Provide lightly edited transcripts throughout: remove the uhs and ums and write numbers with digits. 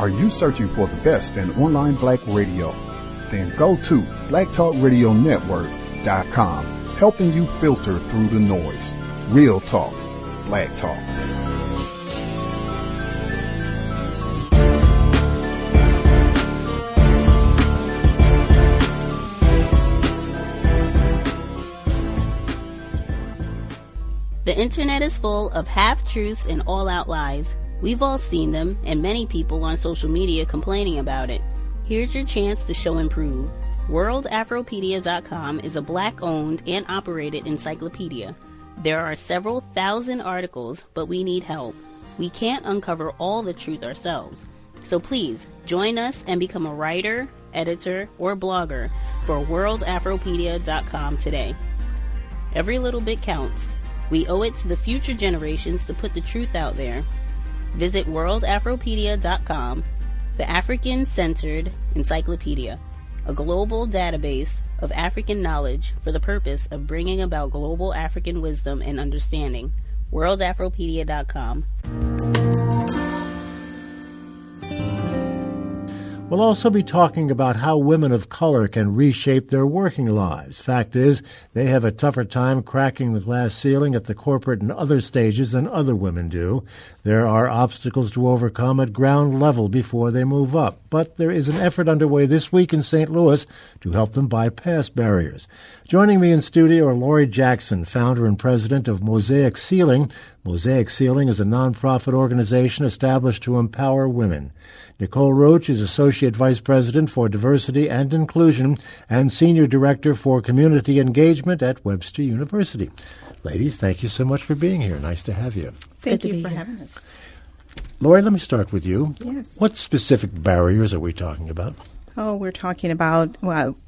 Are you searching for the best in online black radio? Then go to blacktalkradionetwork.com, helping you filter through the noise. Real talk, black talk. The internet is full of half-truths and all-out lies. We've all seen them, and many people on social media complaining about it. Here's your chance to show and prove. WorldAfropedia.com is a black-owned and operated encyclopedia. There are several thousand articles, but we need help. We can't uncover all the truth ourselves. So please, join us and become a writer, editor, or blogger for WorldAfropedia.com today. Every little bit counts. We owe it to the future generations to put the truth out there. Visit WorldAfropedia.com, the African-centered encyclopedia, a global database of African knowledge for the purpose of bringing about global African wisdom and understanding. WorldAfropedia.com. We'll also be talking about how women of color can reshape their working lives. Fact is, they have a tougher time cracking the glass ceiling at the corporate and other stages than other women do. There are obstacles to overcome at ground level before they move up. But there is an effort underway this week in St. Louis to help them bypass barriers. Joining me in studio are Lori Jackson, founder and president of Mosaic Ceiling. Mosaic Ceiling is a nonprofit organization established to empower women. Nicole Roach is Associate Vice President for Diversity and Inclusion and Senior Director for Community Engagement at Webster University. Ladies, thank you so much for being here. Nice to have you. Thank you for having us. Lori, let me start with you. Yes. What specific barriers are we talking about? Oh, we're talking about,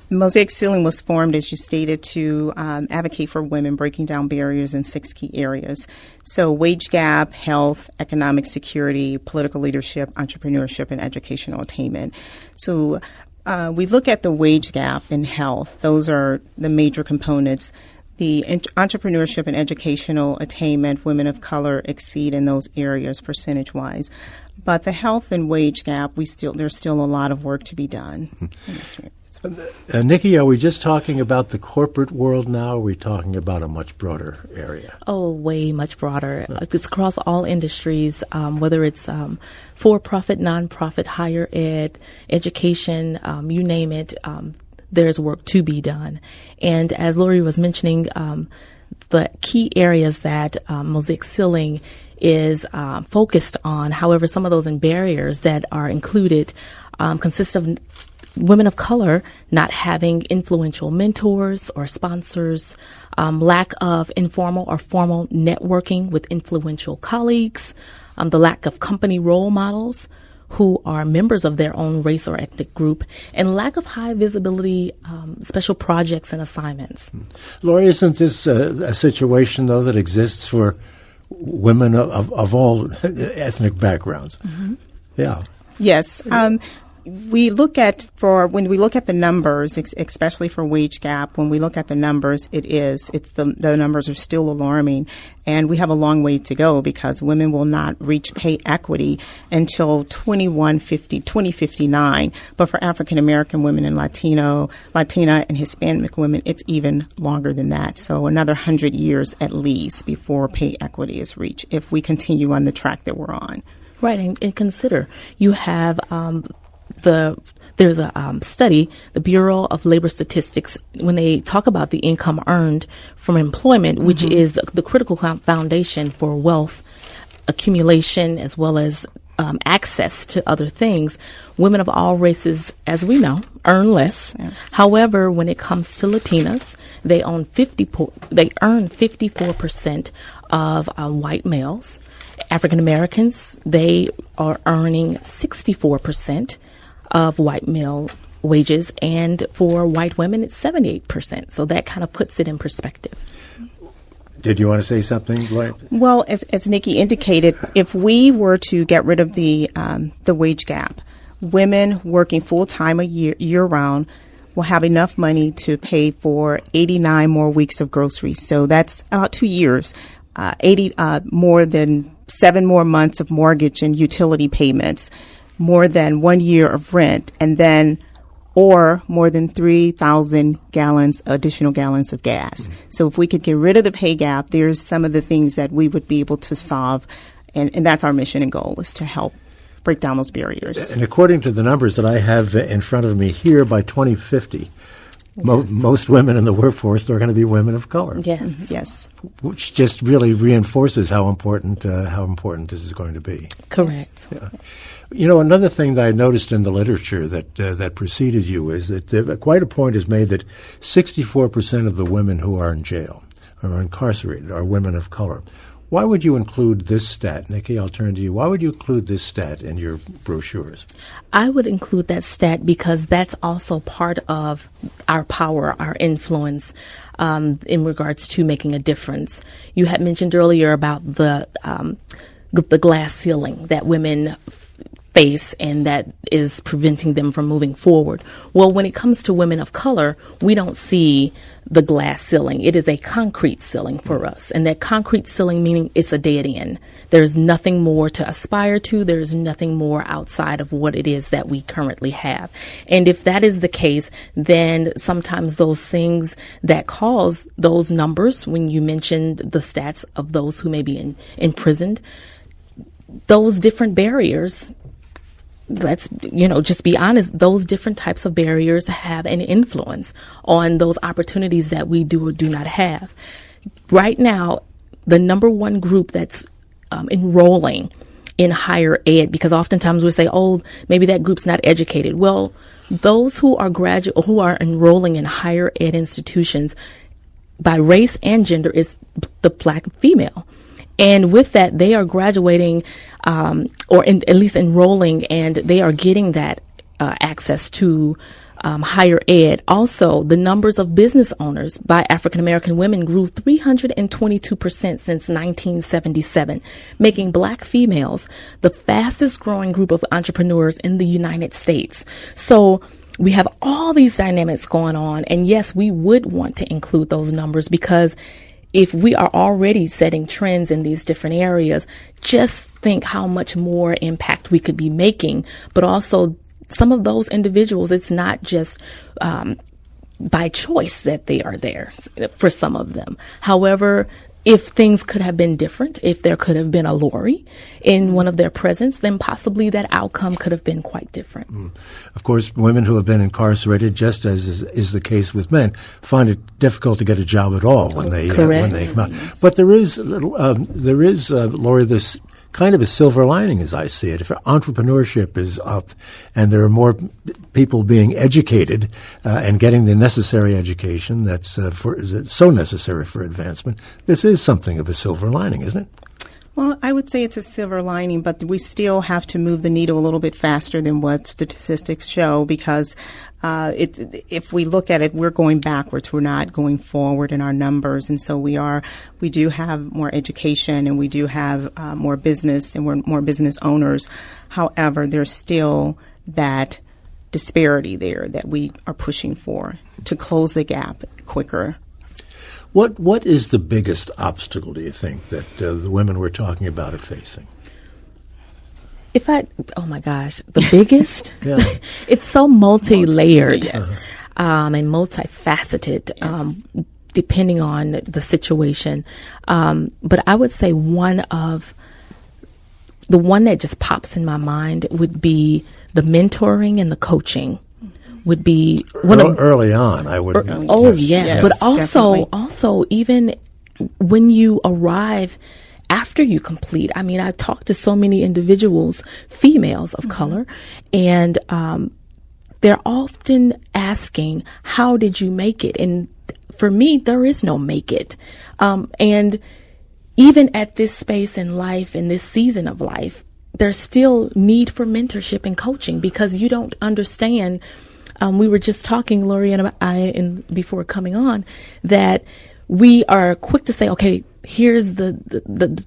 Mosaic Ceiling was formed, as you stated, to advocate for women, breaking down barriers in 6 key areas. So wage gap, health, economic security, political leadership, entrepreneurship, and educational attainment. So we look at the wage gap and health. Those are the major components. The entrepreneurship and educational attainment, women of color exceed in those areas percentage-wise. But the health and wage gap, there's still a lot of work to be done. Nikki, are we just talking about the corporate world now, or are we talking about a much broader area? Oh, way much broader. It's across all industries, whether it's for-profit, non-profit, higher ed, education, you name it. There's work to be done. And as Lori was mentioning, the key areas that Mosaic Ceiling is focused on, however, some of those barriers that are included consist of women of color not having influential mentors or sponsors, lack of informal or formal networking with influential colleagues, the lack of company role models who are members of their own race or ethnic group, and lack of high visibility special projects and assignments. Lori, isn't this a situation, though, that exists for women of all ethnic backgrounds? Mm-hmm. Yeah. Yes. When we look at the numbers, especially for wage gap, when we look at the numbers, the numbers are still alarming, and we have a long way to go because women will not reach pay equity until 2059. But for African American women and Latina and Hispanic women, it's even longer than that. So another 100 years at least before pay equity is reached if we continue on the track that we're on. Right, and consider you have there's a study, the Bureau of Labor Statistics, when they talk about the income earned from employment, mm-hmm. which is the critical foundation for wealth accumulation as well as access to other things. Women of all races, as we know, earn less. Yes. However, when it comes to Latinas, they earn 54% of white males. African Americans, they are earning 64% of white male wages, and for white women, it's 78%. So that kind of puts it in perspective. Did you want to say something, Lloyd? Well, as Nikki indicated, if we were to get rid of the wage gap, women working full-time year round will have enough money to pay for 89 more weeks of groceries. So that's about 2 years, more than 7 more months of mortgage and utility payments. more than 1 year of rent, and then or more than 3,000 additional gallons of gas. So if we could get rid of the pay gap, there's some of the things that we would be able to solve, and that's our mission and goal, is to help break down those barriers. And according to the numbers that I have in front of me here, by 2050, most women in the workforce are going to be women of color. Yes. Yes. Which just really reinforces how important this is going to be. Correct. Yeah. You know, another thing that I noticed in the literature that preceded you is that quite a point is made that 64% of the women who are in jail or incarcerated are women of color. Why would you include this stat? Nikki, I'll turn to you. Why would you include this stat in your brochures? I would include that stat because that's also part of our power, our influence in regards to making a difference. You had mentioned earlier about the glass ceiling that women face and that is preventing them from moving forward. Well, when it comes to women of color, we don't see the glass ceiling. It is a concrete ceiling for us. And that concrete ceiling meaning it's a dead end. There's nothing more to aspire to. There's nothing more outside of what it is that we currently have. And if that is the case, then sometimes those things that cause those numbers, when you mentioned the stats of those who may be imprisoned, those different barriers, let's, just be honest, those different types of barriers have an influence on those opportunities that we do or do not have. Right now, the number one group that's enrolling in higher ed, because oftentimes we say, oh, maybe that group's not educated. Well, those who are who are enrolling in higher ed institutions by race and gender is the Black female. And with that, they are graduating at least enrolling, and they are getting that access to higher ed. Also, the numbers of business owners by African American women grew 322% since 1977, making Black females the fastest growing group of entrepreneurs in the United States. So we have all these dynamics going on. And yes, we would want to include those numbers because if we are already setting trends in these different areas, just think how much more impact we could be making. But also, some of those individuals, it's not just by choice that they are there for some of them. However, if things could have been different, if there could have been a Lori in one of their presence, then possibly that outcome could have been quite different. Of course, women who have been incarcerated, just as is the case with men, find it difficult to get a job at all when they come out. Yes. But there is, Lori, this kind of a silver lining as I see it. If entrepreneurship is up and there are more people being educated and getting the necessary education that's so necessary for advancement, this is something of a silver lining, isn't it? Well, I would say it's a silver lining, but we still have to move the needle a little bit faster than what statistics show because if we look at it, we're going backwards. We're not going forward in our numbers. And so we do have more education and we do have more business and we're more business owners. However, there's still that disparity there that we are pushing for to close the gap quicker. What is the biggest obstacle, do you think, that the women we're talking about are facing? Oh my gosh, the biggest? Yeah. It's so multi-layered and multifaceted, depending on the situation. But I would say the one that just pops in my mind would be the mentoring and the coaching. Would be early on. I would. Yes, but also even when you arrive after you complete. I mean, I talked to so many individuals, females of color, and they're often asking, "How did you make it?" And for me, there is no make it. And even at this space in life, in this season of life, there's still need for mentorship and coaching because you don't understand. We were just talking, Lori and I, before coming on, that we are quick to say, okay, here's the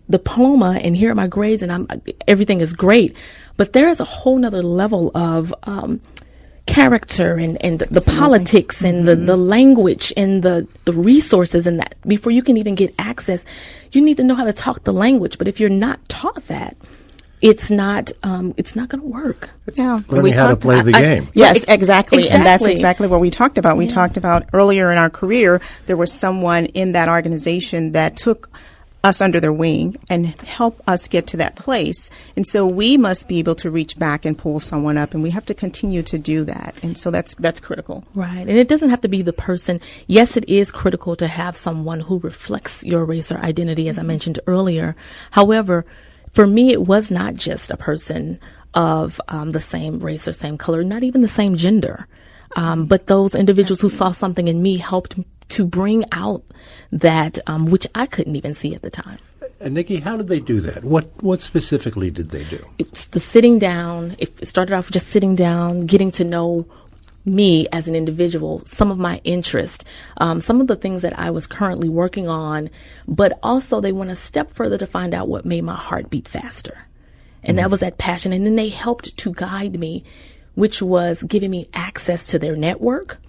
diploma and here are my grades and everything is great. But there is a whole nother level of character and the politics and the language and the resources and that. Before you can even get access, you need to know how to talk the language. But if you're not taught that, it's not going to work. Yeah, Learning how to play the game. Yes, exactly. And that's Exactly. exactly what we talked about. We talked about earlier in our career, there was someone in that organization that took us under their wing and help us get to that place. And so we must be able to reach back and pull someone up, and we have to continue to do that. And so that's critical. Right. And it doesn't have to be the person. Yes, it is critical to have someone who reflects your race or identity, as I mentioned earlier. However, for me, it was not just a person of the same race or same color, not even the same gender. But those individuals who saw something in me helped to bring out that which I couldn't even see at the time. And Nikki, how did they do that? What specifically did they do? It's the sitting down. It started off just sitting down, getting to know me as an individual, some of my interest, some of the things that I was currently working on, but also they went a step further to find out what made my heart beat faster. And that was that passion. And then they helped to guide me, which was giving me access to their network.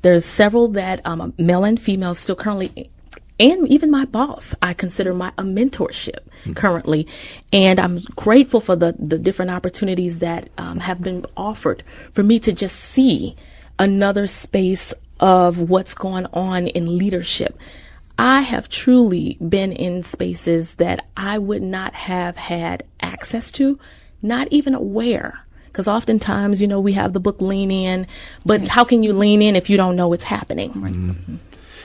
There's several that male and female still currently, and even my boss, I consider a mentorship currently. And I'm grateful for the different opportunities that have been offered for me to just see another space of what's going on in leadership. I have truly been in spaces that I would not have had access to, not even aware. Because oftentimes, we have the book Lean In, but how can you lean in if you don't know what's happening? Mm-hmm.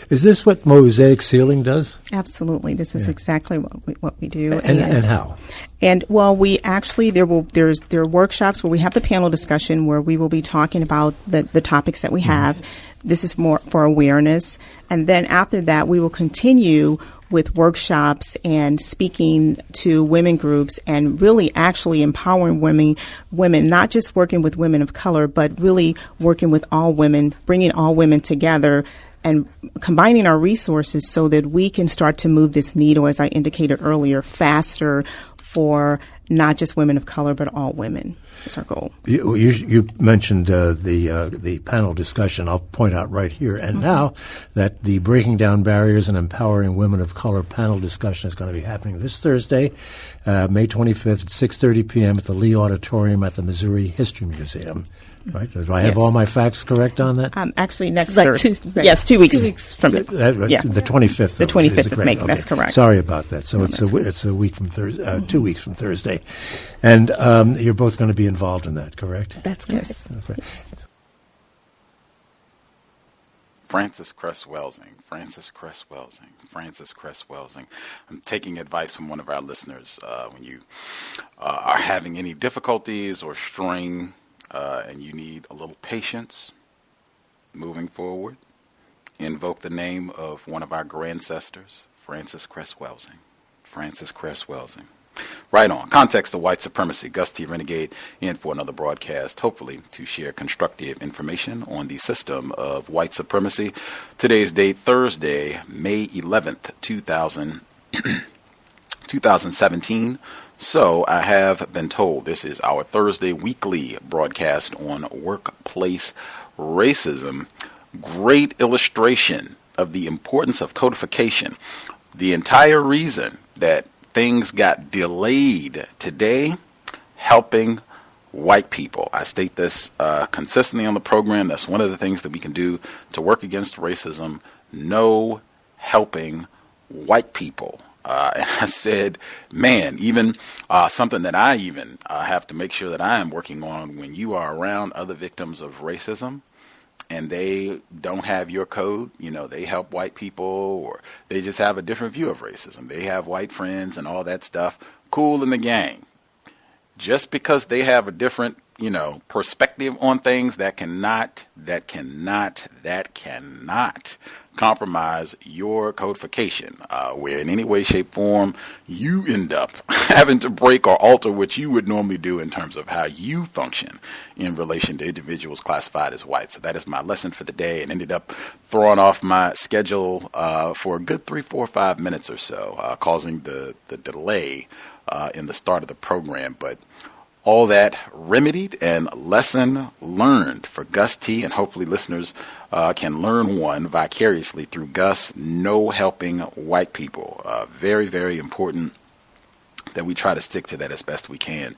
Is this what mosaic sealing does? Absolutely. This is exactly what we do. And how? And well, we actually there are workshops where we have the panel discussion where we will be talking about the topics that we have. This is more for awareness, and then after that, we will continue with workshops and speaking to women groups and really actually empowering women, not just working with women of color, but really working with all women, bringing all women together and combining our resources so that we can start to move this needle, as I indicated earlier, faster for not just women of color, but all women. That's our goal. You mentioned the panel discussion. I'll point out right here and now that the Breaking Down Barriers and Empowering Women of Color panel discussion is going to be happening this Thursday, May 25th at 6:30 p.m. at the Lee Auditorium at the Missouri History Museum. Right? Do I have all my facts correct on that? Actually, next Thursday. Yes, 2 weeks from the 25th. The 25th of May. Okay. That's correct. Sorry about that. So it's a week from Thursday, 2 weeks from Thursday, and you're both going to be involved in that, correct? That's correct. Yes. Okay. Frances Cress Welsing. I'm taking advice from one of our listeners. When you are having any difficulties or straying, and you need a little patience moving forward, invoke the name of one of our ancestors, Frances Cress Welsing. Right on. Context of White Supremacy. Gus T Renegade in for another broadcast, hopefully to share constructive information on the system of white supremacy. Today's date, Thursday, May 11th, 2017. So I have been told this is our Thursday weekly broadcast on workplace racism. Great illustration of the importance of codification. The entire reason that things got delayed today, helping white people. I state this consistently on the program. That's one of the things that we can do to work against racism. No helping white people. And I said, man, even something that I even have to make sure that I am working on when you are around other victims of racism and they don't have your code, they help white people or they just have a different view of racism. They have white friends and all that stuff. Cool in the gang. Just because they have a different, perspective on things, that cannot compromise your codification, where in any way, shape, form, you end up having to break or alter what you would normally do in terms of how you function in relation to individuals classified as white. So that is my lesson for the day, and ended up throwing off my schedule for a good 3, 4, 5 minutes or so, causing the delay in the start of the program. But all that remedied and lesson learned for Gus T, and hopefully listeners can learn one vicariously through Gus. No helping white people. Very, very important that we try to stick to that as best we can.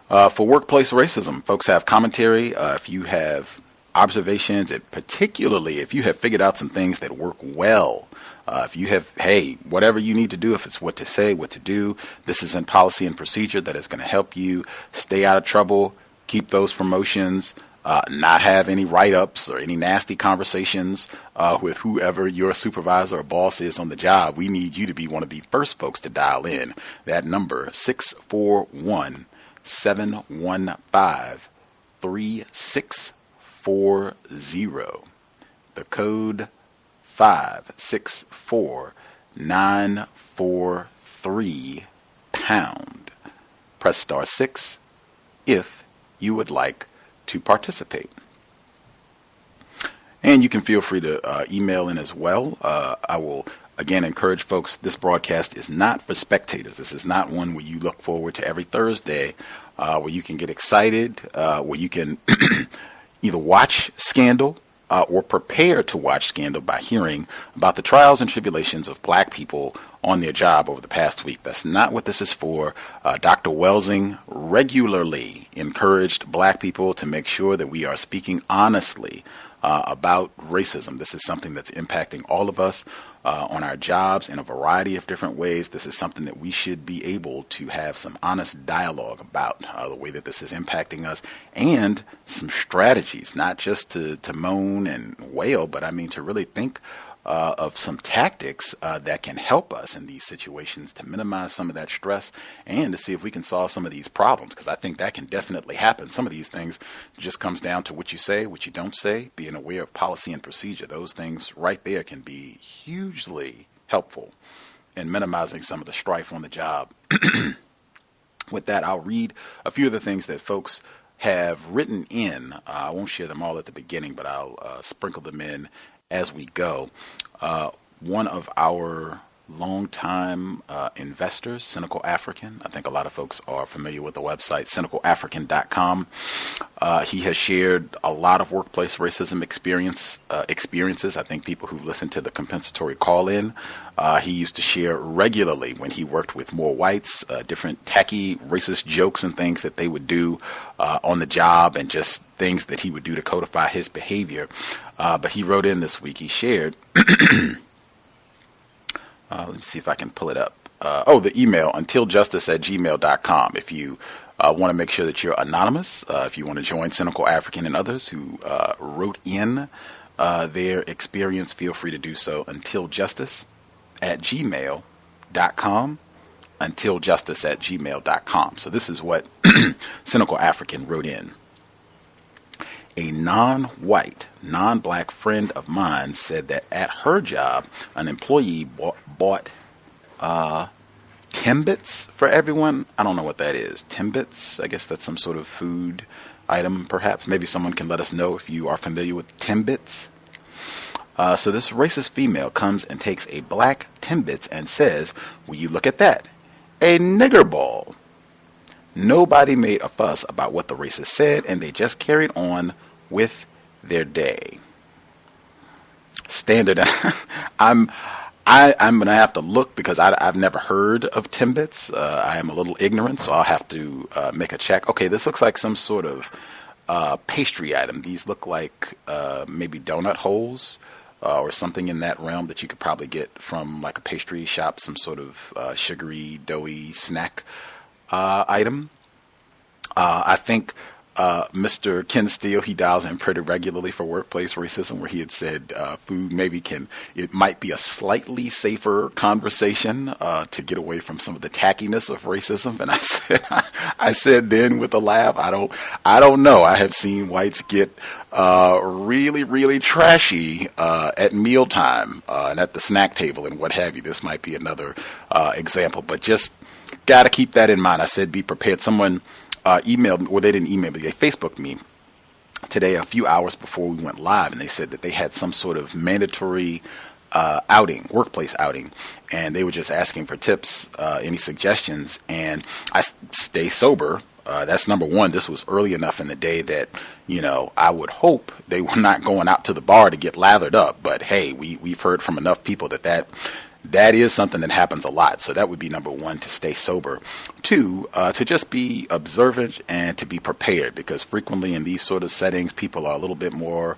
For workplace racism, folks have commentary. If you have observations, and particularly if you have figured out some things that work well, if you have, hey, whatever you need to do, if it's what to say, what to do, this is in policy and procedure that is going to help you stay out of trouble, keep those promotions, not have any write-ups or any nasty conversations with whoever your supervisor or boss is on the job. We need you to be one of the first folks to dial in. That number, 641-715-3640. The code 564943 pound. Press star 6 if you would like to participate. And you can feel free to email in as well. I will again encourage folks, this broadcast is not for spectators. This is not one where you look forward to every Thursday, where you can get excited, where you can either watch Scandal or prepare to watch Scandal by hearing about the trials and tribulations of black people on their job over the past week. That's not what this is for. Dr. Welsing regularly encouraged black people to make sure that we are speaking honestly about racism. This is something that's impacting all of us on our jobs in a variety of different ways. This is something that we should be able to have some honest dialogue about, the way that this is impacting us, and some strategies, not just to moan and wail, but I mean to really think of some tactics that can help us in these situations to minimize some of that stress and to see if we can solve some of these problems, because I think that can definitely happen. Some of these things just comes down to what you say, what you don't say, being aware of policy and procedure. Those things right there can be hugely helpful in minimizing some of the strife on the job. With that, I'll read a few of the things that folks have written in. I won't share them all at the beginning, but I'll sprinkle them in as we go. One of our longtime investors, Cynical African, I think a lot of folks are familiar with the website, cynicalafrican.com. He has shared a lot of workplace racism experiences. I think people who listen to the compensatory call-in, he used to share regularly when he worked with more whites, different tacky racist jokes and things that they would do on the job, and just things that he would do to codify his behavior. But he wrote in this week, he shared, let me see if I can pull it up. The email, untiljustice@gmail.com. If you want to make sure that you're anonymous, if you want to join Cynical African and others who wrote in their experience, feel free to do so. Untiljustice@gmail.com. Untiljustice@gmail.com. So this is what Cynical African wrote in. A non-white, non-black friend of mine said that at her job, an employee bought Timbits for everyone. I don't know what that is. Timbits? I guess that's some sort of food item, perhaps. Maybe someone can let us know if you are familiar with Timbits. So this racist female comes and takes a black Timbits and says, "Will you look at that? A nigger ball." Nobody made a fuss about what the racist said, and they just carried on with their day. Standard. I'm going to have to look, because I've never heard of Timbits. I am a little ignorant, so I'll have to make a check. Okay, this looks like some sort of pastry item. These look like maybe donut holes or something in that realm that you could probably get from like a pastry shop, some sort of sugary, doughy snack item. I think Mr. Ken Steele, he dials in pretty regularly for workplace racism, where he had said food it might be a slightly safer conversation to get away from some of the tackiness of racism. And I said then with a laugh, I don't know. I have seen whites get really, really trashy at mealtime and at the snack table and what have you. This might be another example, but just got to keep that in mind. I said be prepared. Someone emailed, or they didn't email me, they Facebooked me today a few hours before we went live, and they said that they had some sort of mandatory workplace outing, and they were just asking for tips, any suggestions, and I stay sober. That's number one. This was early enough in the day that, I would hope they were not going out to the bar to get lathered up, but hey, we've heard from enough people that that is something that happens a lot. So that would be number one, to stay sober. Two, to just be observant and to be prepared, because frequently in these sort of settings, people are a little bit more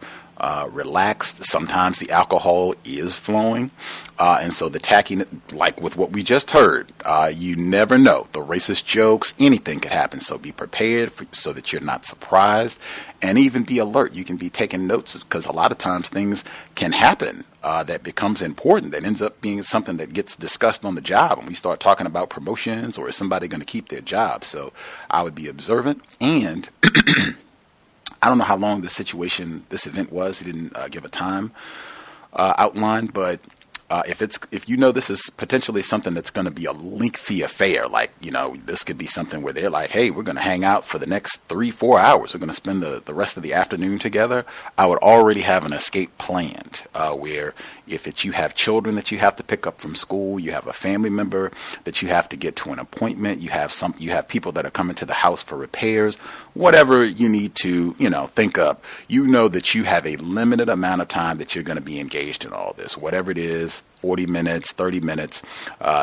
relaxed. Sometimes the alcohol is flowing. And so the tackiness, like with what we just heard, you never know. The racist jokes, anything could happen. So be prepared so that you're not surprised, and even be alert. You can be taking notes, because a lot of times things can happen that becomes important, that ends up being something that gets discussed on the job. And we start talking about promotions, or is somebody going to keep their job? So I would be observant. And I don't know how long this event was. He didn't give a time outline, but if you know this is potentially something that's going to be a lengthy affair, like, this could be something where they're like, hey, we're going to hang out for the next 3-4 hours. We're going to spend the rest of the afternoon together. I would already have an escape planned, where if you have children that you have to pick up from school, you have a family member that you have to get to an appointment, you have people that are coming to the house for repairs, whatever you need to, think up, that you have a limited amount of time that you're going to be engaged in all this, whatever it is, 40 minutes, 30 minutes.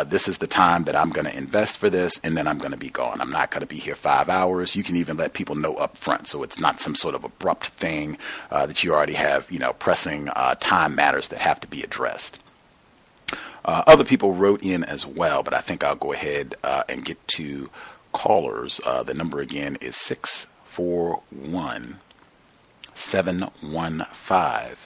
This is the time that I'm going to invest for this, and then I'm going to be gone. I'm not going to be here 5 hours. You can even let people know up front, so it's not some sort of abrupt thing that you already have, pressing time matters that have to be addressed. Other people wrote in as well, but I think I'll go ahead and get to callers. The number again is 641 715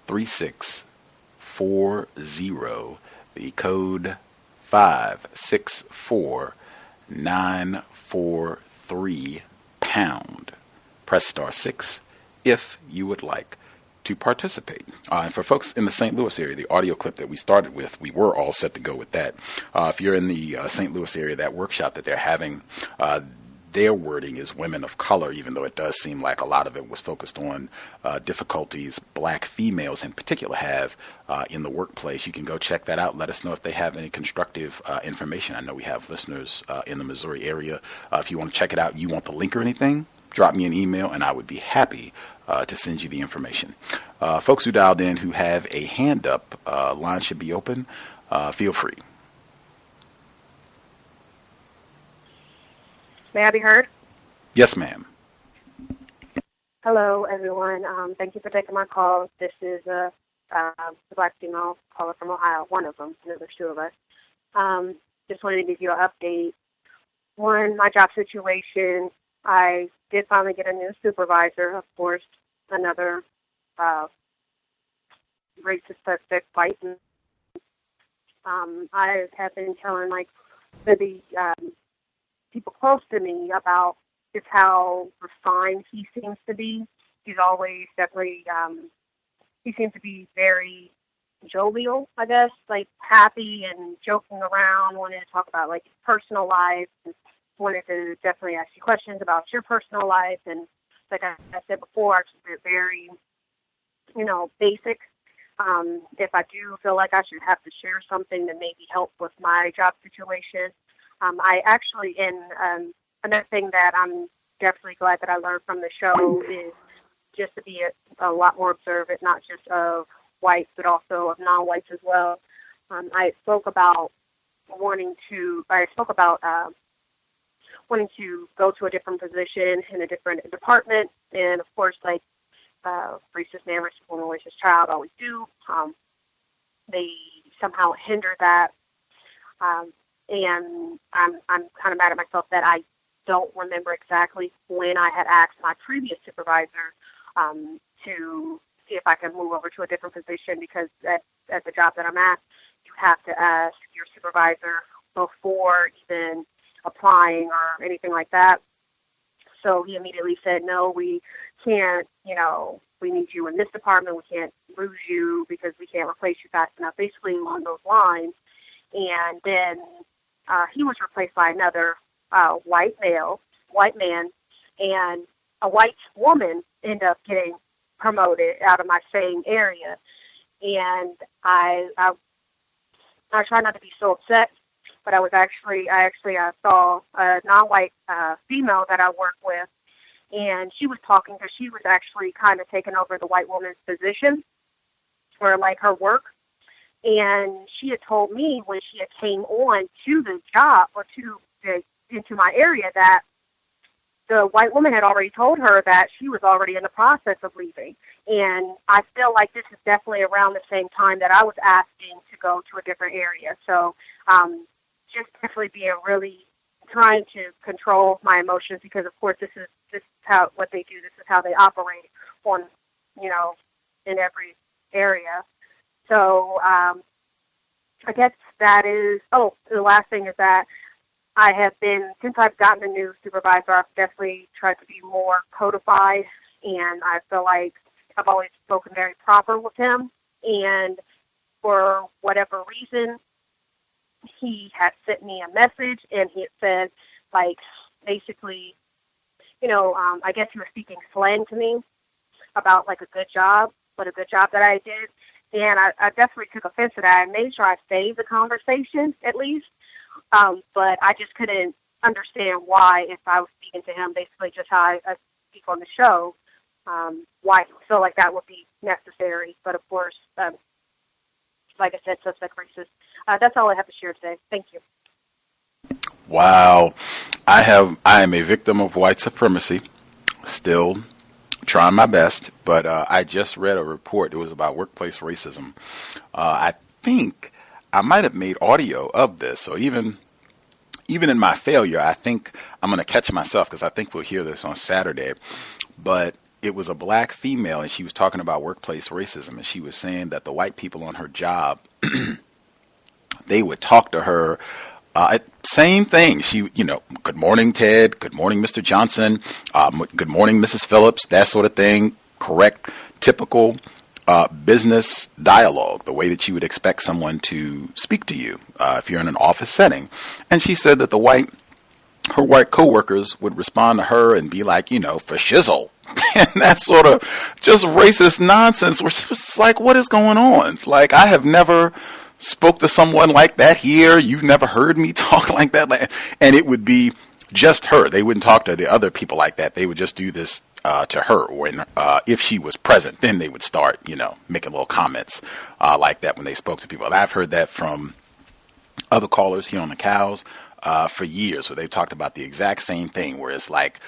3640. The code 564943 pound. Press star 6 if you would like to participate. And for folks in the St. Louis area, the audio clip that we started with, we were all set to go with that. If you're in the St. Louis area, that workshop that they're having, their wording is women of color, even though it does seem like a lot of it was focused on difficulties black females in particular have in the workplace. You can go check that out. Let us know if they have any constructive information. I know we have listeners in the Missouri area. If you want to check it out, you want the link or anything, drop me an email and I would be happy to send you the information. Folks who dialed in who have a hand up, line should be open. Feel free. May I be heard? Yes, ma'am. Hello, everyone. Thank you for taking my call. This is the black female caller from Ohio, one of them. There's two of us. Just wanted to give you an update. One, my job situation, I did finally get a new supervisor, of course, another racist suspect white. I have been telling, the people close to me about just how refined he seems to be. He's always definitely, he seems to be very jovial, I guess, happy and joking around, wanted to talk about, his personal life, and wanted to definitely ask you questions about your personal life. And like I said before, it's very, basic. If I do feel like I should have to share something that maybe help with my job situation, I actually, another thing that I'm definitely glad that I learned from the show is just to be a lot more observant, not just of whites, but also of non-whites as well. I spoke about wanting to go to a different position in a different department, and of course, racist man, racist woman, racist child always do. They somehow hinder that. And I'm kind of mad at myself that I don't remember exactly when I had asked my previous supervisor to see if I can move over to a different position, because at the job that I'm at, you have to ask your supervisor before even applying or anything like that. So he immediately said, no, we can't, we need you in this department. We can't lose you because we can't replace you fast enough, basically along those lines. And then he was replaced by another white man, and a white woman ended up getting promoted out of my same area. And I try not to be so upset, but I saw a non-white female that I work with, and she was talking because she was actually kind of taking over the white woman's position, or her work. And she had told me when she had came on to the job or into my area that the white woman had already told her that she was already in the process of leaving. And I feel like this is definitely around the same time that I was asking to go to a different area. So just definitely being really trying to control my emotions, because of course this is how what they do. This is how they operate on, in every area. So I guess that is, the last thing is that I have been, since I've gotten a new supervisor, I've definitely tried to be more codified, and I feel like I've always spoken very proper with him, and for whatever reason, he had sent me a message, and he had said, like, basically, I guess he was speaking slang to me about, like, a good job that I did, and I definitely took offense to that. I made sure I saved the conversation, at least, but I just couldn't understand why, if I was speaking to him basically just how I speak on the show, why I feel like that would be necessary. But of course, like I said, suspect racist. That's all I have to share today. Thank you. Wow. I am a victim of white supremacy, still trying my best, but I just read a report. It was about workplace racism. I think I might have made audio of this, so even in my failure, I think I'm going to catch myself, because I think we'll hear this on Saturday. But it was a black female, and she was talking about workplace racism, and she was saying that the white people on her job, they would talk to her, same thing. She, good morning, Ted. Good morning, Mr. Johnson. Good morning, Mrs. Phillips. That sort of thing. Correct, typical business dialogue, the way that you would expect someone to speak to you if you're in an office setting. And she said that her white coworkers would respond to her and be like, for shizzle. And that sort of just racist nonsense, which was like, what is going on? It's like, I have never spoke to someone like that here. You've never heard me talk like that. And it would be just her. They wouldn't talk to the other people like that. They would just do this to her. When if she was present, then they would start, making little comments like that when they spoke to people. And I've heard that from other callers here on the Cows for years, where they've talked about the exact same thing, where it's like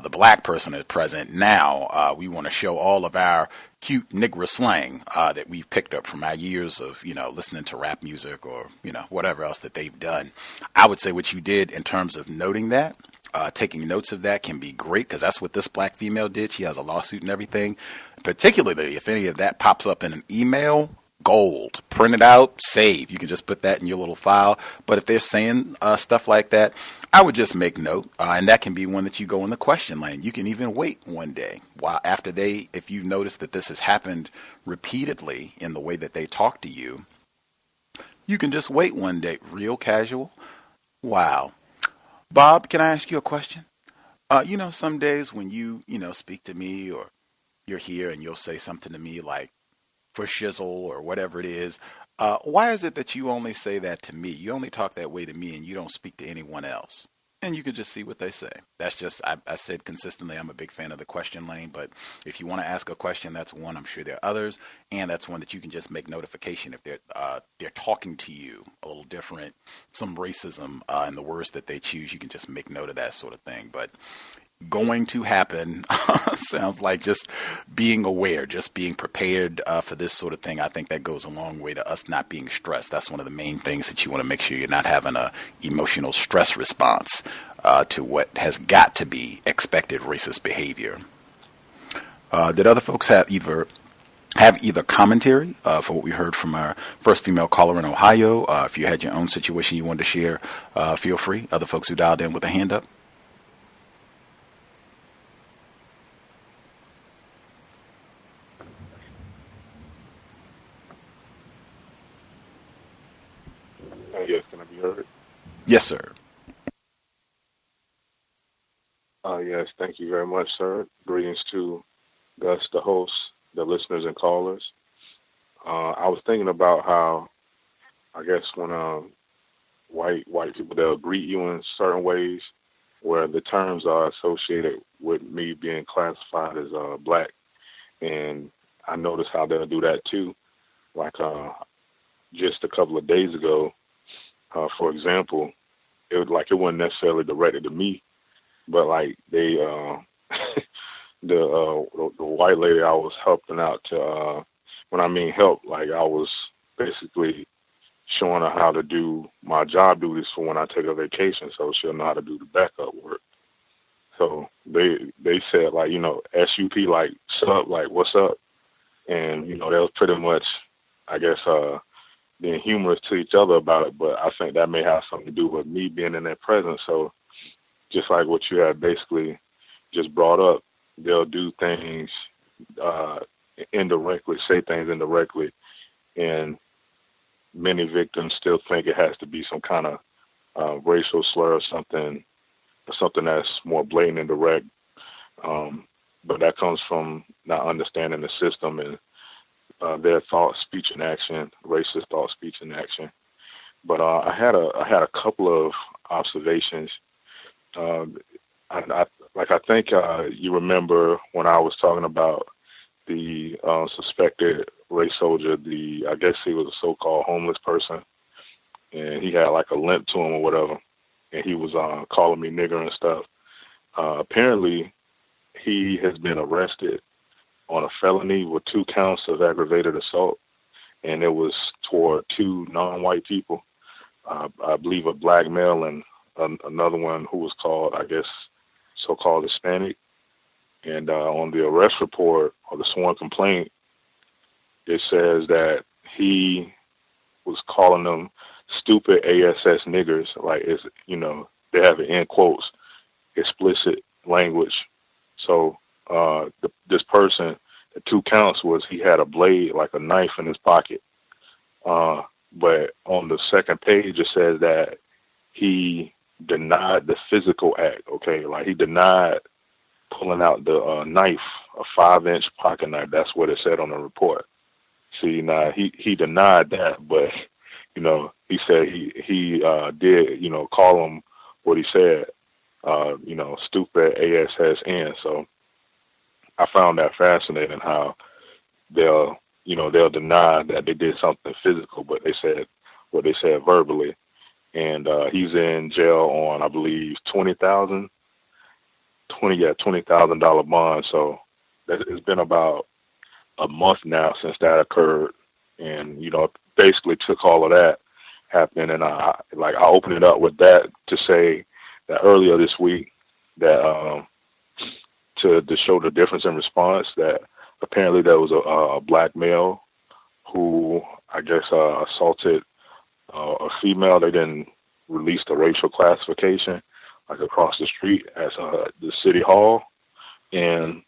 the black person is present. Now we want to show all of our cute Negro slang that we've picked up from our years of, listening to rap music or, whatever else that they've done. I would say what you did in terms of noting that, taking notes of that can be great, because that's what this black female did. She has a lawsuit and everything. Particularly if any of that pops up in an email, gold. Print it out, save. You can just put that in your little file. But if they're saying stuff like that, I would just make note, and that can be one that you go in the question lane. You can even wait one day while after if you notice that this has happened repeatedly in the way that they talk to you, you can just wait one day, real casual. Wow. Bob, can I ask you a question? Some days when you speak to me, or you're here and you'll say something to me like, for shizzle or whatever it is, why is it that you only say that to me? You only talk that way to me, and you don't speak to anyone else? And you can just see what they say. That's just, I said consistently, I'm a big fan of the question lane, but if you want to ask a question, that's one. I'm sure there are others, and that's one that you can just make notification if they're talking to you a little different, some racism in the words that they choose. You can just make note of that sort of thing. But going to happen sounds like just being aware, just being prepared for this sort of thing. I think that goes a long way to us not being stressed. That's one of the main things that you want to make sure you're not having a emotional stress response to what has got to be expected racist behavior. Did other folks have either commentary for what we heard from our first female caller in Ohio? If you had your own situation you wanted to share, feel free. Other folks who dialed in with a hand up. Yes, can I be heard? Yes, sir. Yes, thank you very much, sir. Greetings to Gus, the host, the listeners and callers. I was thinking about how, I guess, when white people, they'll greet you in certain ways where the terms are associated with me being classified as black. And I notice how they'll do that too. Like just a couple of days ago, for example, it wasn't necessarily directed to me, but like they the white lady I was helping out to when I mean help, like I was basically showing her how to do my job duties for when I take a vacation, so she'll know how to do the backup work. So they said like, SUP, like sup, like what's up, and that was pretty much, I guess, being humorous to each other about it. But I think that may have something to do with me being in their presence. So just like what you had basically just brought up, they'll do things indirectly, say things indirectly, and many victims still think it has to be some kind of racial slur or something that's more blatant and direct. But that comes from not understanding the system and their thought, speech, and action, racist thought, speech, and action. But I had a couple of observations. I think you remember when I was talking about the suspected race soldier. I guess he was a so-called homeless person, and he had like a limp to him or whatever, and he was calling me nigger and stuff. Apparently, he has been arrested on a felony with 2 counts of aggravated assault, and it was toward 2 non-white people. I believe a black male and another one who was called, I guess, so-called Hispanic. And on the arrest report or the sworn complaint, it says that he was calling them stupid ASS niggers, like they have it in quotes, explicit language. So this person, the 2 counts was he had a blade, like a knife in his pocket. But on the second page, it says that he denied the physical act. Okay, like he denied pulling out the knife, a 5-inch pocket knife. That's what it said on the report. See, now he denied that, but he said he did call him what he said, stupid ASSN. So I found that fascinating how they'll deny that they did something physical, but they said what they said verbally. And he's in jail on, I believe, $20,000 bond. So it's been about a month now since that occurred, and basically took all of that happening. And I opened it up with that to say that earlier this week that to show the difference in response, that apparently there was a black male who I guess assaulted a female. They didn't release the racial classification, like across the street at the city hall, and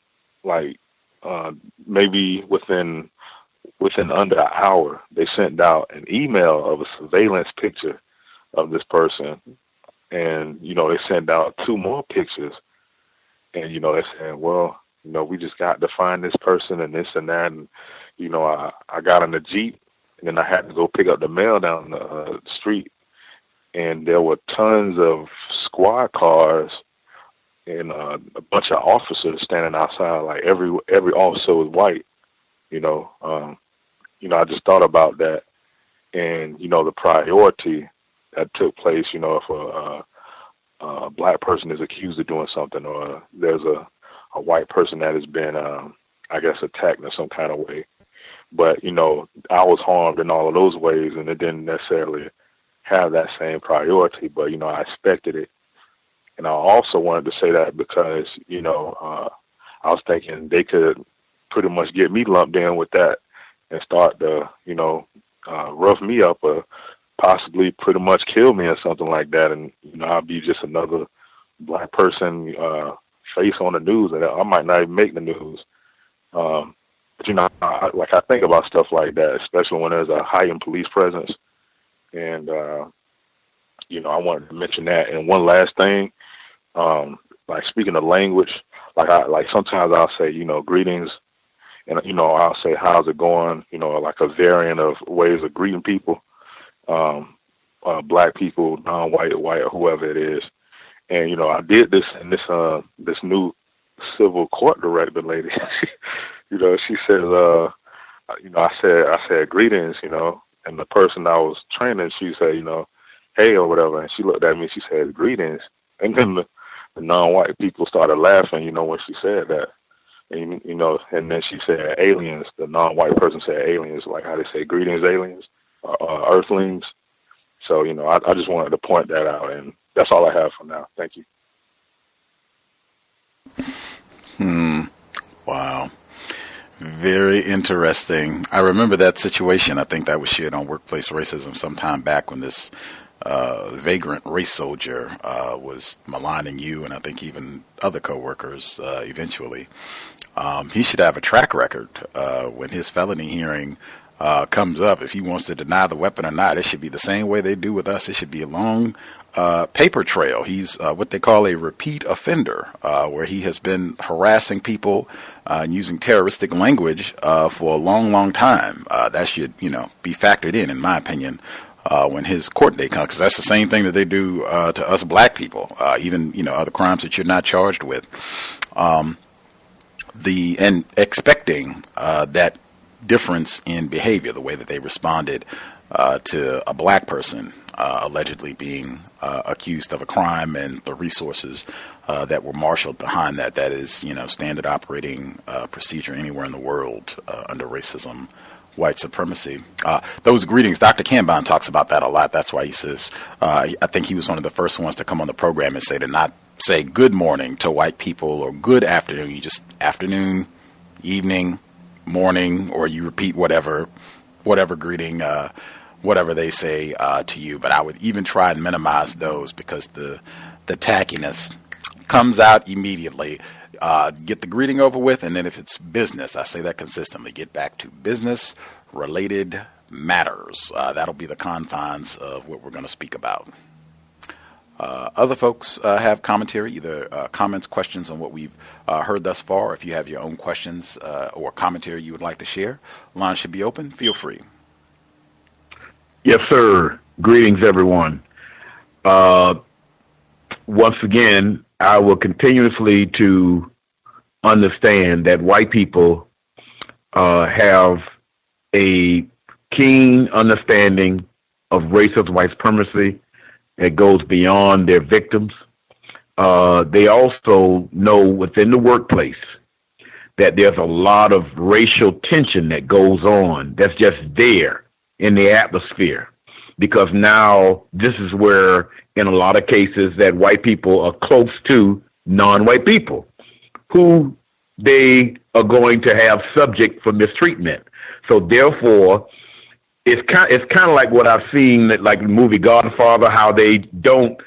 maybe within under an hour, they sent out an email of a surveillance picture of this person, and they sent out 2 more pictures, and they're saying, well, we just got to find this person and this and that, and I got in the Jeep, and then I had to go pick up the mail down the street, and there were tons of squad cars and a bunch of officers standing outside. Like every officer was white. I just thought about that, and the priority that took place. If a black person is accused of doing something, or there's a white person that has been, I guess, attacked in some kind of way. But I was harmed in all of those ways, and it didn't necessarily have that same priority. But I expected it. And I also wanted to say that because, I was thinking they could pretty much get me lumped in with that and start to, rough me up or possibly pretty much kill me or something like that. And, I'll be just another black person face on the news, and I might not even make the news. But, I think about stuff like that, especially when there's a heightened police presence. And, I wanted to mention that. And one last thing, speaking of language, sometimes I'll say, greetings, and, I'll say, how's it going? Like a variant of ways of greeting people, black people, non-white, white, or whoever it is. And, I did this in this new civil court director lady. She says, I said greetings, And the person I was training, she said, hey, or whatever. And she looked at me, she said, greetings. And then the non-white people started laughing, when she said that. And, and then she said aliens. The non-white person said aliens, like how they say greetings, aliens, earthlings. So, I just wanted to point that out. And that's all I have for now. Thank you. Wow. Very interesting. I remember that situation. I think that was shared on Workplace Racism sometime back when this vagrant race soldier was maligning you and I think even other coworkers eventually. He should have a track record when his felony hearing comes up. If he wants to deny the weapon or not, it should be the same way they do with us. It should be a long paper trail. He's what they call a repeat offender, where he has been harassing people and using terroristic language for a long, long time. That should, be factored in my opinion, when his court date comes, because that's the same thing that they do to us black people, even, other crimes that you're not charged with. And expecting that difference in behavior, the way that they responded to a black person allegedly being accused of a crime, and the resources that were marshaled behind that. That is, standard operating procedure anywhere in the world under racism, white supremacy. Those greetings, Dr. Kanban talks about that a lot. That's why he says, I think he was one of the first ones to come on the program and say to not say good morning to white people or good afternoon. You just afternoon, evening, morning, or you repeat whatever greeting, whatever they say to you. But I would even try and minimize those, because the tackiness comes out immediately. Get the greeting over with, and then if it's business, I say that consistently, get back to business related matters. That'll be the confines of what we're going to speak about. Other folks have commentary, either comments, questions on what we've heard thus far. If you have your own questions or commentary you would like to share, line should be open. Feel free. Yes, sir. Greetings, everyone. Once again, I will continuously to understand that white people have a keen understanding of racist white supremacy. It goes beyond their victims. They also know within the workplace that there's a lot of racial tension that goes on that's just there in the atmosphere, because now this is where, in a lot of cases, that white people are close to non-white people who they are going to have subject for mistreatment. So therefore, it's kind of like what I've seen, like the movie Godfather, how they don't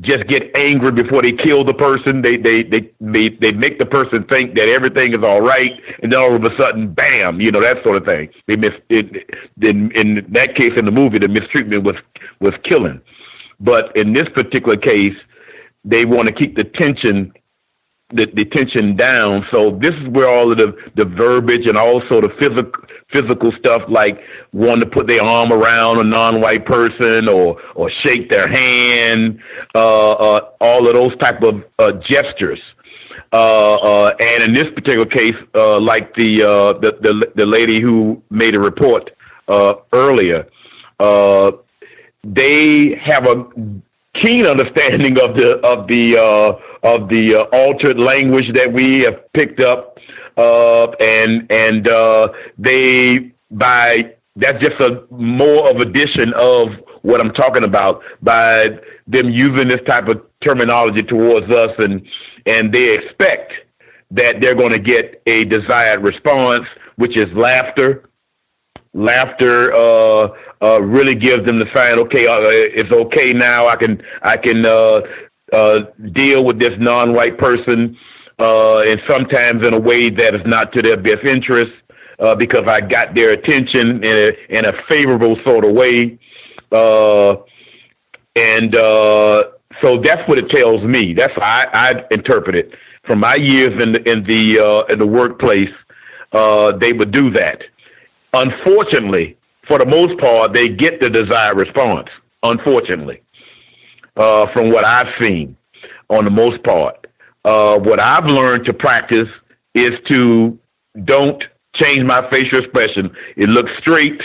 just get angry before they kill the person. They make the person think that everything is all right, and then all of a sudden, bam, that sort of thing. They miss it. In that case, in the movie, the mistreatment was killing. But in this particular case, they want to keep the tension down. So this is where all of the verbiage and also the physical stuff, like wanting to put their arm around a non-white person or shake their hand, all of those type of gestures. And in this particular case, like the lady who made a report earlier, they have a keen understanding of the altered language that we have picked up, and that's just a more of addition of what I'm talking about by them using this type of terminology towards us, and they expect that they're going to get a desired response, which is laughter. Laughter really gives them the sign, okay, it's okay now. I can deal with this non-white person, and sometimes in a way that is not to their best interest, because I got their attention in a favorable sort of way, and so that's what it tells me. That's how I interpret it. From my years in the workplace, they would do that. Unfortunately, for the most part, they get the desired response. Unfortunately, from what I've seen, on the most part, what I've learned to practice is to don't change my facial expression. It looks straight,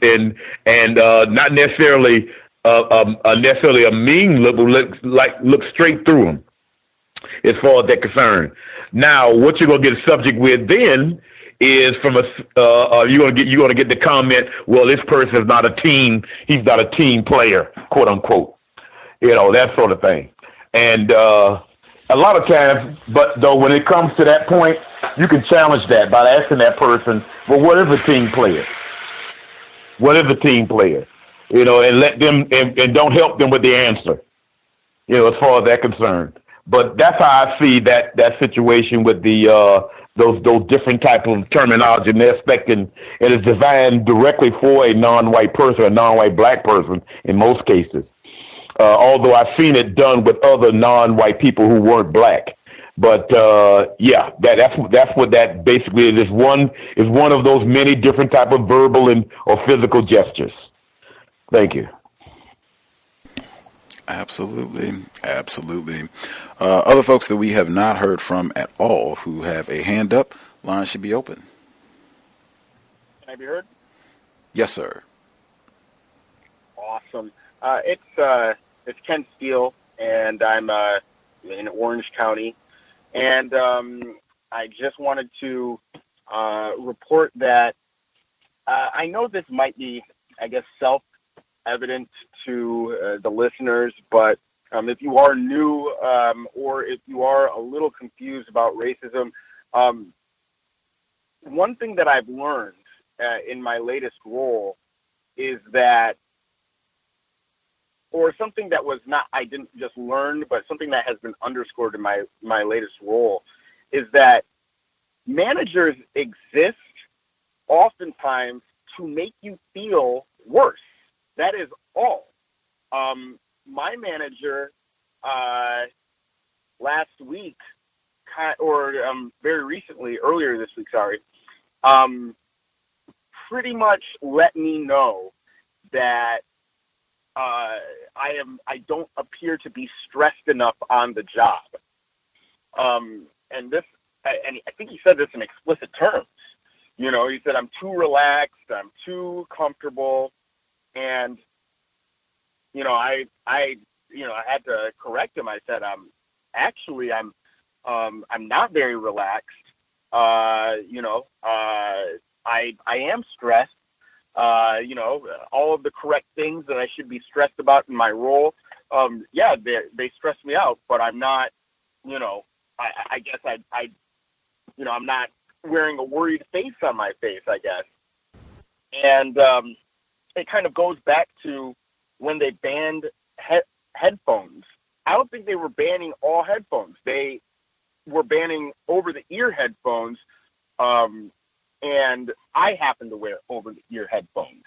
and not necessarily necessarily a mean look, but look straight through them as far as that concerned. Now, what you're gonna get subject with then is from you're gonna get the comment, well, this person is not a team. He's not a team player, quote unquote. That sort of thing. And a lot of times, but though when it comes to that point, you can challenge that by asking that person, well, what is a team player? What is a team player? And let them and don't help them with the answer. As far as that concerned. But that's how I see that situation with the those different type of terminology, and they're expecting it is designed directly for a non-white person, a non-white black person in most cases. Although I've seen it done with other non-white people who weren't black. But that's what that basically is. Is one of those many different type of verbal or physical gestures. Thank you. Absolutely. Other folks that we have not heard from at all who have a hand up, line should be open. Can I be heard? Yes, sir. Awesome. It's Ken Steele, and I'm in Orange County, and I just wanted to report that I know this might be, I guess, self-evident to the listeners, but if you are new or if you are a little confused about racism, one thing that I've learned in my latest role is that, or something that was not, I didn't just learn, but something that has been underscored in my latest role, is that managers exist oftentimes to make you feel worse. That is all. My manager last week, or very recently, earlier this week, pretty much let me know that I don't appear to be stressed enough on the job. And I think he said this in explicit terms. He said, I'm too relaxed, I'm too comfortable. And, I had to correct him. I said, I'm not very relaxed. I am stressed. All of the correct things that I should be stressed about in my role. They stress me out, but I'm not, I guess I'm not wearing a worried face on my face, I guess. And it kind of goes back to when they banned headphones. I don't think they were banning all headphones. They were banning over-the-ear headphones, and I happen to wear over-the-ear headphones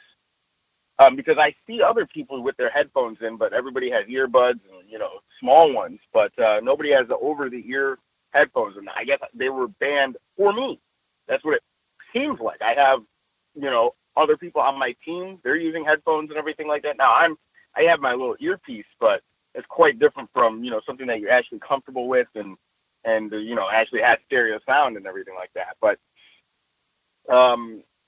because I see other people with their headphones in, but everybody has earbuds and, small ones, but nobody has the over-the-ear headphones, and I guess they were banned for me. That's what it seems like. I have, other people on my team, they're using headphones and everything like that. Now I have my little earpiece, but it's quite different from, something that you're actually comfortable with and actually has stereo sound and everything like that. But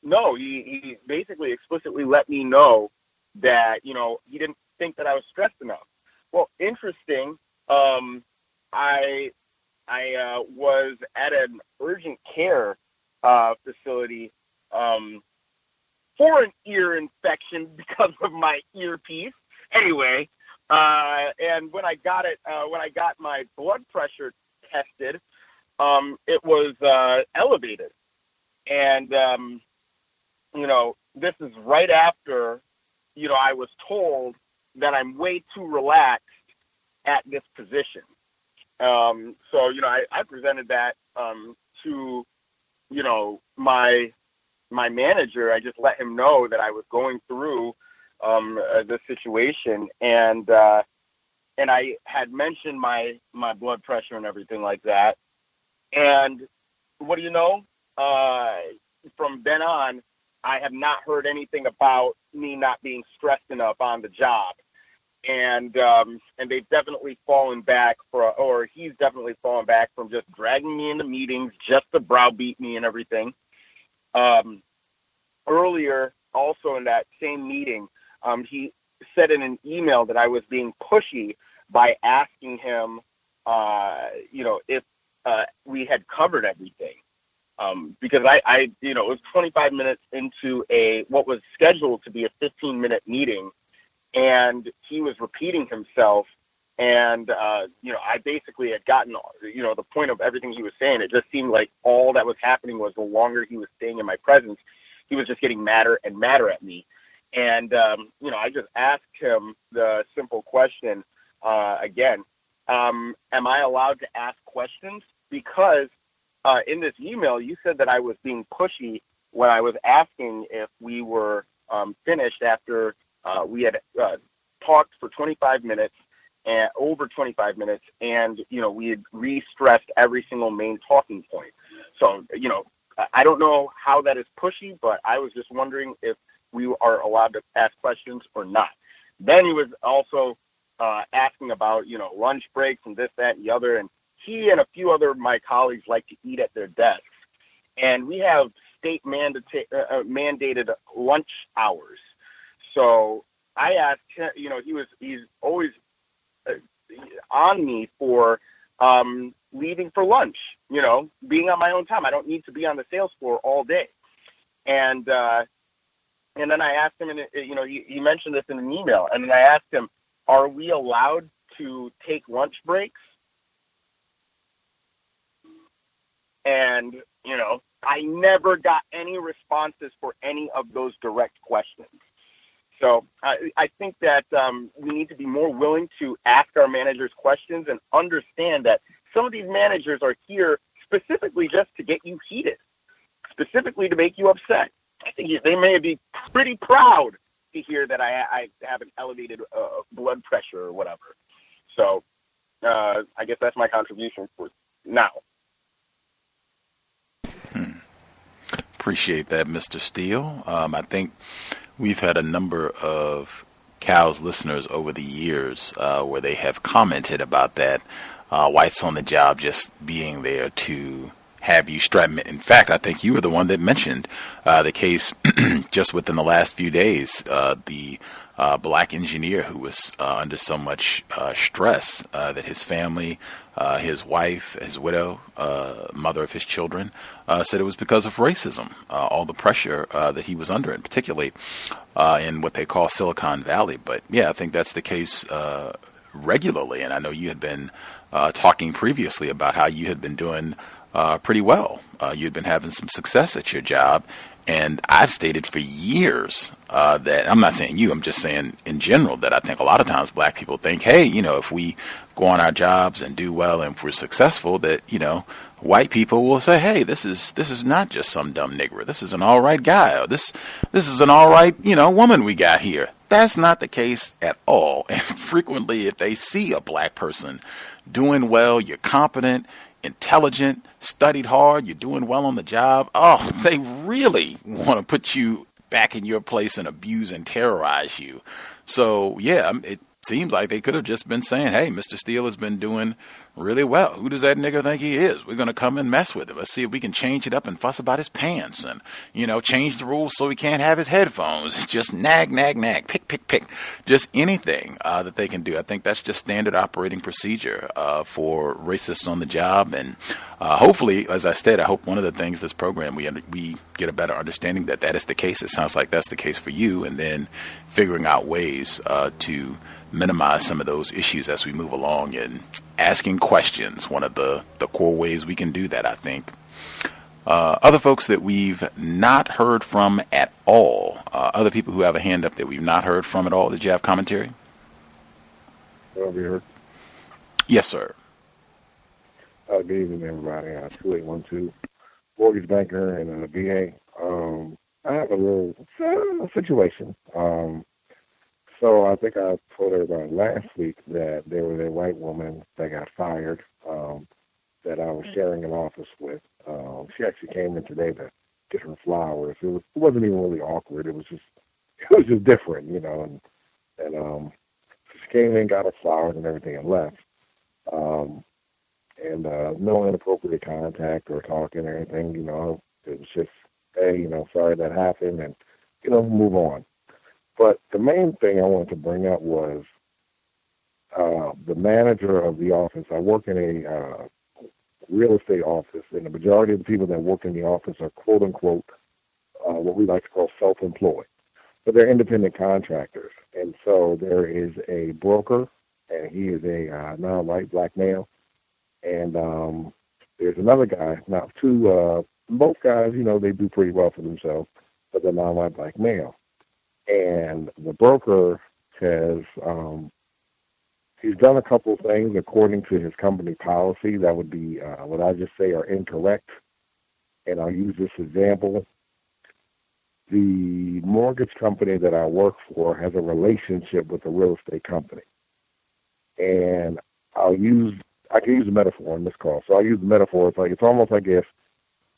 no, he basically explicitly let me know that, he didn't think that I was stressed enough. Well, interesting. I was at an urgent care facility for an ear infection because of my earpiece. Anyway, and when I got my blood pressure tested, it was elevated. And, this is right after, I was told that I'm way too relaxed at this position. So, I presented that to, my manager. I just let him know that I was going through the situation, and I had mentioned my blood pressure and everything like that. And what do you know? From then on, I have not heard anything about me not being stressed enough on the job. And they've definitely fallen back he's definitely fallen back from just dragging me into meetings just to browbeat me and everything. Earlier, also in that same meeting, he said in an email that I was being pushy by asking him, if we had covered everything. Because I it was 25 minutes into what was scheduled to be a 15-minute meeting, and he was repeating himself. And, I basically had gotten, the point of everything he was saying. It just seemed like all that was happening was the longer he was staying in my presence, he was just getting madder and madder at me. And, I just asked him the simple question again, am I allowed to ask questions? Because in this email, you said that I was being pushy when I was asking if we were finished after we had talked for 25 minutes and over 25 minutes, and we had re-stressed every single main talking point. So I don't know how that is pushy, but I was just wondering if we are allowed to ask questions or not. Then he was also asking about lunch breaks and this, that, and the other, and he and a few other of my colleagues like to eat at their desks, and we have state mandated lunch hours. So I asked him, he's always on me for leaving for lunch, being on my own time. I don't need to be on the sales floor all day. And then I asked him, and he mentioned this in an email, and then I asked him, are we allowed to take lunch breaks? And, I never got any responses for any of those direct questions. So I think that we need to be more willing to ask our managers questions and understand that some of these managers are here specifically just to get you heated, specifically to make you upset. I think they may be pretty proud to hear that I have an elevated blood pressure or whatever. So I guess that's my contribution for now. Appreciate that, Mr. Steele. I think we've had a number of C.O.W.S listeners over the years where they have commented about that, whites on the job just being there to have you strap. In fact, I think you were the one that mentioned the case just within the last few days, the black engineer who was under so much stress that his family, his wife, his widow, mother of his children, said it was because of racism, all the pressure that he was under, and particularly in what they call Silicon Valley. But yeah, I think that's the case regularly. And I know you had been talking previously about how you had been doing pretty well. You'd been having some success at your job. And I've stated for years that, I'm not saying you, I'm just saying in general, that I think a lot of times black people think, hey, if we go on our jobs and do well and if we're successful, that, white people will say, hey, this is not just some dumb nigger. This is an all right guy. Or this is an all right, woman we got here. That's not the case at all. And frequently, if they see a black person doing well, you're competent, intelligent, studied hard, you're doing well on the job, they really want to put you back in your place and abuse and terrorize you. So, yeah, it seems like they could have just been saying, hey, Mr. Steele has been doing really well. Who does that nigger think he is? We're going to come and mess with him. Let's see if we can change it up and fuss about his pants and, change the rules so he can't have his headphones. Just nag, pick. Just anything that they can do. I think that's just standard operating procedure for racists on the job. And hopefully, as I said, I hope one of the things this program, we get a better understanding that is the case. It sounds like that's the case for you. And then figuring out ways to minimize some of those issues as we move along, and asking questions, one of the core ways we can do that, I think. Other folks that we've not heard from at all, other people who have a hand up that we've not heard from at all, did you have commentary? Over here. Yes, sir. Good evening, everybody. 2812, mortgage banker and a VA. I have a little situation. So I think I told everybody last week that there was a white woman that got fired that I was sharing an office with. She actually came in today to get her flowers. It wasn't even really awkward. It was just different, And she came in, got her flowers and everything, and left. And no inappropriate contact or talking or anything. It was just hey, sorry that happened, and, move on. But the main thing I wanted to bring up was the manager of the office. I work in a real estate office, and the majority of the people that work in the office are quote unquote what we like to call self-employed, but they're independent contractors. And so there is a broker, and he is a non-white black male, and there's another guy. Now, both guys, they do pretty well for themselves, but they're non-white black male. And the broker has he's done a couple of things according to his company policy that would be what I just say are incorrect. And I'll use this example. The mortgage company that I work for has a relationship with a real estate company. And I can use a metaphor in this call. So I'll use the metaphor. It's almost like if,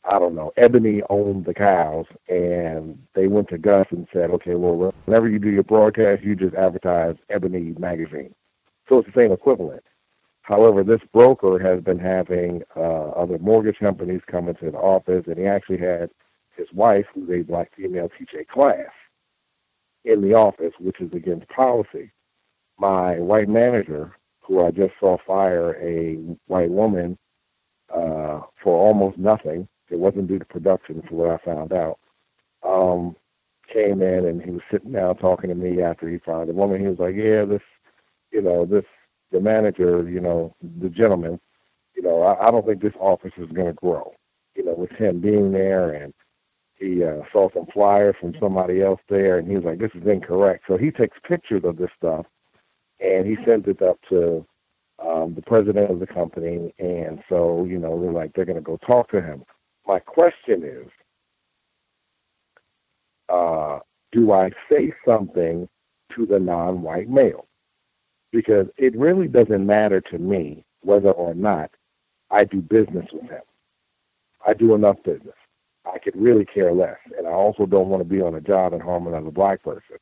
I don't know, Ebony owned the cows, and they went to Gus and said, okay, well, whenever you do your broadcast, you just advertise Ebony magazine. So it's the same equivalent. However, this broker has been having other mortgage companies come into the office, and he actually had his wife, who's a black female, teach a class in the office, which is against policy. My white manager, who I just saw fire a white woman for almost nothing, it wasn't due to production, for what I found out, came in and he was sitting down talking to me after he fired the woman. He was like, yeah, the manager, the gentleman, I don't think this office is going to grow, with him being there. And he saw some flyers from somebody else there, and he was like, this is incorrect. So he takes pictures of this stuff, and he sends it up to the president of the company. And so, they're going to go talk to him. My question is, do I say something to the non-white male? Because it really doesn't matter to me whether or not I do business with him. I do enough business. I could really care less. And I also don't want to be on a job and harm another black person.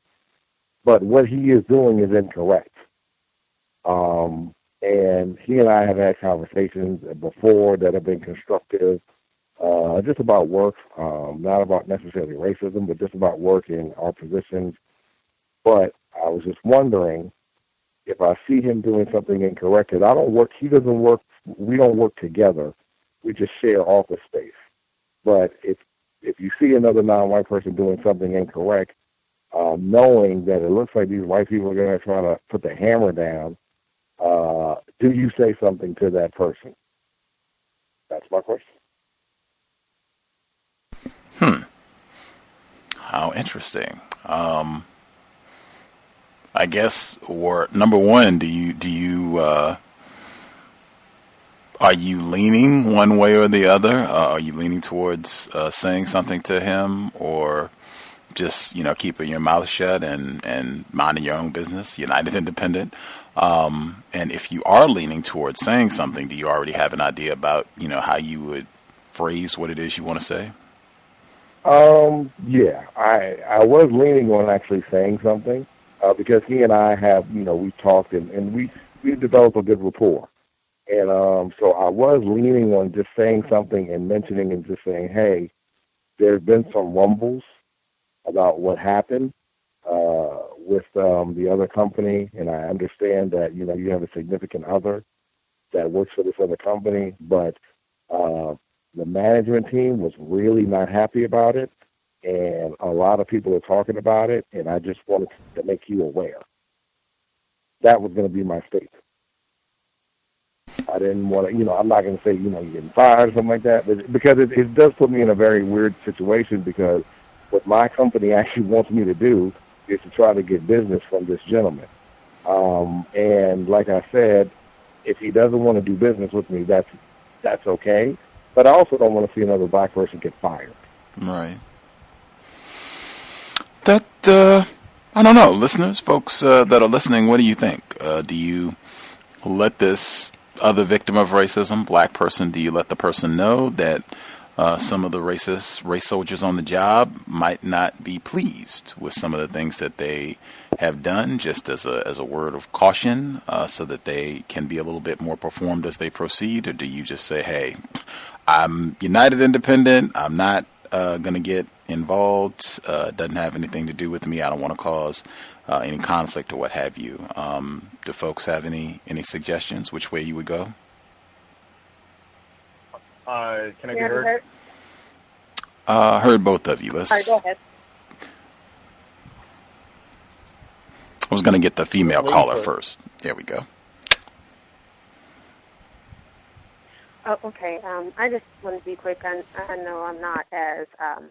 But what he is doing is incorrect. And he and I have had conversations before that have been constructive, just about work, not about necessarily racism, but just about work in our positions. But I was just wondering, if I see him doing something incorrect, because he doesn't work, we don't work together, we just share office space. But if you see another non-white person doing something incorrect, knowing that it looks like these white people are going to try to put the hammer down, do you say something to that person? That's my question. How interesting. I guess, or number one, are you leaning one way or the other? Are you leaning towards saying something to him, or just, keeping your mouth shut and minding your own business, United Independent? And if you are leaning towards saying something, do you already have an idea about, how you would phrase what it is you want to say? Yeah, I was leaning on actually saying something. Because he and I have, we've talked and we've developed a good rapport. And so I was leaning on just saying something and mentioning and just saying, hey, there's been some rumbles about what happened with the other company. And I understand that, you have a significant other that works for this other company. But the management team was really not happy about it. And a lot of people are talking about it, and I just wanted to make you aware. That was going to be my statement. I didn't want to, I'm not going to say, you're getting fired or something like that, but because it does put me in a very weird situation, because what my company actually wants me to do is to try to get business from this gentleman. And like I said, if he doesn't want to do business with me, that's okay. But I also don't want to see another black person get fired. Right. I don't know, listeners, folks that are listening, what do you think? Do you let this other victim of racism, black person, do you let the person know that some of the race soldiers on the job might not be pleased with some of the things that they have done, just as a word of caution, so that they can be a little bit more performed as they proceed? Or do you just say, hey, I'm United Independent, I'm not going to get involved. Doesn't have anything to do with me. I don't want to cause any conflict or what have you. Do folks have any suggestions which way you would go? Can I be heard? Heard both of you. Let's. All right, go ahead. I was going to get the female caller first. There we go. Oh, okay. I just want to be quick. I know I'm not as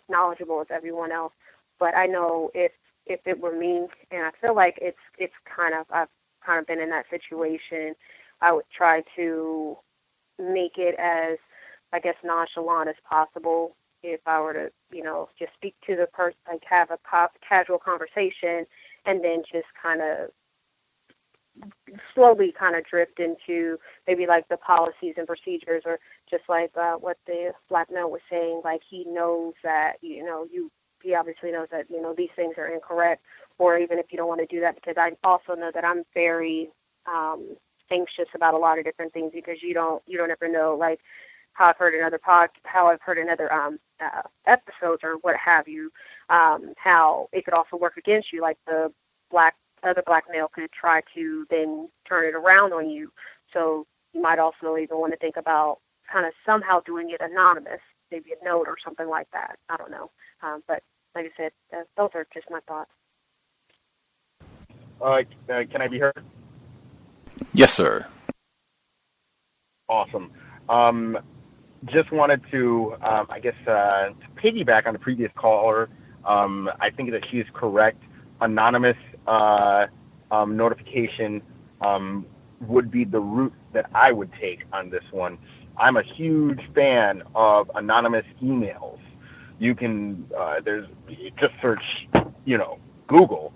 knowledgeable as everyone else, but I know if it were me, and I feel like it's kind of, I've kind of been in that situation, I would try to make it as, I guess, nonchalant as possible. If I were to, just speak to the person, like have a casual conversation, and then just kind of slowly kind of drift into maybe like the policies and procedures, or just like what the black male was saying, like he knows that, he obviously knows that, these things are incorrect, or even if you don't want to do that, because I also know that I'm very anxious about a lot of different things, because you don't ever know, like how I've heard in other episodes or what have you, how it could also work against you, like the other black male could try to then turn it around on you. So you might also even want to think about kind of somehow doing it anonymous, maybe a note or something like that. I don't know. But like I said, those are just my thoughts. Can I be heard? Yes, sir. Awesome. Just wanted to, to piggyback on the previous caller. I think that she is correct. Anonymous notification would be the route that I would take on this one. I'm a huge fan of anonymous emails. You can just search, Google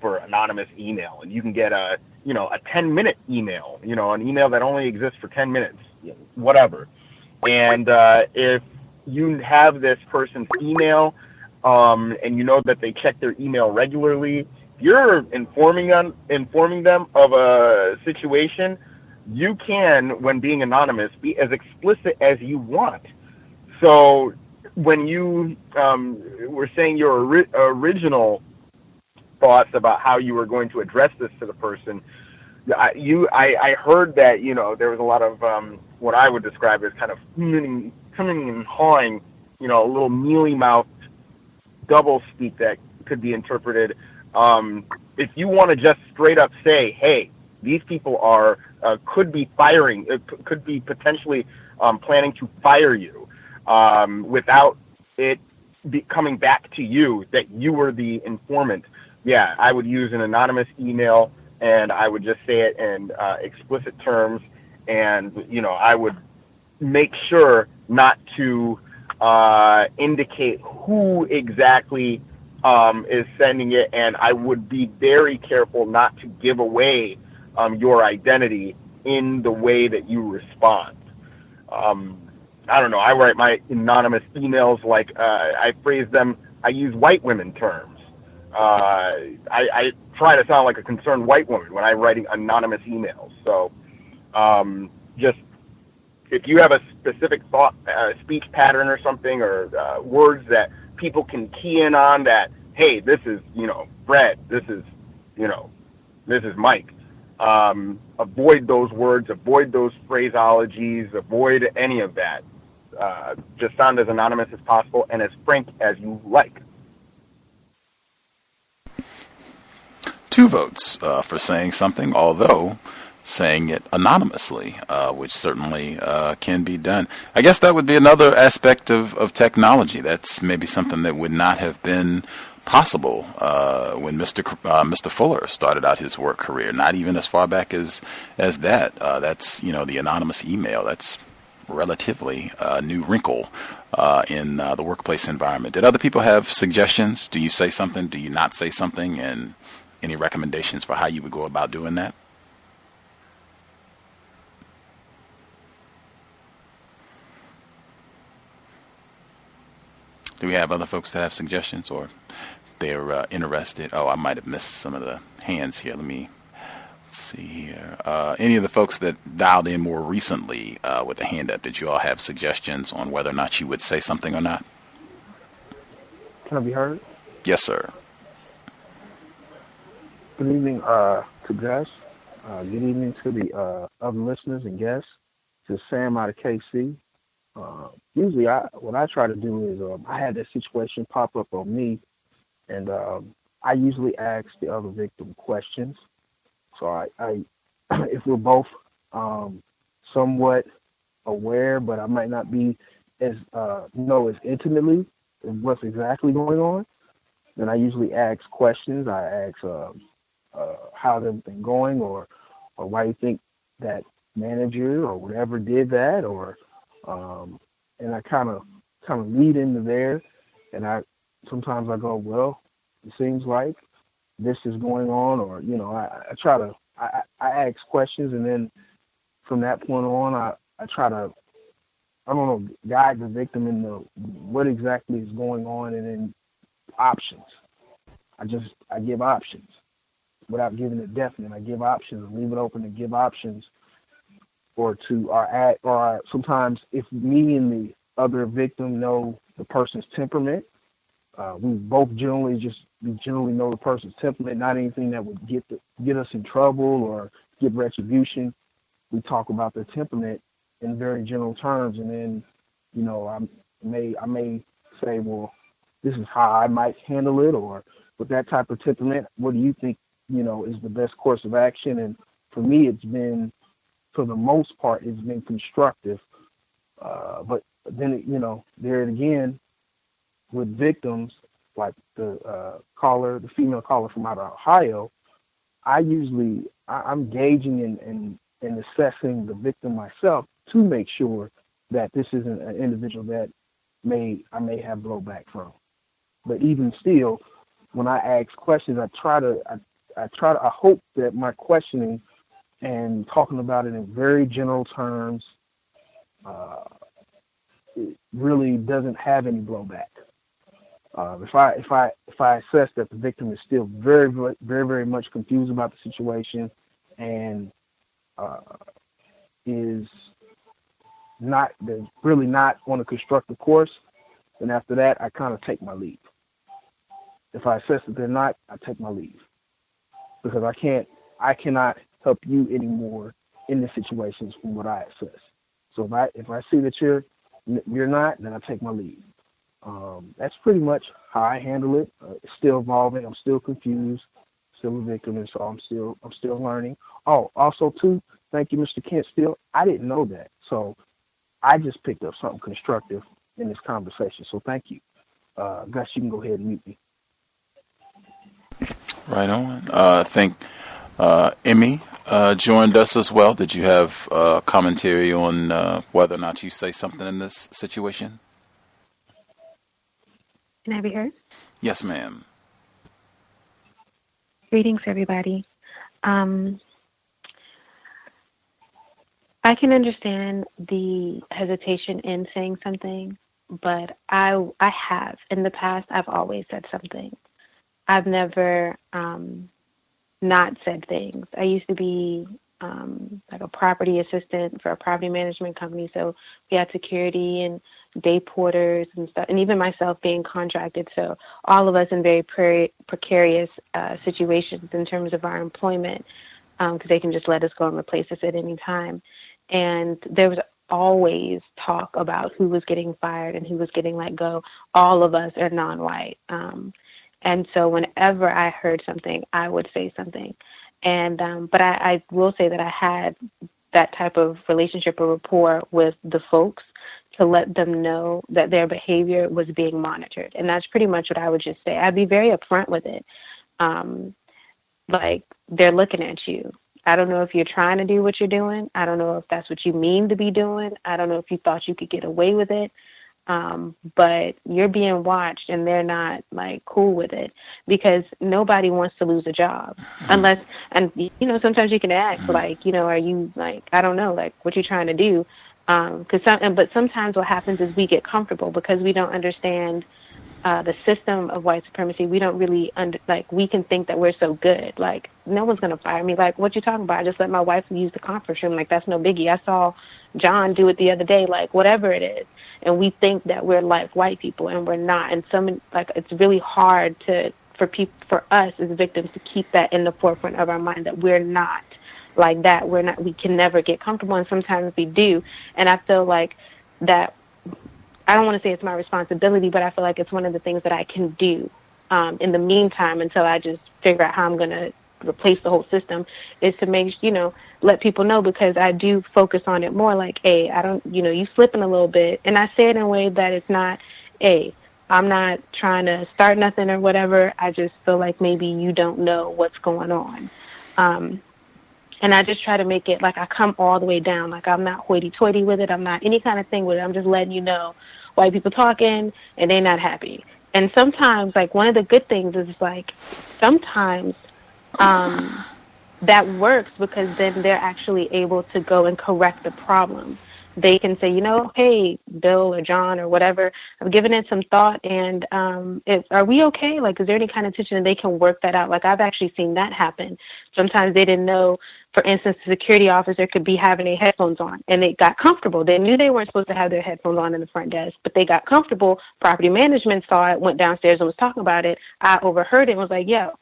for anonymous email, and you can get a 10-minute email, an email that only exists for 10 minutes, whatever. And if you have this person's email, and you know that they check their email regularly, you're informing them of a situation, you can, when being anonymous, be as explicit as you want. So when you were saying your original thoughts about how you were going to address this to the person, I heard that, there was a lot of what I would describe as kind of coming and hawing, a little mealy-mouthed double speak that could be interpreted. If you want to just straight up say, hey, these people are could be potentially planning to fire you, without it coming back to you that you were the informant, yeah, I would use an anonymous email, and I would just say it in explicit terms, and I would make sure not to indicate who exactly is sending it, and I would be very careful not to give away your identity in the way that you respond. I don't know, I write my anonymous emails like I phrase them, I use white women terms. I try to sound like a concerned white woman when I'm writing anonymous emails. So just if you have a specific thought, speech pattern or something, or words that people can key in on that, hey, this is, Fred, this is Mike. Avoid those words, avoid those phraseologies, avoid any of that. Just sound as anonymous as possible and as frank as you like. 2 votes for saying something, although saying it anonymously, which certainly can be done. I guess that would be another aspect of technology. That's maybe something that would not have been possible when Mr. Fuller started out his work career, not even as far back as that. That's, the anonymous email. That's relatively new wrinkle in the workplace environment. Did other people have suggestions? Do you say something? Do you not say something? And any recommendations for how you would go about doing that? Do we have other folks that have suggestions, or they're interested? Oh, I might have missed some of the hands here. Let's see here. Any of the folks that dialed in more recently with a hand up, did you all have suggestions on whether or not you would say something or not? Can I be heard? Yes, sir. Good evening to Gus. Good evening to the other listeners and guests. To Sam out of KC. Usually, what I try to do is I had that situation pop up on me, and I usually ask the other victim questions. So I if we're both somewhat aware, but I might not be as know as intimately what's exactly going on, then I usually ask questions. I ask how's everything going, or why you think that manager or whatever did that, or and I kind of lead into there, and I sometimes I go, well, it seems like this is going on, or I try to I ask questions, and then from that point on, I try to guide the victim in the what exactly is going on, and then options. I give options without giving it definite. I give options and leave it open to give options, or sometimes if me and the other victim know the person's temperament, we generally know the person's temperament, not anything that would get us in trouble or give retribution. We talk about their temperament in very general terms, and then I may say, well, this is how I might handle it, or with that type of temperament, what do you think is the best course of action? And for me, it's been, for the most part, it's been constructive. But then there again, with victims like the female caller from out of Ohio, I'm gauging and assessing the victim myself to make sure that this isn't an individual that I may have blowback from. But even still, when I ask questions, I hope that my questioning and talking about it in very general terms it really doesn't have any blowback. If I assess that the victim is still very, very, very much confused about the situation and is really not on a constructive course, then after that I kind of take my leave. If I assess that they're not, I take my leave, because I cannot help you anymore in the situations from what I assess. So if I see that you're not, then I take my leave. That's pretty much how I handle it. It's still evolving. I'm still confused, still a victim, and so I'm still learning. Oh, also too, thank you, Mr. Kent. Still, I didn't know that, so I just picked up something constructive in this conversation. So thank you, Gus. You can go ahead and mute me. Right on. I think Emmy joined us as well. Did you have commentary on whether or not you say something in this situation? Can I be heard? Yes, ma'am. Greetings, everybody. I can understand the hesitation in saying something, but I have. In the past, I've always said something. I've never not said things. I used to be like a property assistant for a property management company, so we had security and day porters and stuff, and even myself being contracted. So all of us in very precarious situations in terms of our employment, because they can just let us go and replace us at any time. And there was always talk about who was getting fired and who was getting let go. All of us are non-white. And so whenever I heard something, I would say something. And but I will say that I had that type of relationship or rapport with the folks to let them know that their behavior was being monitored. And that's pretty much what I would just say. I'd be very upfront with it. Like, they're looking at you. I don't know if you're trying to do what you're doing. I don't know if that's what you mean to be doing. I don't know if you thought you could get away with it. But you're being watched, and they're not like cool with it, because nobody wants to lose a job unless, and sometimes you can ask like, are you like, I don't know, like what you trying to do? But sometimes what happens is we get comfortable because we don't understand the system of white supremacy, we don't really we can think that we're so good. Like, no one's going to fire me. Like, what you talking about? I just let my wife use the conference room. Like, that's no biggie. I saw John do it the other day, like, whatever it is. And we think that we're like white people, and we're not. And it's really hard for us as victims to keep that in the forefront of our mind, that we're not like that. We can never get comfortable, and sometimes we do. And I feel like that, I don't want to say it's my responsibility, but I feel like it's one of the things that I can do in the meantime, until I just figure out how I'm going to replace the whole system, is to let people know, because I do focus on it more like, hey, I don't, you slipping a little bit. And I say it in a way that it's not, hey, I'm not trying to start nothing or whatever. I just feel like maybe you don't know what's going on. And I just try to make it like I come all the way down. Like, I'm not hoity-toity with it. I'm not any kind of thing with it. I'm just letting you know white people talking and they're not happy. And sometimes, like, one of the good things is, like, sometimes that works, because then they're actually able to go and correct the problem. They can say, hey, Bill or John or whatever, I've given it some thought, and are we okay? Like, is there any kind of tension? And they can work that out. Like, I've actually seen that happen. Sometimes they didn't know, for instance, the security officer could be having their headphones on, and they got comfortable. They knew they weren't supposed to have their headphones on in the front desk, but they got comfortable. Property management saw it, went downstairs and was talking about it. I overheard it and was like, yo,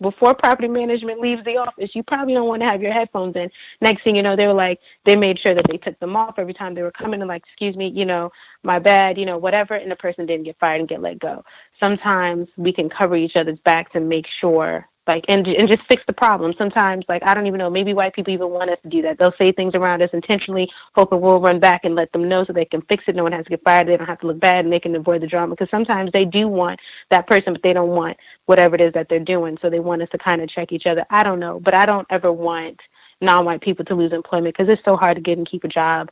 before property management leaves the office, you probably don't want to have your headphones in. Next thing you know, they made sure that they took them off every time they were coming, and like, excuse me, my bad, whatever. And the person didn't get fired and get let go. Sometimes we can cover each other's backs and make sure, and just fix the problem. Sometimes, I don't even know, maybe white people even want us to do that. They'll say things around us intentionally, hoping we'll run back and let them know so they can fix it. No one has to get fired. They don't have to look bad, and they can avoid the drama. Because sometimes they do want that person, but they don't want whatever it is that they're doing. So they want us to kind of check each other. I don't know, but I don't ever want non-white people to lose employment, because it's so hard to get and keep a job.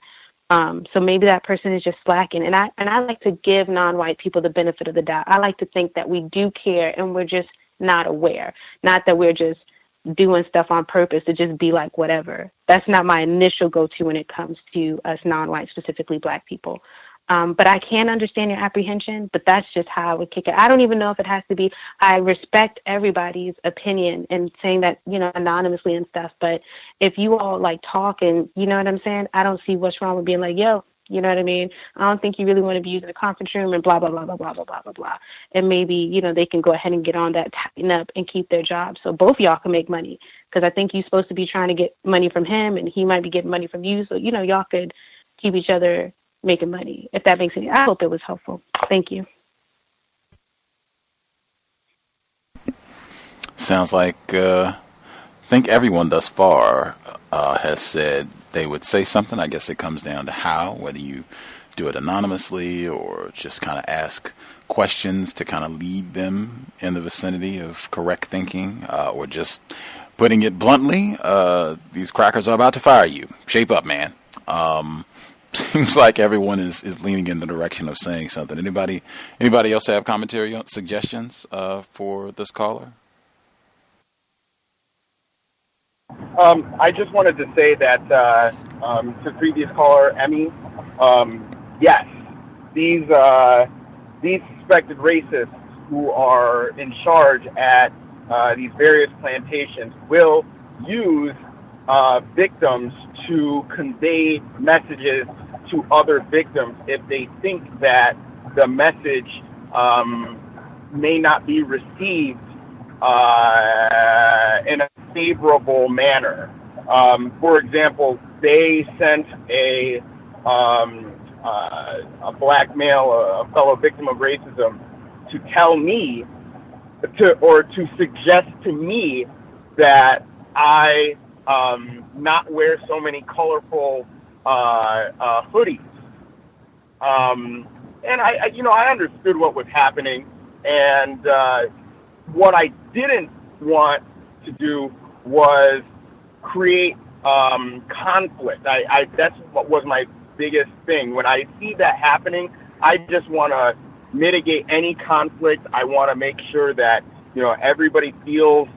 So maybe that person is just slacking. And I like to give non-white people the benefit of the doubt. I like to think that we do care, and we're just not aware. Not that we're just doing stuff on purpose to just be like whatever. That's not my initial go-to when it comes to us non-white, specifically Black people. But I can understand your apprehension, but that's just how I would kick it. I don't even know if it has to be. I respect everybody's opinion and saying that, anonymously and stuff. But if you all talk and, you know what I'm saying, I don't see what's wrong with being like, yo, you know what I mean? I don't think you really want to be using a conference room and blah, blah, blah, blah, blah, blah, blah, blah, blah. And maybe, they can go ahead and get on that, tighten up and keep their job. So both y'all can make money, because I think you're supposed to be trying to get money from him and he might be getting money from you. So, y'all could keep each other making money, if that makes sense. I hope it was helpful. Thank you. Sounds like I think everyone thus far has said they would say something. I guess it comes down to how, whether you do it anonymously or just kind of ask questions to kind of lead them in the vicinity of correct thinking, or just putting it bluntly, these crackers are about to fire you. Shape up, man. Seems like everyone is leaning in the direction of saying something. Anybody else have commentary on suggestions for this caller? I just wanted to say that to previous caller Emmy, yes, these suspected racists who are in charge at these various plantations will use victims to convey messages to other victims if they think that the message may not be received in a favorable manner. For example, they sent a black male, a fellow victim of racism, to tell me to suggest to me that I not wear so many colorful hoodies. And I understood what was happening, and what I didn't want to do was create conflict. That's what was my biggest thing. When I see that happening, I just want to mitigate any conflict. I want to make sure that everybody feels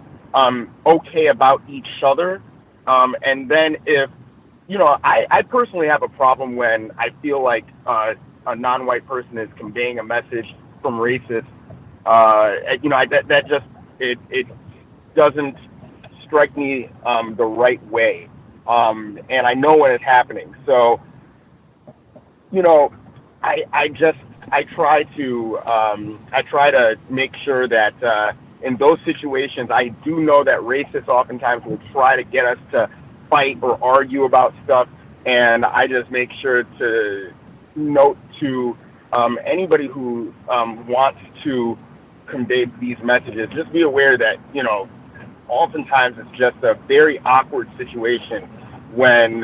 okay about each other. And then if I personally have a problem when I feel like a non-white person is conveying a message from racist, that just it doesn't strike me the right way, and I know when it's happening. So, I try to make sure that in those situations, I do know that racists oftentimes will try to get us to fight or argue about stuff, and I just make sure to note to anybody who wants to convey these messages, just be aware that, oftentimes it's just a very awkward situation when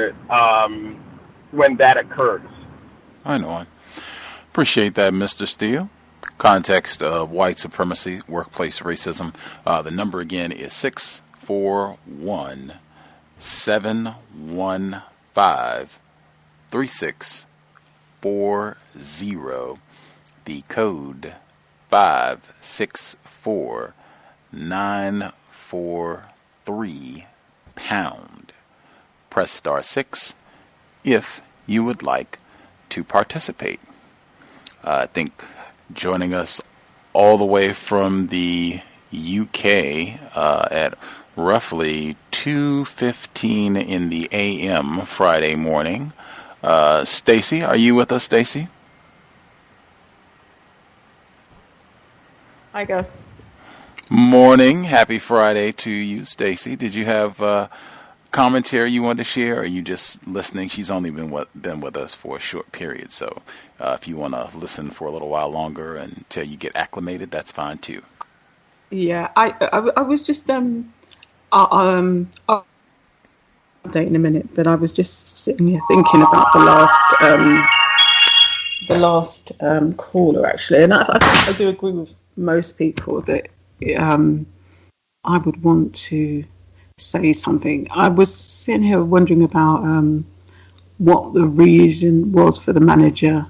that occurs. I know. I appreciate that, Mr. Steele. Context of White Supremacy, Workplace Racism. The number again is 641-715-3640. The code 564943 pound. Press star 6 if you would like to participate. I think joining us all the way from the UK at roughly 2:15 in the a.m. Friday morning. Stacy, are you with us, Stacy? Hi, Gus. Morning. Happy Friday to you, Stacy. Did you have commentary you wanted to share, or are you just listening? She's only been with us for a short period, so if you want to listen for a little while longer until you get acclimated, that's fine too. Yeah, I was just I'll update in a minute, but I was just sitting here thinking about the last caller actually, and I do agree with most people that I would want to say something. I was sitting here wondering about what the reason was for the manager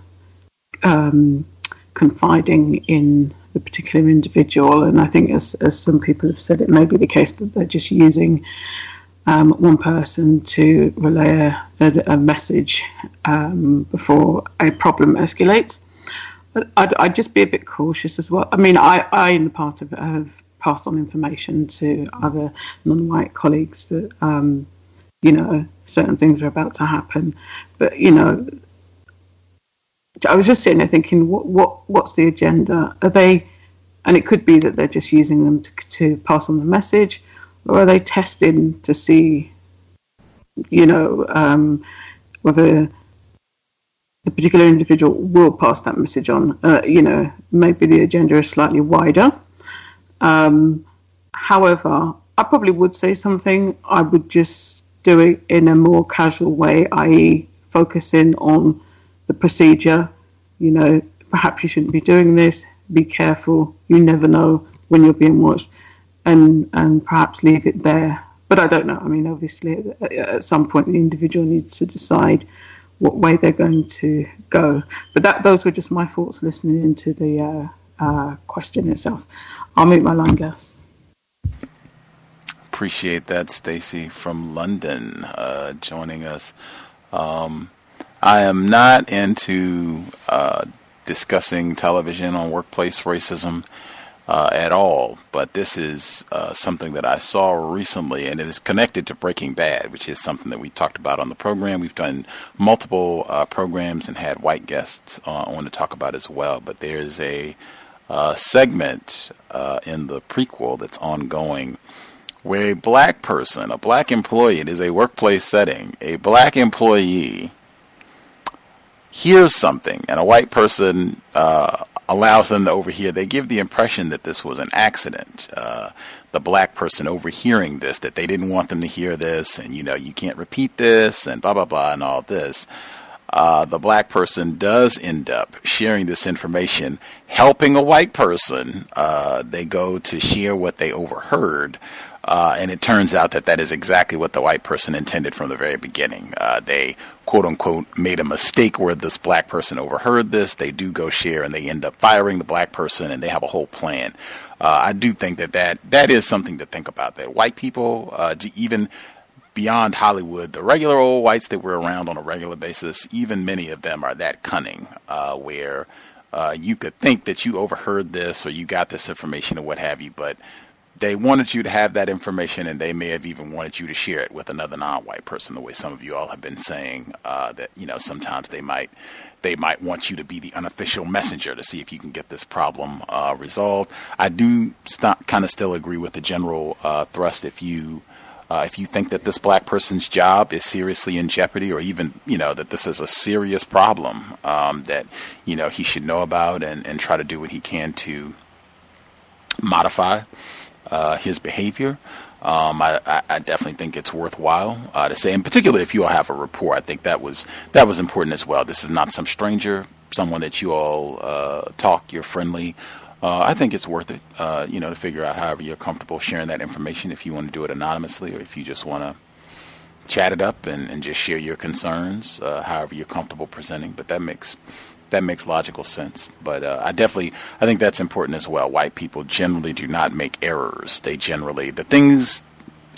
confiding in the particular individual, and I think as some people have said, it may be the case that they're just using one person to relay a message before a problem escalates. But I'd just be a bit cautious as well. I mean, I in the past have passed on information to other non-white colleagues that, certain things are about to happen. But, I was just sitting there thinking, what's the agenda? Are they, and it could be that they're just using them to pass on the message, or are they testing to see, whether the particular individual will pass that message on? Maybe the agenda is slightly wider. However, I probably would say something. I would just do it in a more casual way, i.e. focusing on the procedure. Perhaps you shouldn't be doing this. Be careful. You never know when you're being watched, and perhaps leave it there. But I don't know. I mean, obviously, at some point, the individual needs to decide what way they're going to go. But those were just my thoughts listening into the question itself. I'll mute my line, Gus. Appreciate that, Stacy from London, joining us. I am not into discussing television on workplace racism at all, but this is something that I saw recently, and it is connected to Breaking Bad, which is something that we talked about on the program. We've done multiple programs and had white guests on to talk about as well, but there's a segment in the prequel that's ongoing where a black person, a black employee, it is a workplace setting, a black employee hears something and a white person allows them to overhear. They give the impression that this was an accident. The black person overhearing this, that they didn't want them to hear this, and you can't repeat this, and blah blah blah, and all this. The black person does end up sharing this information, helping a white person. They go to share what they overheard, and it turns out that is exactly what the white person intended from the very beginning. They, quote unquote, made a mistake where this black person overheard this. They do go share, and they end up firing the black person, and they have a whole plan. I do think that is something to think about, that white people, even beyond Hollywood, the regular old whites that we're around on a regular basis, even many of them are that cunning, where you could think that you overheard this or you got this information or what have you, but they wanted you to have that information, and they may have even wanted you to share it with another non-white person, the way some of you all have been saying that, sometimes they might want you to be the unofficial messenger to see if you can get this problem resolved. I do kind of still agree with the general thrust. If you think that this black person's job is seriously in jeopardy, or even, that this is a serious problem that, he should know about and try to do what he can to modify his behavior. I definitely think it's worthwhile to say, in particular, if you all have a rapport. I think that was important as well. This is not some stranger, someone that you all talk, you're friendly. I think it's worth it, to figure out however you're comfortable sharing that information, if you want to do it anonymously or if you just want to chat it up and just share your concerns, however you're comfortable presenting. But that makes logical sense. But I think that's important as well. White people generally do not make errors. The things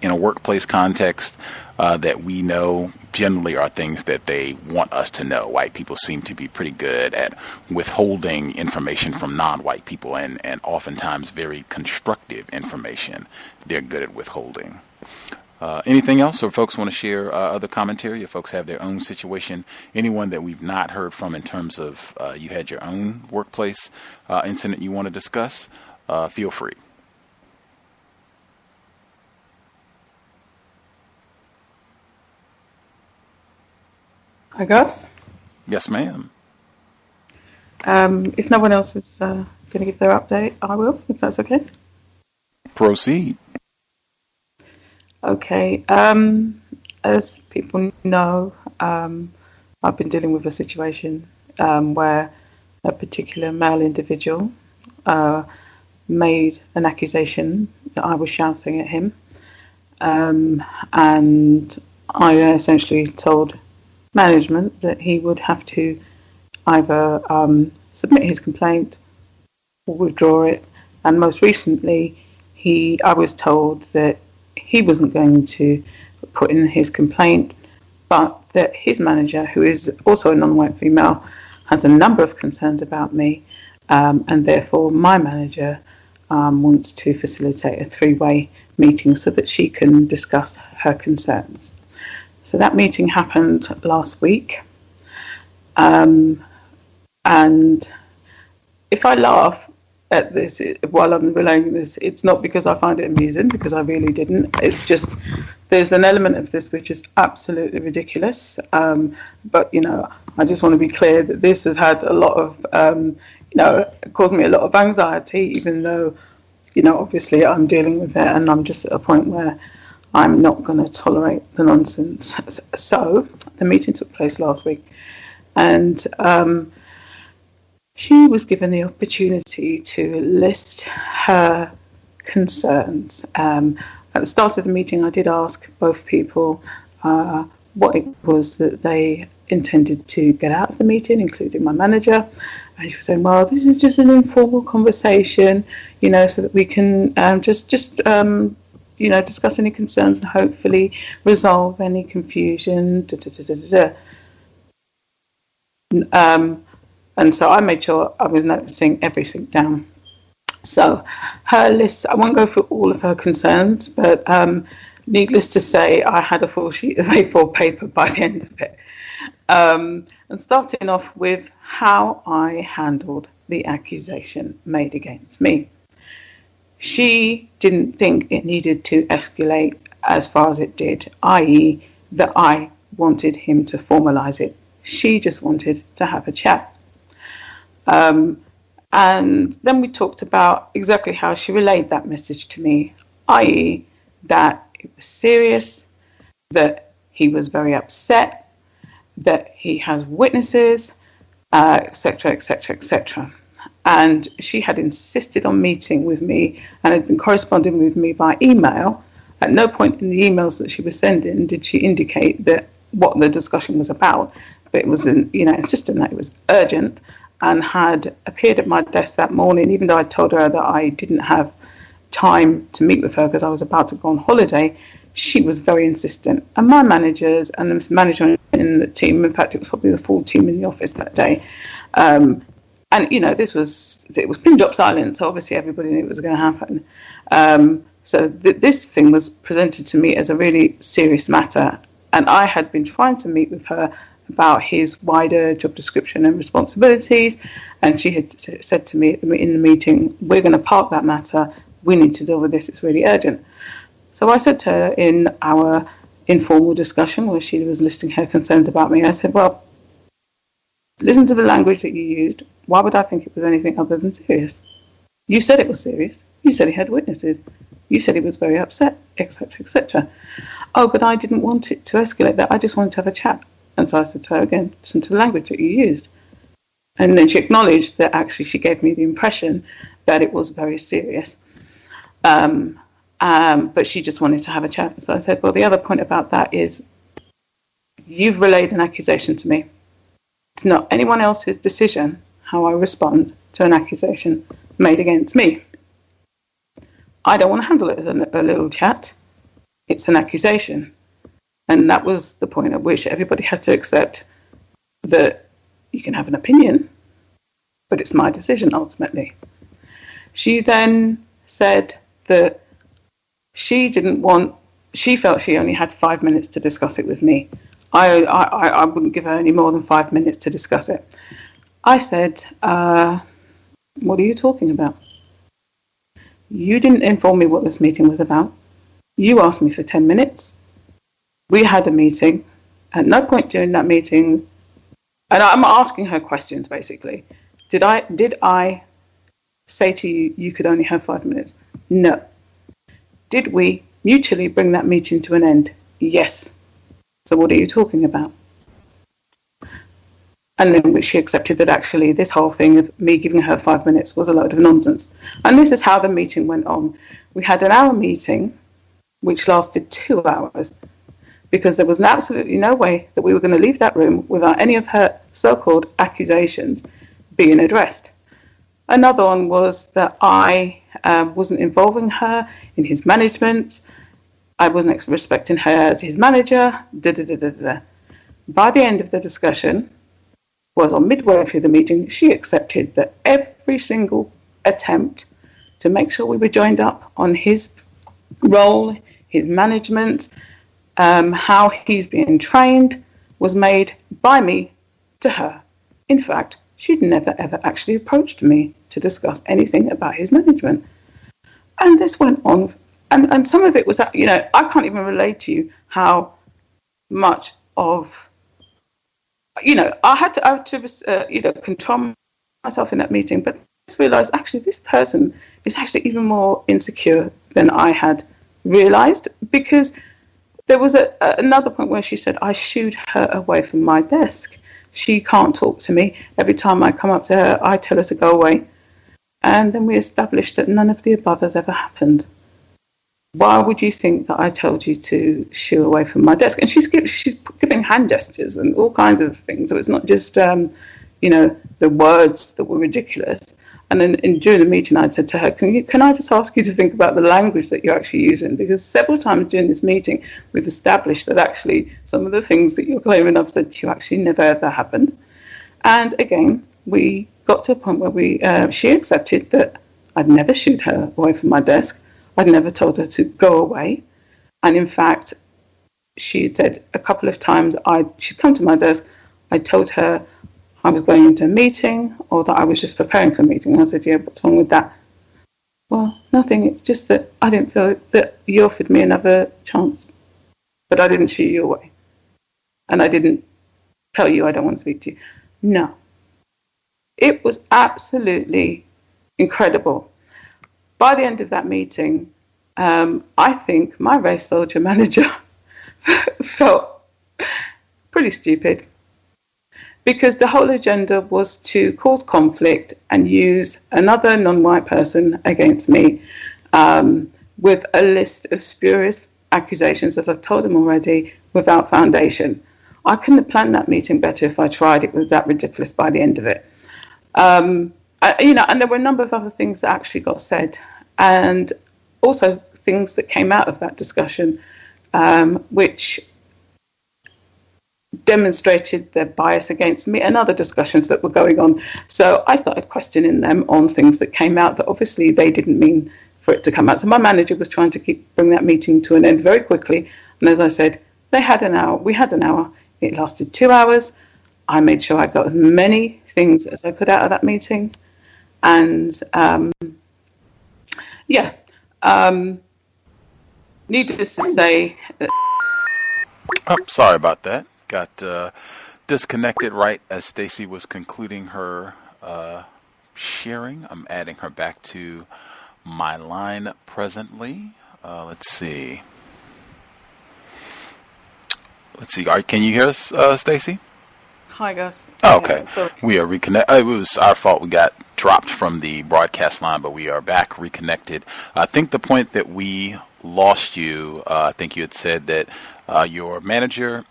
in a workplace context that we know generally are things that they want us to know. White people seem to be pretty good at withholding information from non-white people, and oftentimes very constructive information they're good at withholding. Anything else, or folks want to share other commentary? If folks have their own situation, anyone that we've not heard from in terms of you had your own workplace incident you want to discuss, feel free. Hi, Gus. Yes, ma'am. If no one else is going to give their update, I will, if that's okay. Proceed. Okay. As people know, I've been dealing with a situation where a particular male individual made an accusation that I was shouting at him. And I essentially told management that he would have to either submit his complaint or withdraw it. And most recently, I was told that he wasn't going to put in his complaint, but that his manager, who is also a non-white female, has a number of concerns about me, and therefore my manager wants to facilitate a three-way meeting so that she can discuss her concerns. So that meeting happened last week, and if I laugh at this while I'm relaying this, it's not because I find it amusing, because I really didn't. It's just there's an element of this which is absolutely ridiculous. But I just want to be clear that this has had a lot of it caused me a lot of anxiety, even though obviously I'm dealing with it, and I'm just at a point where I'm not going to tolerate the nonsense. So the meeting took place last week, and she was given the opportunity to list her concerns. At the start of the meeting, I did ask both people what it was that they intended to get out of the meeting, including my manager. And she was saying, well, this is just an informal conversation, so that we can just discuss any concerns and hopefully resolve any confusion. And so I made sure I was noticing everything down. So her list, I won't go through all of her concerns, but needless to say, I had a full sheet of A4 paper by the end of it. And starting off with how I handled the accusation made against me. She didn't think it needed to escalate as far as it did, i.e. that I wanted him to formalize it. She just wanted to have a chat. And then we talked about exactly how she relayed that message to me, i.e. that it was serious, that he was very upset, that he has witnesses, etc., etc., etc. And she had insisted on meeting with me and had been corresponding with me by email. At no point in the emails that she was sending did she indicate that what the discussion was about, but it was insisting that it was urgent, and had appeared at my desk that morning, even though I told her that I didn't have time to meet with her because I was about to go on holiday. She was very insistent. And my managers and the manager in the team, in fact, it was probably the full team in the office that day, And, it was pin drop silence, so obviously everybody knew it was going to happen. So this thing was presented to me as a really serious matter, and I had been trying to meet with her about his wider job description and responsibilities, and she had said to me in the meeting, we're going to park that matter, we need to deal with this, it's really urgent. So I said to her in our informal discussion where she was listing her concerns about me, I said, well, listen to the language that you used. Why would I think it was anything other than serious? You said it was serious. You said he had witnesses. You said he was very upset, etc., etc. Oh, but I didn't want it to escalate that. I just wanted to have a chat. And so I said to her again, listen to the language that you used. And then she acknowledged that actually she gave me the impression that it was very serious. But she just wanted to have a chat. So I said, well, the other point about that is you've relayed an accusation to me. It's not anyone else's decision how I respond to an accusation made against me. I don't want to handle it as a little chat. It's an accusation. And that was the point at which everybody had to accept that you can have an opinion, but it's my decision ultimately. She then said that she felt she only had 5 minutes to discuss it with me. I wouldn't give her any more than 5 minutes to discuss it. I said, what are you talking about? You didn't inform me what this meeting was about. You asked me for 10 minutes. We had a meeting. At no point during that meeting, and I'm asking her questions basically. Did I say to you, you could only have 5 minutes? No. Did we mutually bring that meeting to an end? Yes. So what are you talking about? And then she accepted that actually this whole thing of me giving her 5 minutes was a load of nonsense. And this is how the meeting went on. We had an hour meeting, which lasted 2 hours, because there was absolutely no way that we were going to leave that room without any of her so-called accusations being addressed. Another one was that I wasn't involving her in his management. I wasn't respecting her as his manager. By the end of the discussion, or midway through the meeting, she accepted that every single attempt to make sure we were joined up on his role, his management, how he's being trained, was made by me to her. In fact, she'd never ever actually approached me to discuss anything about his management. And this went on, and some of it was, I can't even relate to you how much of, I had to control myself in that meeting, but I realised actually this person is actually even more insecure than I had realised, because there was another point where she said I shooed her away from my desk. She can't talk to me. Every time I come up to her, I tell her to go away. And then we established that none of the above has ever happened. Why would you think that I told you to shoo away from my desk? And she's giving hand gestures and all kinds of things. So it's not just, the words that were ridiculous. And then during the meeting, I said to her, can I just ask you to think about the language that you're actually using? Because several times during this meeting, we've established that actually some of the things that you're claiming I've said to you actually never ever happened. And again, we got to a point where she accepted that I'd never shooed her away from my desk. I'd never told her to go away. And in fact, she said a couple of times she'd come to my desk, I told her I was going into a meeting or that I was just preparing for a meeting. And I said, yeah, what's wrong with that? Well, nothing. It's just that I didn't feel that you offered me another chance. But I didn't shoot you away. And I didn't tell you I don't want to speak to you. No. It was absolutely incredible. By the end of that meeting, I think my race soldier manager felt pretty stupid, because the whole agenda was to cause conflict and use another non-white person against me with a list of spurious accusations, as I've told him already, without foundation. I couldn't have planned that meeting better if I tried. It was that ridiculous by the end of it. And there were a number of other things that actually got said, and also things that came out of that discussion, which demonstrated their bias against me and other discussions that were going on. So I started questioning them on things that came out that obviously they didn't mean for it to come out. So my manager was trying to bring that meeting to an end very quickly. And as I said, we had an hour. It lasted 2 hours. I made sure I got as many things as I could out of that meeting. And needless to say that. Oh, sorry about that. Got disconnected right as Stacy was concluding her sharing. I'm adding her back to my line presently. Let's see. Can you hear us, Stacy? Hi, Gus. Oh, okay. We are reconnected. It was our fault. We got dropped from the broadcast line, but we are back reconnected. I think the point that we lost you, I think you had said that your manager,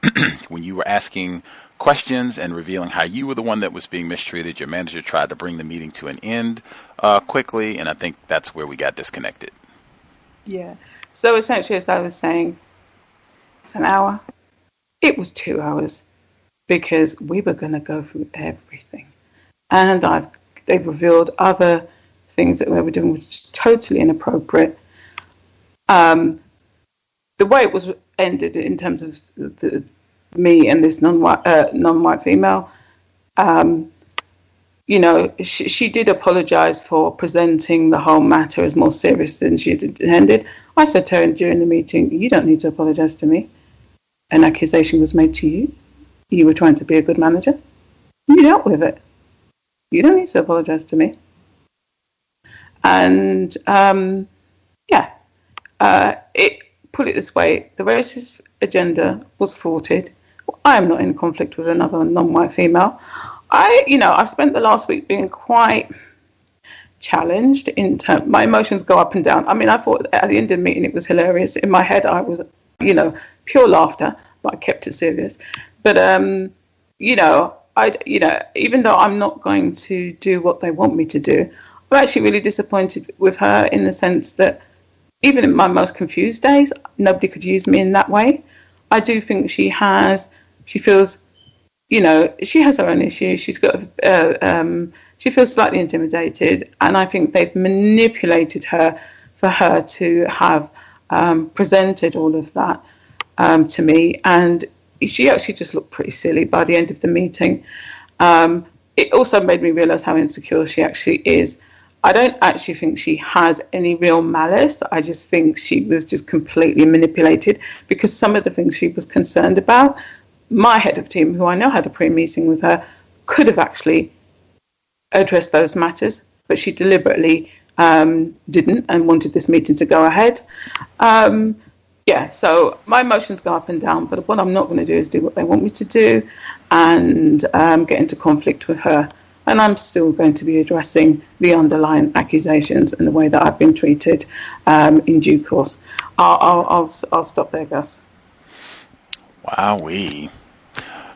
when you were asking questions and revealing how you were the one that was being mistreated, your manager tried to bring the meeting to an end quickly, and I think that's where we got disconnected. Yeah. So essentially, as I was saying, it's an hour. It was 2 hours because we were going to go through everything. And they've revealed other things that they were doing, which is totally inappropriate. The way it was ended in terms of me and this non-white female, she did apologize for presenting the whole matter as more serious than she had intended. I said to her during the meeting, you don't need to apologize to me. An accusation was made to you. You were trying to be a good manager. You dealt with it. You don't need to apologize to me. And put it this way, the racist agenda was thwarted. I am not in conflict with another non-white female. I've spent the last week being quite challenged in terms. My emotions go up and down. I mean, I thought at the end of the meeting it was hilarious. In my head, I was, pure laughter, but I kept it serious. But even though I'm not going to do what they want me to do, I'm actually really disappointed with her in the sense that even in my most confused days, nobody could use me in that way. I do think she feels, she has her own issues. She's got, she feels slightly intimidated, and I think they've manipulated her for her to have presented all of that to me, and she actually just looked pretty silly by the end of the meeting. It also made me realize how insecure she actually is. I don't actually think she has any real malice. I just think she was just completely manipulated because some of the things she was concerned about, my head of team, who I know had a pre-meeting with her, could have actually addressed those matters, but she deliberately didn't and wanted this meeting to go ahead. So my emotions go up and down, but what I'm not going to do is do what they want me to do and get into conflict with her. And I'm still going to be addressing the underlying accusations and the way that I've been treated in due course. I'll stop there, Gus. Wowee.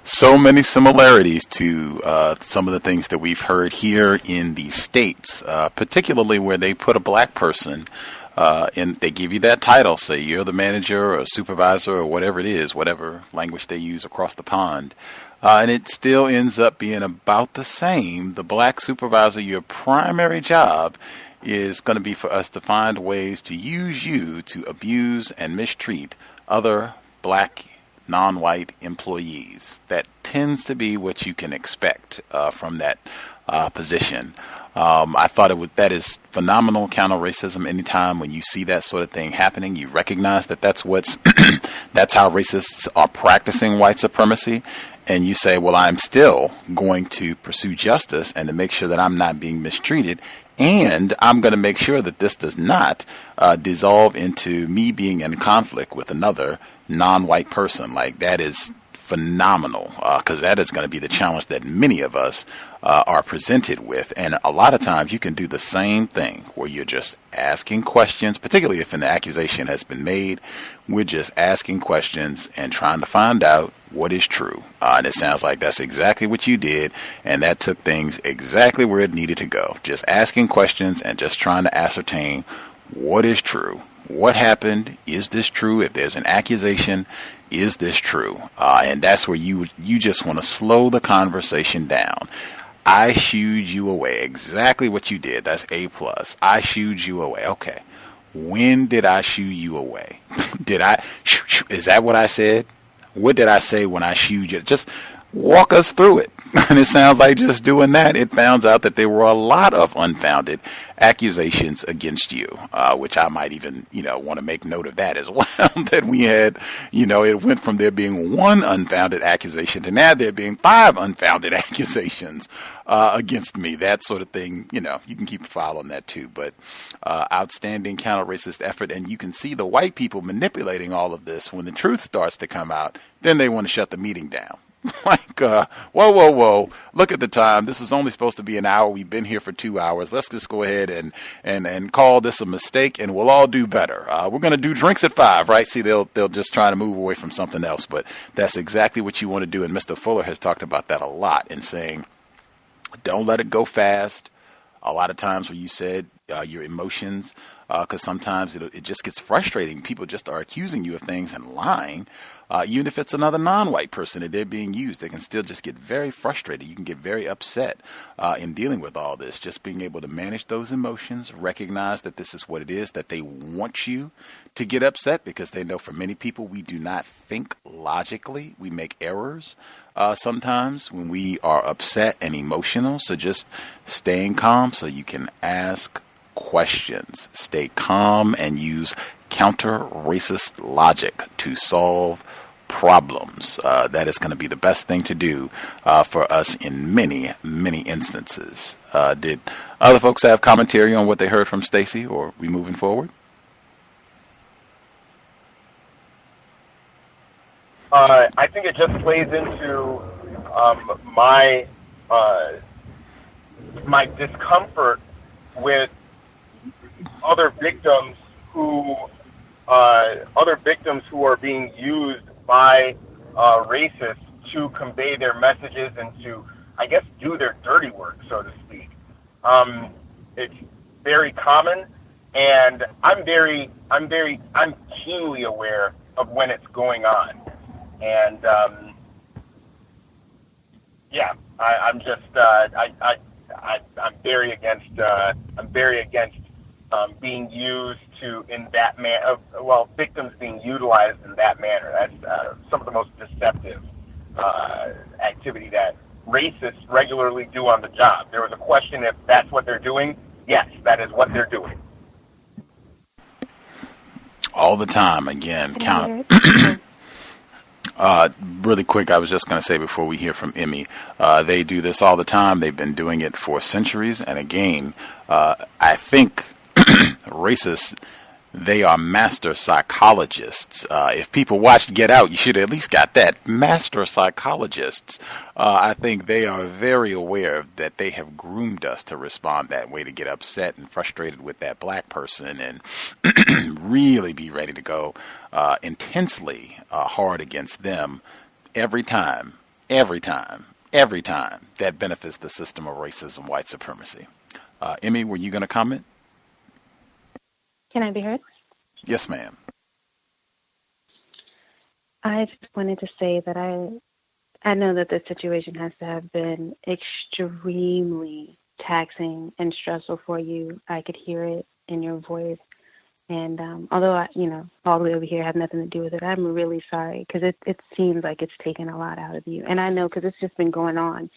So many similarities to some of the things that we've heard here in the States, particularly where they put a black person and they give you that title, say you're the manager or supervisor or whatever it is, whatever language they use across the pond. And it still ends up being about the same. The black supervisor, your primary job is going to be for us to find ways to use you to abuse and mistreat other black, non-white employees. That tends to be what you can expect from that position. I thought that is phenomenal counter-racism. Anytime when you see that sort of thing happening, you recognize that that's that's how racists are practicing white supremacy. And you say, well, I'm still going to pursue justice and to make sure that I'm not being mistreated. And I'm going to make sure that this does not dissolve into me being in conflict with another non-white person. Like, that is phenomenal, because that is going to be the challenge that many of us are presented with. And a lot of times you can do the same thing where you're just asking questions, particularly if an accusation has been made. We're just asking questions and trying to find out what is true. And it sounds like that's exactly what you did. And that took things exactly where it needed to go. Just asking questions and just trying to ascertain what is true. what happened? Is this true? If there's an accusation, is this true? And that's where you just want to slow the conversation down. I shooed you away. Exactly what you did. That's A+. I shooed you away. Okay. When did I shoo you away? Did I? Is that what I said? What did I say when I shooed you? Just walk us through it. And it sounds like just doing that, it found out that there were a lot of unfounded accusations against you, which I might even, want to make note of that as well, that we had, it went from there being one unfounded accusation to now there being 5 unfounded accusations against me. That sort of thing, you can keep a file on that too. But outstanding counter-racist effort, and you can see the white people manipulating all of this. When the truth starts to come out, then they want to shut the meeting down. Like, whoa, look at the time. This is only supposed to be an hour. We've been here for 2 hours. Let's just go ahead and call this a mistake, and we'll all do better. We're going to do drinks at 5, right? See, they'll just try to move away from something else, but that's exactly what you want to do. And Mr. Fuller has talked about that a lot in saying, don't let it go fast. A lot of times when you said your emotions, because sometimes it just gets frustrating. People just are accusing you of things and lying. Even if it's another non-white person and they're being used, they can still just get very frustrated. You can get very upset in dealing with all this. Just being able to manage those emotions, recognize that this is what it is, that they want you to get upset because they know for many people we do not think logically. We make errors sometimes when we are upset and emotional. So just staying calm so you can ask questions. Stay calm and use counter-racist logic to solve problems. That is going to be the best thing to do for us in many, many instances. Did other folks have commentary on what they heard from Stacey, or are we moving forward? I think it just plays into my discomfort with other victims who are being used by racists to convey their messages and to, I guess, do their dirty work, so to speak. It's very common, and I'm keenly aware of when it's going on, and I'm very against being used in that manner. Victims being utilized in that manner. That's some of the most deceptive activity that racists regularly do on the job. There was a question if that's what they're doing. Yes, that is what they're doing. All the time. Again, count. Really quick, I was just going to say before we hear from Emmy, they do this all the time. They've been doing it for centuries. And again, I think racists, they are master psychologists. If people watched Get Out, you should have at least got that. Master psychologists. I think they are very aware that they have groomed us to respond that way, to get upset and frustrated with that black person and really be ready to go intensely hard against them every time that benefits the system of racism, white supremacy. Emmy, were you going to comment? Can I be heard? Yes, ma'am. I just wanted to say that I know that this situation has to have been extremely taxing and stressful for you. I could hear it in your voice. And although all the way over here had nothing to do with it, I'm really sorry because it seems like it's taken a lot out of you. And I know because it's just been going on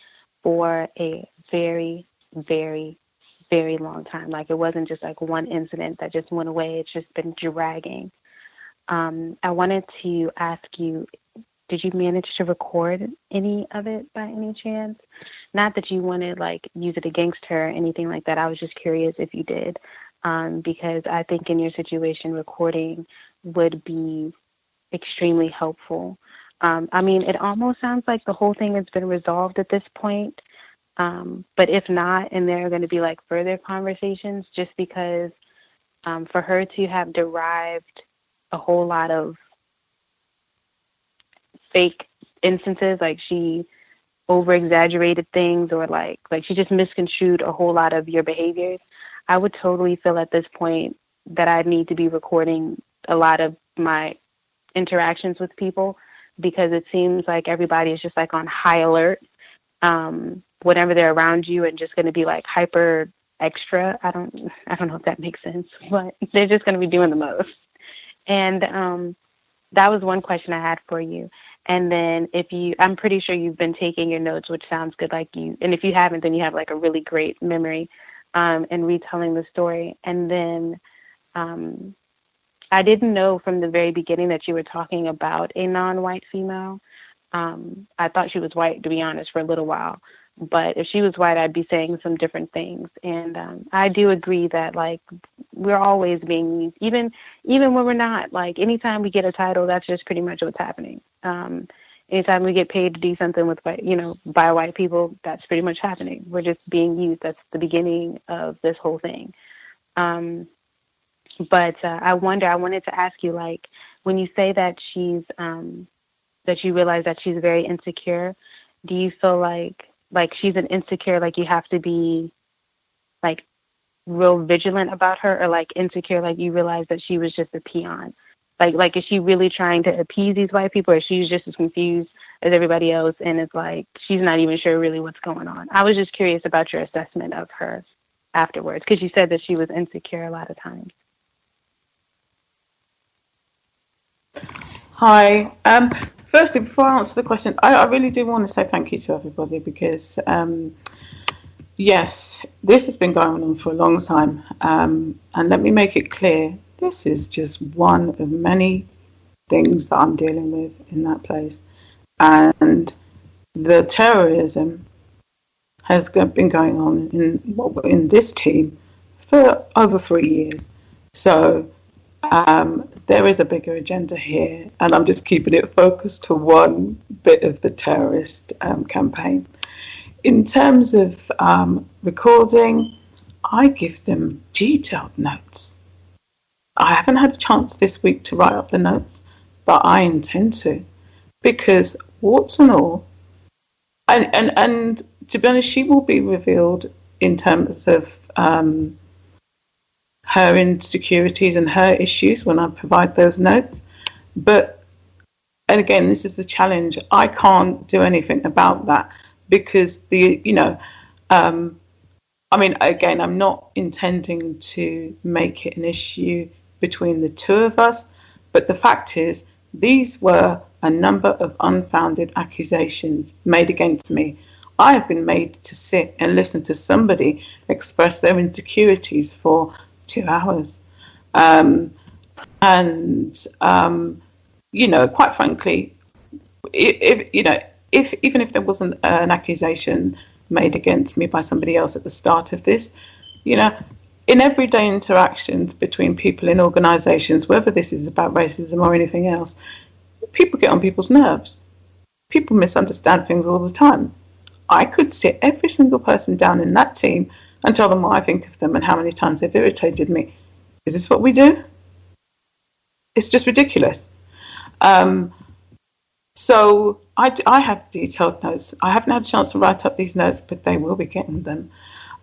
for a very, very, very long time. Like it wasn't just like one incident that just went away. It's just been dragging. I wanted to ask you, did you manage to record any of it by any chance? Not that you want to like use it against her or anything like that. I was just curious if you did. Because I think in your situation, recording would be extremely helpful. It almost sounds like the whole thing has been resolved at this point. But if not, and there are going to be like further conversations, just because for her to have derived a whole lot of fake instances, like she over-exaggerated things or like she just misconstrued a whole lot of your behaviors, I would totally feel at this point that I need to be recording a lot of my interactions with people, because it seems like everybody is just like on high alert whenever they're around you, and just going to be like hyper extra. I don't know if that makes sense, but they're just going to be doing the most. And that was one question I had for you. And then I'm pretty sure you've been taking your notes, which sounds good, like you, and if you haven't, then you have like a really great memory in retelling the story. And then I didn't know from the very beginning that you were talking about a non-white female. I thought she was white, to be honest, for a little while. But if she was white, I'd be saying some different things. And I do agree that, like, we're always being used, even when we're not. Like, anytime we get a title, that's just pretty much what's happening. Anytime we get paid to do something with white, by white people, that's pretty much happening. We're just being used. That's the beginning of this whole thing. But I wanted to ask you, like, when you say that that you realize that she's very insecure, do you feel like she's an insecure, like you have to be like real vigilant about her, or like insecure, like you realize that she was just a peon? Like is she really trying to appease these white people, or she's just as confused as everybody else, and it's like she's not even sure really what's going on? I was just curious about your assessment of her afterwards, because you said that she was insecure a lot of times. Hi. Firstly, before I answer the question, I really do want to say thank you to everybody, because yes, this has been going on for a long time. And let me make it clear, this is just one of many things that I'm dealing with in that place. And the terrorism has been going on in this team for over 3 years. So there is a bigger agenda here, and I'm just keeping it focused to one bit of the terrorist campaign. In terms of recording, I give them detailed notes. I haven't had a chance this week to write up the notes, but I intend to, because warts and all, and to be honest, she will be revealed in terms of her insecurities and her issues when I provide those notes. But, and again, this is the challenge. I can't do anything about that, because again, I'm not intending to make it an issue between the two of us, but the fact is, these were a number of unfounded accusations made against me. I have been made to sit and listen to somebody express their insecurities for 2 hours. Quite frankly, even if there wasn't an accusation made against me by somebody else at the start of this, in everyday interactions between people in organizations, whether this is about racism or anything else, people get on people's nerves. People misunderstand things all the time. I could sit every single person down in that team and tell them what I think of them and how many times they've irritated me. Is this what we do? It's just ridiculous. So I have detailed notes. I haven't had a chance to write up these notes, but they will be getting them.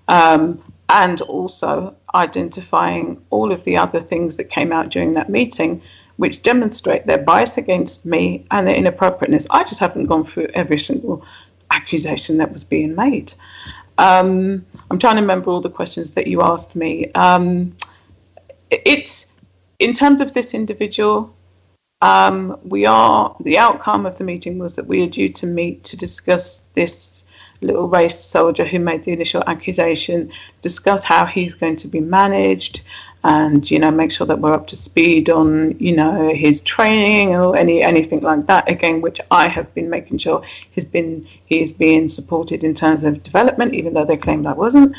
And also identifying all of the other things that came out during that meeting, which demonstrate their bias against me and their inappropriateness. I just haven't gone through every single accusation that was being made. I'm trying to remember all the questions that you asked me. It's in terms of this individual, the outcome of the meeting was that we are due to meet to discuss this little race soldier who made the initial accusation, discuss how he's going to be managed, and make sure that we're up to speed on his training or anything like that, again, which I have been making sure he is being supported in terms of development, even though they claimed I wasn't.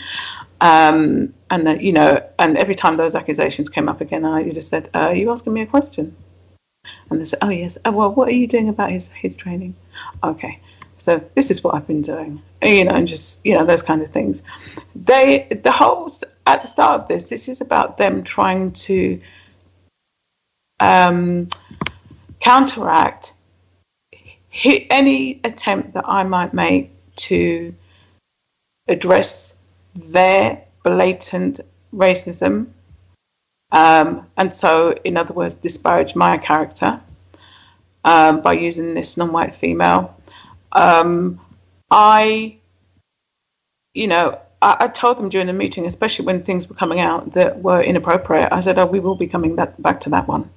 And that, and every time those accusations came up again, I just said, are you asking me a question? And they said, oh yes, well, what are you doing about his training? Okay, so this is what I've been doing, and just those kind of things. At the start of this is about them trying to counteract any attempt that I might make to address their blatant racism And so, in other words, disparage my character by using this non-white female. I told them during the meeting, especially when things were coming out that were inappropriate, I said, we will be coming back to that one.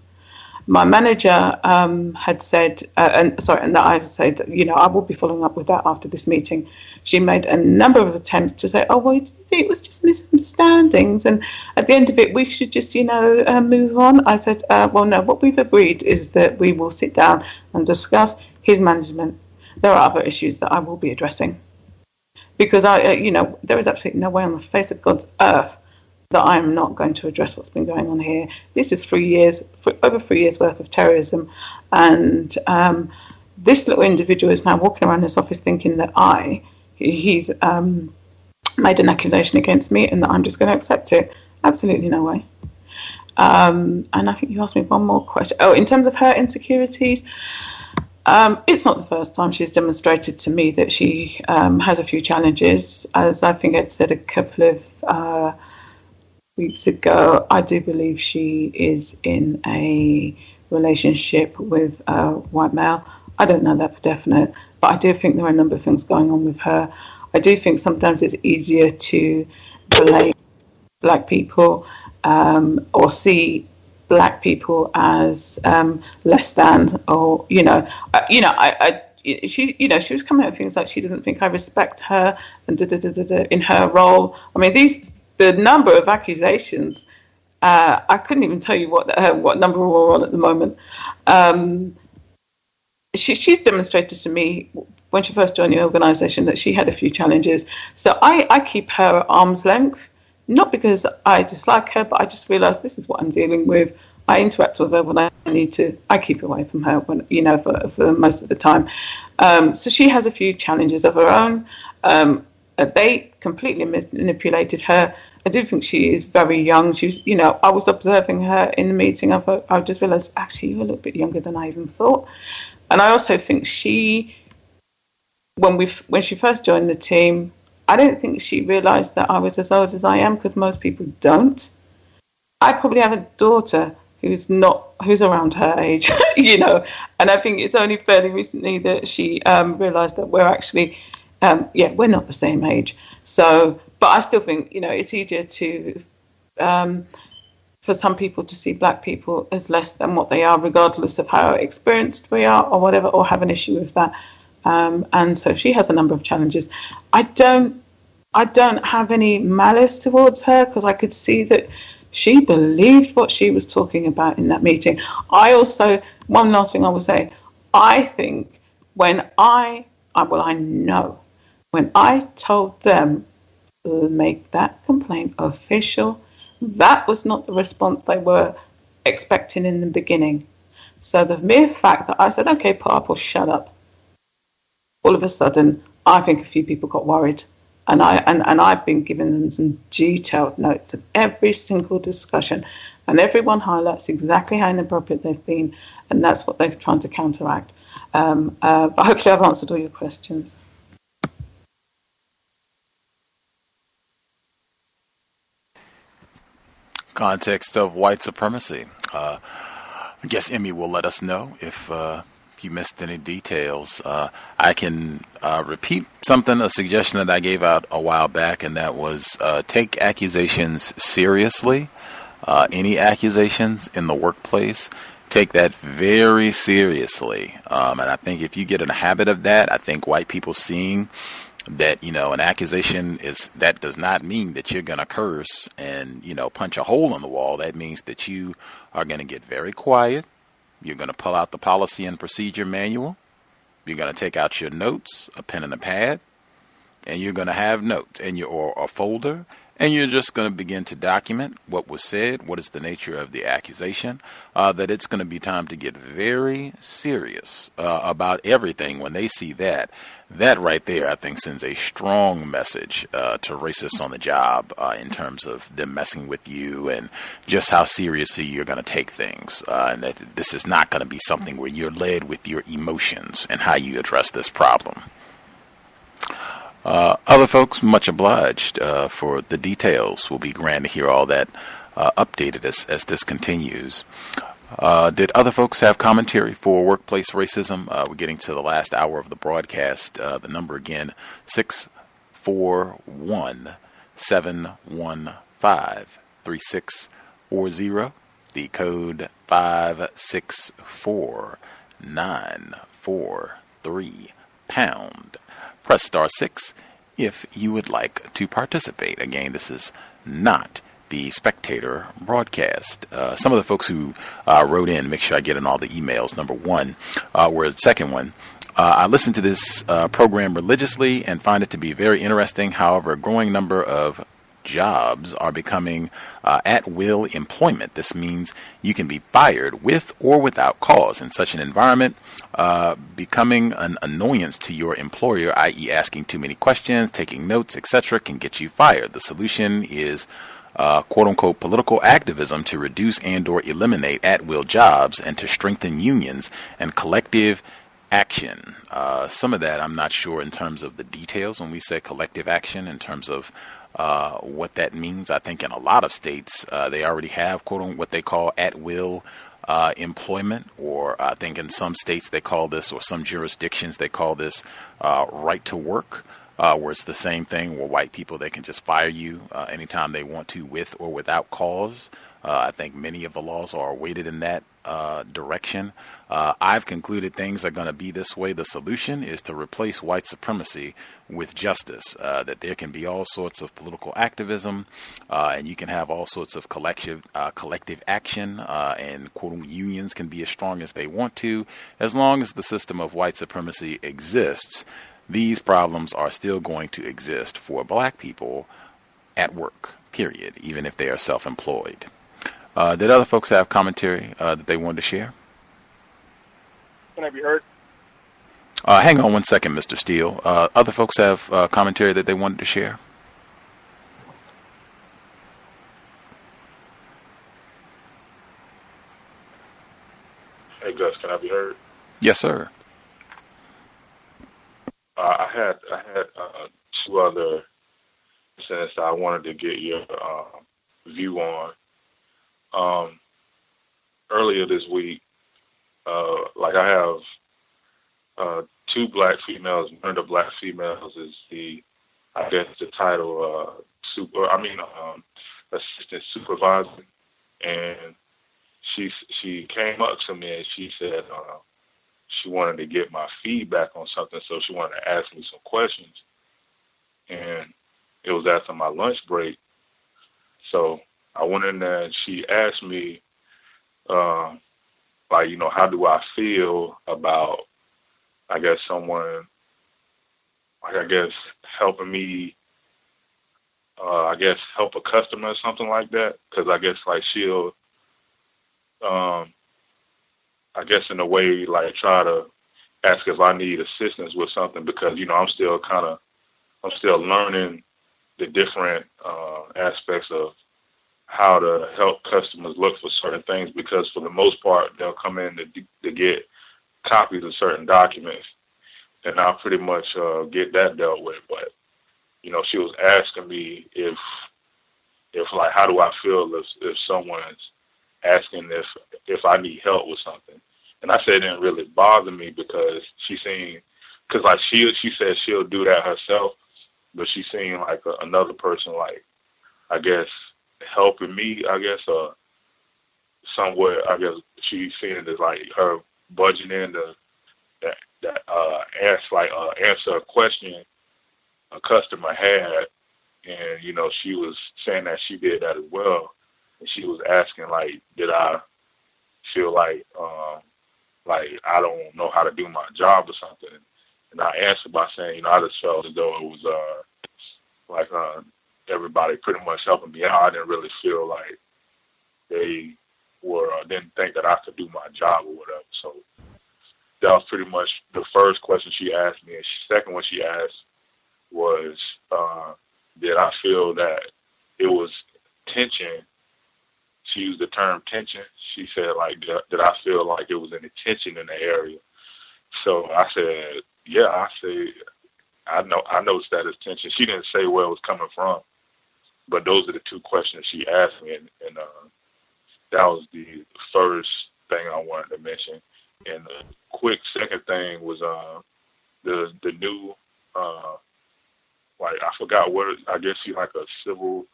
My manager had said, and that I said, I will be following up with that after this meeting. She made a number of attempts to say, well, you see, it was just misunderstandings, and at the end of it, we should just, move on. I said, well, no, what we've agreed is that we will sit down and discuss his management. There are other issues that I will be addressing. Because there is absolutely no way on the face of God's earth that I am not going to address what's been going on here. This is over 3 years worth of terrorism, and this little individual is now walking around this office thinking that he's made an accusation against me and that I'm just going to accept it. Absolutely no way. And I think you asked me one more question. Oh, in terms of her insecurities, it's not the first time she's demonstrated to me that she has a few challenges. As I think I'd said a couple of weeks ago, I do believe she is in a relationship with a white male. I don't know that for definite, but I do think there are a number of things going on with her. I do think sometimes it's easier to blame black people or see black people as less than, or she was coming out with things like she doesn't think I respect her and in her role. I mean, the number of accusations, I couldn't even tell you what number we're on at the moment. She's demonstrated to me when she first joined the organisation that she had a few challenges. So I keep her at arm's length, not because I dislike her, but I just realise this is what I'm dealing with. I interact with her when I need to. I keep away from her when for most of the time. So she has a few challenges of her own. They completely manipulated her. I do think she is very young. She's, I was observing her in the meeting. I just realised, actually, you're a little bit younger than I even thought. And I also think when she first joined the team, I don't think she realised that I was as old as I am, because most people don't. I probably have a daughter who's around her age, and I think it's only fairly recently that she realised that we're actually, we're not the same age. So, but I still think, it's easier to, for some people to see black people as less than what they are, regardless of how experienced we are or whatever, or have an issue with that. And so she has a number of challenges. I don't have any malice towards her, because I could see that she believed what she was talking about in that meeting. One last thing I will say, I think when I told them to make that complaint official, that was not the response they were expecting in the beginning. So the mere fact that I said, okay, put up or shut up, all of a sudden, I think a few people got worried. And I've been giving them some detailed notes of every single discussion, and everyone highlights exactly how inappropriate they've been, and that's what they're trying to counteract. But hopefully I've answered all your questions. Context of White Supremacy. I guess Emmy will let us know if you missed any details. I can repeat a suggestion that I gave out a while back, and that was take accusations seriously. Any accusations in the workplace, take that very seriously. And I think if you get in a habit of that, I think white people seeing that, an accusation that does not mean that you're going to curse and, punch a hole in the wall. That means that you are going to get very quiet. You're going to pull out the policy and procedure manual. You're going to take out your notes, a pen and a pad, and you're going to have notes or a folder, and you're just going to begin to document what was said, what is the nature of the accusation, that it's going to be time to get very serious about everything when they see that. That right there, I think, sends a strong message to racists on the job in terms of them messing with you and just how seriously you're going to take things. And that this is not going to be something where you're led with your emotions and how you address this problem. Other folks, much obliged for the details. We'll be glad to hear all that updated as this continues. Did other folks have commentary for workplace racism? We're getting to the last hour of the broadcast. The number again, 641-715-3640. The code 564-943#. Press star 6 if you would like to participate. Again, this is not the Spectator broadcast. Some of the folks who wrote in, make sure I get in all the emails. Number one, whereas the second one, I listen to this program religiously and find it to be very interesting. However, a growing number of jobs are becoming at-will employment. This means you can be fired with or without cause. In such an environment, becoming an annoyance to your employer, i.e. asking too many questions, taking notes, etc., can get you fired. The solution is quote-unquote political activism to reduce and or eliminate at-will jobs and to strengthen unions and collective action. Some of that I'm not sure in terms of the details when we say collective action, in terms of what that means. I think in a lot of states they already have quote-unquote what they call at-will employment, or I think in some states they call this, or some jurisdictions they call this right to work. Where it's the same thing, where white people, they can just fire you anytime they want to, with or without cause. I think many of the laws are weighted in that direction. I've concluded things are going to be this way. The solution is to replace white supremacy with justice, that there can be all sorts of political activism, and you can have all sorts of collective action, and quote unions can be as strong as they want to, as long as the system of white supremacy exists. These problems are still going to exist for black people at work, period, even if they are self-employed. Did other folks have commentary that they wanted to share? Can I be heard? Hang on one second, Mr. Steele. Other folks have commentary that they wanted to share? Hey, Gus, can I be heard? Yes, sir. I had two other incidents I wanted to get your view on. Earlier this week, like I have two black females. One of the black females is the title assistant supervisor, and she came up to me and she said she wanted to get my feedback on something, so she wanted to ask me some questions. And it was after my lunch break. So I went in there and she asked me, how do I feel about, someone, helping me, help a customer or something like that. Because she'll, in a way, try to ask if I need assistance with something, because, I'm still learning the different aspects of how to help customers look for certain things, because for the most part, they'll come in to get copies of certain documents, and I'll pretty much get that dealt with. But, she was asking me if how do I feel if someone's asking if I need help with something. And I said it didn't really bother me, because she said she'll do that herself, but she seemed like another person, helping me, somewhere, she seen it as her budging in answer a question a customer had, and, she was saying that she did that as well. And she was asking, did I feel I don't know how to do my job or something? And I answered by saying, I just felt as though it was everybody pretty much helping me out. I didn't really feel like they didn't think that I could do my job or whatever. So that was pretty much the first question she asked me. And the second one she asked was, did I feel that it was tension? She used the term tension. She said, did I feel like it was any tension in the area? So I said, yeah, I noticed that as tension. She didn't say where it was coming from, but those are the two questions she asked me, and that was the first thing I wanted to mention. And the quick second thing was the new like I forgot what I guess she's like a civil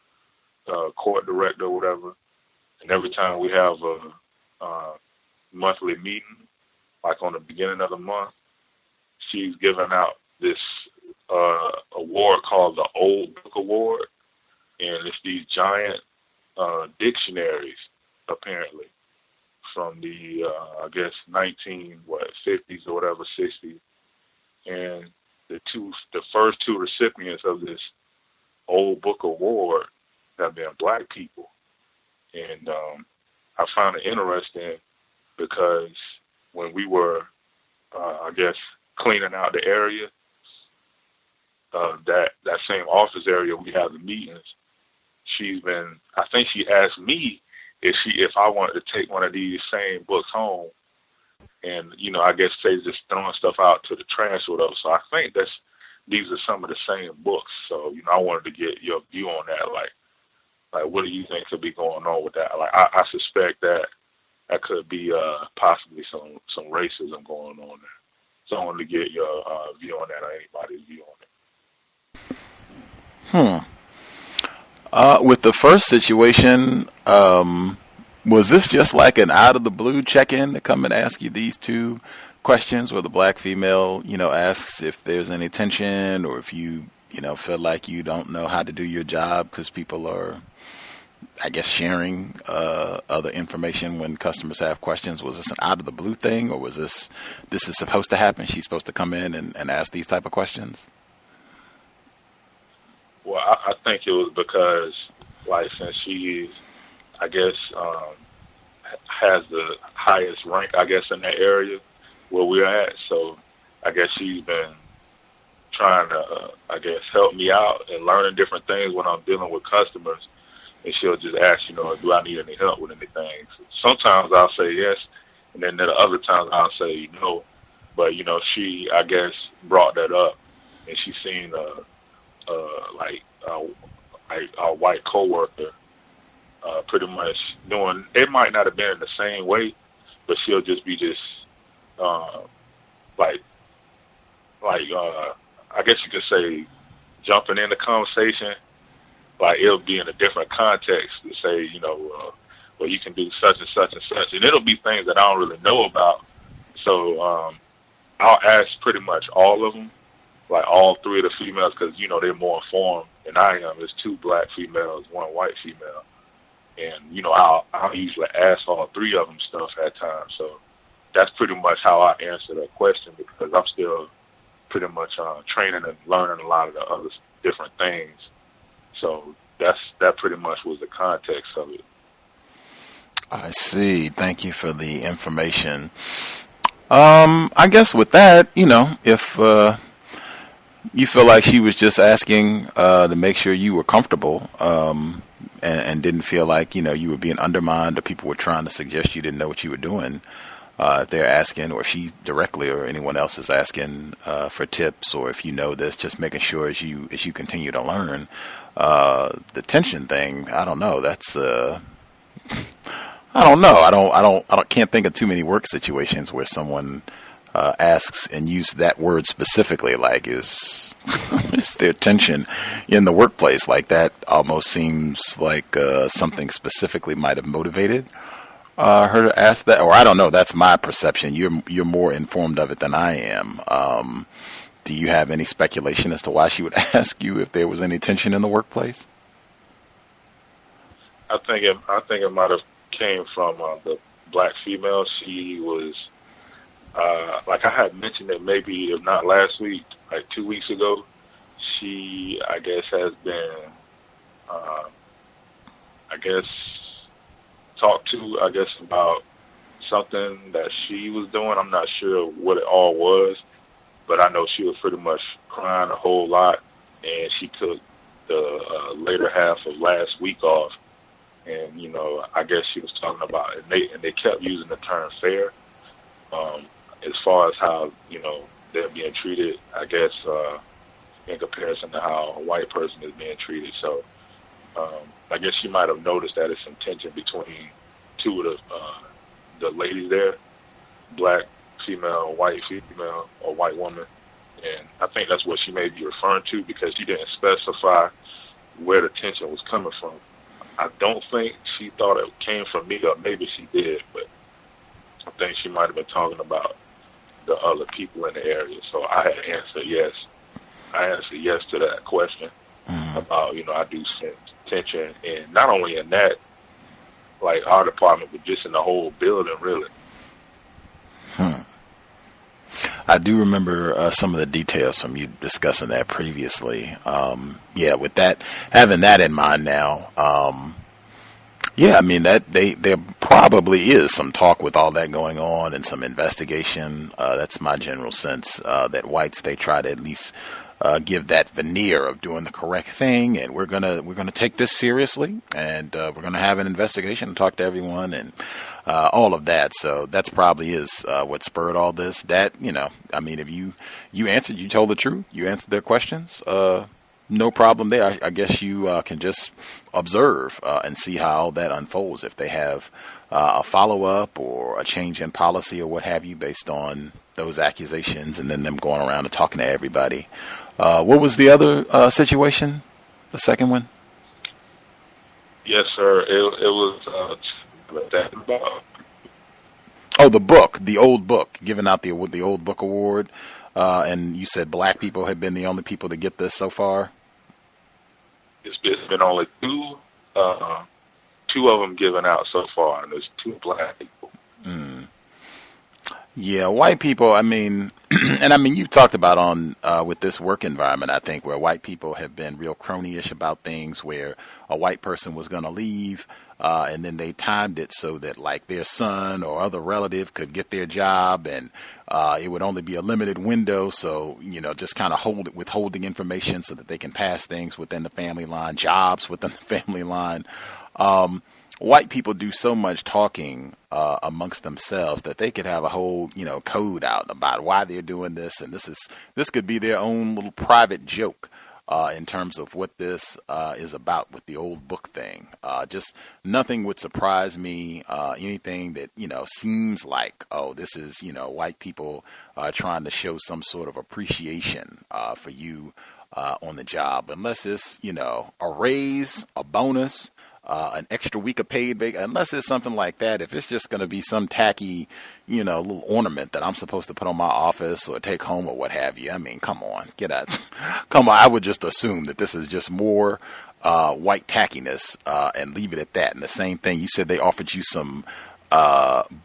court director or whatever. And every time we have a monthly meeting, like on the beginning of the month, she's giving out this award called the Old Book Award, and it's these giant dictionaries apparently from the I guess 50s or whatever, 60s, and the first two recipients of this Old Book Award have been Black people, and I found it interesting because when we were I guess cleaning out the area, that same office area we have the meetings, I think she asked me if I wanted to take one of these same books home, and I guess they just throwing stuff out to the trash or whatever. So I think these are some of the same books. So I wanted to get your view on that. Like what do you think could be going on with that? Like I suspect that could be possibly some racism going on there. So I wanted to get your view on that, or anybody's view on it. With the first situation, was this just like an out of the blue check-in to come and ask you these two questions where the Black female, asks if there's any tension or if you feel like you don't know how to do your job because people are, I guess, sharing other information when customers have questions? Was this an out of the blue thing, or was this is supposed to happen? She's supposed to come in and ask these type of questions? Well, I think it was because, like, since she's, I guess, has the highest rank, I guess, in that area where we're at. So I guess she's been trying to, I guess, help me out and learning different things when I'm dealing with customers. And she'll just ask, do I need any help with anything? Sometimes I'll say yes, and then the other times I'll say no. But, she, I guess, brought that up, and she seen a white coworker pretty much doing, it might not have been in the same way, but she'll just be I guess you could say jumping in the conversation. Like it'll be in a different context to say, well, you can do such and such and such, and it'll be things that I don't really know about. So I'll ask pretty much all of them, like all three of the females, because they're more informed than I am. There's two Black females, one white female, and I'll usually ask all three of them stuff at times. So that's pretty much how I answer that question, because I'm still pretty much training and learning a lot of the other different things. So that pretty much was the context of it. I see. Thank you for the information. I guess with that, if you feel like she was just asking to make sure you were comfortable and didn't feel like, you were being undermined or people were trying to suggest you didn't know what you were doing, if they're asking, or if she directly or anyone else is asking for tips, or if this, just making sure as you continue to learn. The tension thing, I don't know. That's I don't know. I can't think of too many work situations where someone asks and use that word specifically. Like, is there tension in the workplace? Like that almost seems like something specifically might have motivated her to ask that, or I don't know. That's my perception. You're more informed of it than I am. Do you have any speculation as to why she would ask you if there was any tension in the workplace? I think it might have came from the Black female. She was like I had mentioned it maybe if not last week, like 2 weeks ago. She, I guess, has been talked to, I guess, about something that she was doing. I'm not sure what it all was, but I know she was pretty much crying a whole lot, and she took the later half of last week off. And, I guess she was talking about it, and they kept using the term fair as far as how, they're being treated, I guess, in comparison to how a white person is being treated. So I guess she might have noticed that it's some tension between two of the ladies there, black female, white female, or white woman. And I think that's what she may be referring to, because she didn't specify where the tension was coming from. I don't think she thought it came from me, or maybe she did, but I think she might have been talking about the other people in the area. So I had answered yes. I answered yes to that question about, I do sense tension, and not only in that, like our department, but just in the whole building, really. I do remember some of the details from you discussing that previously. With that, having that in mind now, I mean that there probably is some talk with all that going on and some investigation. That's my general sense, that whites, they try to at least give that veneer of doing the correct thing, and we're gonna take this seriously, and we're gonna have an investigation and talk to everyone and all of that. So that's probably is what spurred all this. That, I mean, if you answered, you told the truth, you answered their questions, no problem there. I guess you can just observe and see how that unfolds, if they have a follow-up or a change in policy or what have you based on those accusations, and then them going around and talking to everybody. What was the other situation, the second one? Yes, sir. It was that book. Oh, the book, the old book, giving out the old book award. And you said black people have been the only people to get this so far? It's been only two of them given out so far, and there's two black people. Yeah, white people, I mean, and I mean, you've talked about on with this work environment, I think, where white people have been real crony-ish about things, where a white person was going to leave, and then they timed it so that, like, their son or other relative could get their job, and it would only be a limited window, so, just kind of withholding information so that they can pass things within the family line, jobs within the family line. White people do so much talking amongst themselves that they could have a whole, code out about why they're doing this, and this could be their own little private joke in terms of what this is about with the old book thing. Just nothing would surprise me. Anything that seems like, oh, this is white people trying to show some sort of appreciation for you on the job, unless it's a raise, a bonus. An extra week of paid vacation, unless it's something like that. If it's just going to be some tacky, little ornament that I'm supposed to put on my office or take home or what have you, I mean, come on, get out. Come on, I would just assume that this is just more white tackiness and leave it at that. And the same thing, you said they offered you some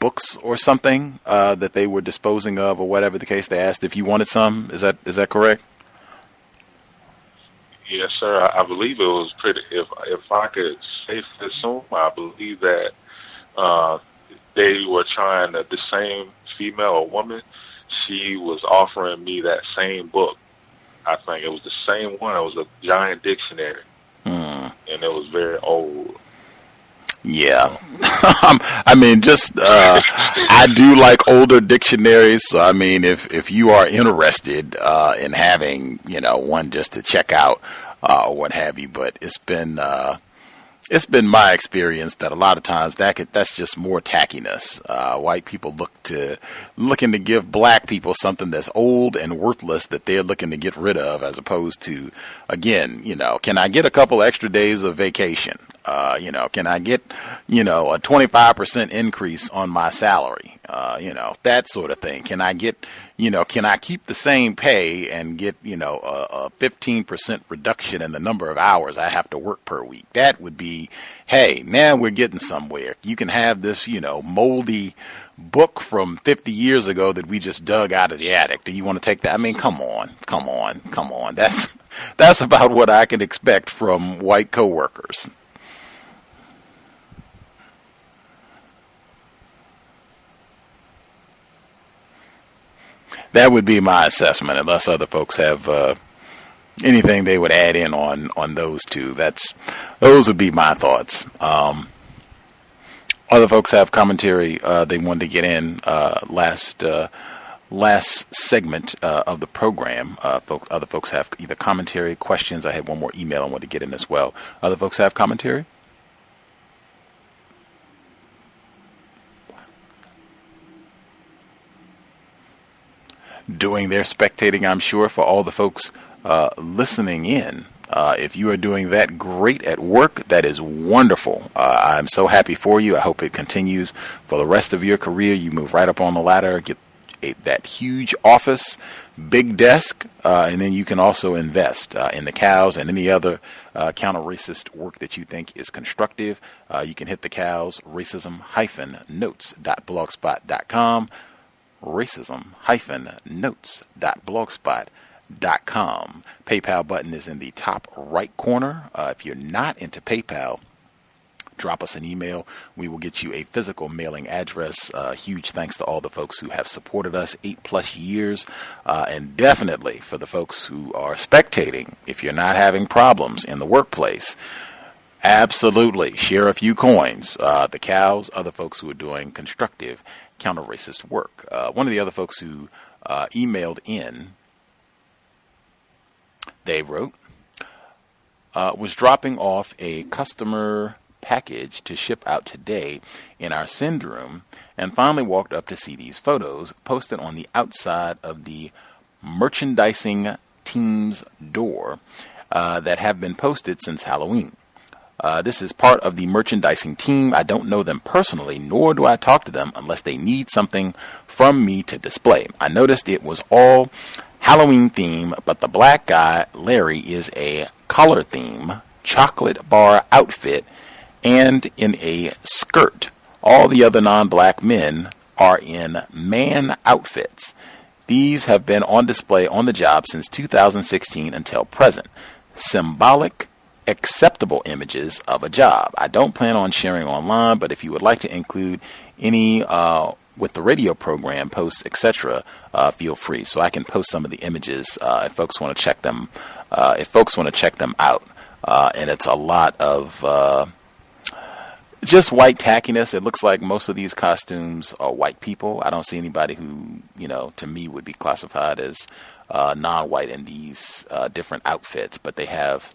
books or something that they were disposing of or whatever the case. They asked if you wanted some. Is that correct? Yes, sir. I believe it was pretty. If I could safely assume, I believe that they were trying to, the same female or woman, she was offering me that same book. I think it was the same one. It was a giant dictionary, and it was very old. Yeah. I mean, just, I do like older dictionaries. So, I mean, if you are interested, in having, one just to check out, or what have you, but it's been my experience that a lot of times that's just more tackiness. White people looking to give black people something that's old and worthless that they're looking to get rid of, as opposed to, again, can I get a couple extra days of vacation? Can I get, a 25% increase on my salary? That sort of thing. Can I get, can I keep the same pay and get, a 15% reduction in the number of hours I have to work per week? That would be, hey, now we're getting somewhere. You can have this, moldy book from 50 years ago that we just dug out of the attic. Do you want to take that? I mean, come on. That's about what I can expect from white coworkers. That would be my assessment, unless other folks have anything they would add in on those two. Those would be my thoughts. Other folks have commentary they wanted to get in last last segment of the program. Other folks have either commentary, questions. I had one more email I want to get in as well. Other folks have commentary? Doing their spectating, I'm sure, for all the folks listening in. If you are doing that great at work, that is wonderful. I'm so happy for you. I hope it continues for the rest of your career. You move right up on the ladder, get that huge office, big desk, and then you can also invest in the C.O.W.S and any other counter-racist work that you think is constructive. You can hit the C.O.W.S racism-notes.blogspot.com, racism-notes.blogspot.com. PayPal button is in the top right corner. If you're not into PayPal, drop us an email. We will get you a physical mailing address. Huge thanks to all the folks who have supported us 8+ years. And definitely for the folks who are spectating, if you're not having problems in the workplace, absolutely share a few coins. The C.O.W.S, other folks who are doing constructive counter-racist work. One of the other folks who emailed in, they wrote, was dropping off a customer package to ship out today in our send room and finally walked up to see these photos posted on the outside of the merchandising team's door that have been posted since Halloween. This is part of the merchandising team. I don't know them personally, nor do I talk to them unless they need something from me to display. I noticed it was all Halloween theme, but the black guy, Larry, is a color theme, chocolate bar outfit, and in a skirt. All the other non-black men are in man outfits. These have been on display on the job since 2016 until present. Symbolic, acceptable images of a job. I don't plan on sharing online, but if you would like to include any with the radio program posts, etc., feel free. So I can post some of the images if folks want to check them. If folks want to check them out, and it's a lot of just white tackiness. It looks like most of these costumes are white people. I don't see anybody who, to me would be classified as non-white in these different outfits, but they have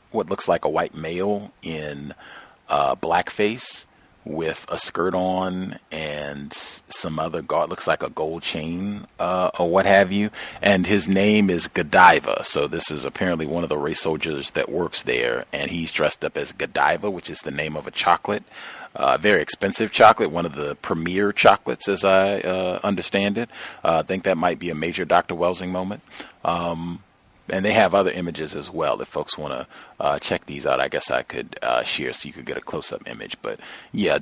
what looks like a white male in blackface with a skirt on and some other looks like a gold chain or what have you. And his name is Godiva. So this is apparently one of the race soldiers that works there. And he's dressed up as Godiva, which is the name of a chocolate. Very expensive chocolate, one of the premier chocolates as I understand it. I think that might be a major Dr. Welsing moment. And they have other images as well. If folks want to check these out, I guess I could share so you could get a close-up image. But yeah,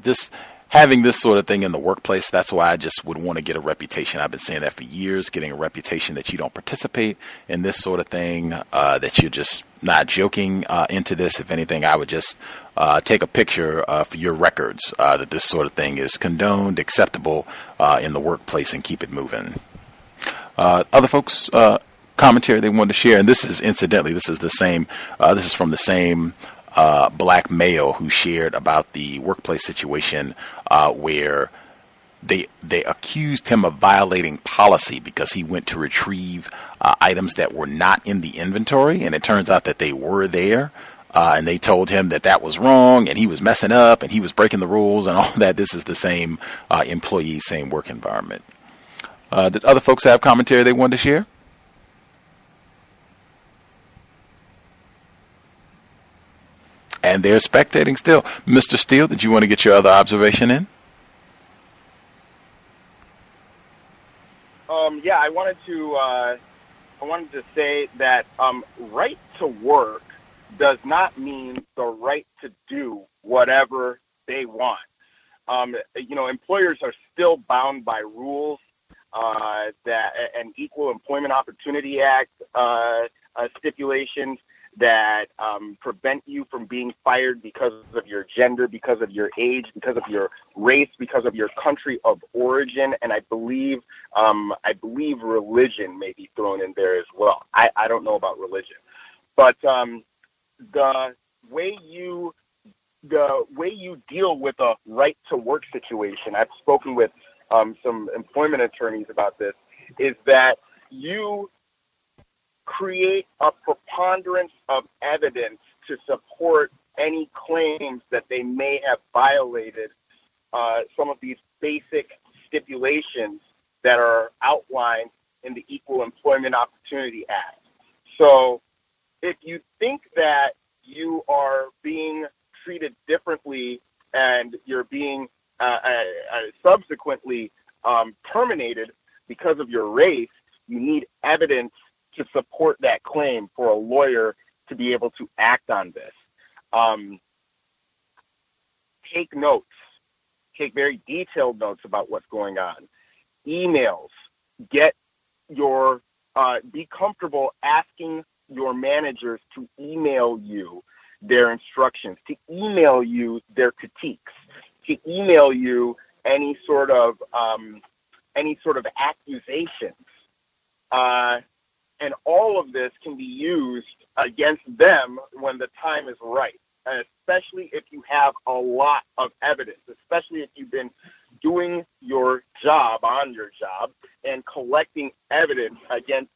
having this sort of thing in the workplace, that's why I just would want to get a reputation. I've been saying that for years, getting a reputation that you don't participate in this sort of thing, that you're just not joking into this. If anything, I would just take a picture for your records that this sort of thing is condoned, acceptable in the workplace, and keep it moving. Other folks commentary they wanted to share, and this is incidentally, this is from the same black male who shared about the workplace situation where they accused him of violating policy because he went to retrieve items that were not in the inventory, and it turns out that they were there. And they told him that was wrong, and he was messing up, and he was breaking the rules, and all that. This is the same employee, same work environment. Did other folks have commentary they wanted to share? And they're spectating still. Mr. Steele, did you want to get your other observation in? Yeah, I wanted to say that right to work does not mean the right to do whatever they want. Employers are still bound by rules that an Equal Employment Opportunity Act stipulations that prevent you from being fired because of your gender, because of your age, because of your race, because of your country of origin, and I believe religion may be thrown in there as well. I don't know about religion, but the way you deal with a right to work situation. I've spoken with some employment attorneys about this, is that you create a preponderance of evidence to support any claims that they may have violated some of these basic stipulations that are outlined in the Equal Employment Opportunity Act. So if you think that you are being treated differently and you're being subsequently terminated because of your race, you need evidence to support that claim for a lawyer to be able to act on this. Take notes. Take very detailed notes about what's going on. Emails. Get your be comfortable asking your managers to email you their instructions, to email you their critiques, to email you any sort of accusations, and all of this can be used against them when the time is right. And especially if you have a lot of evidence, especially if you've been doing your job on your job and collecting evidence against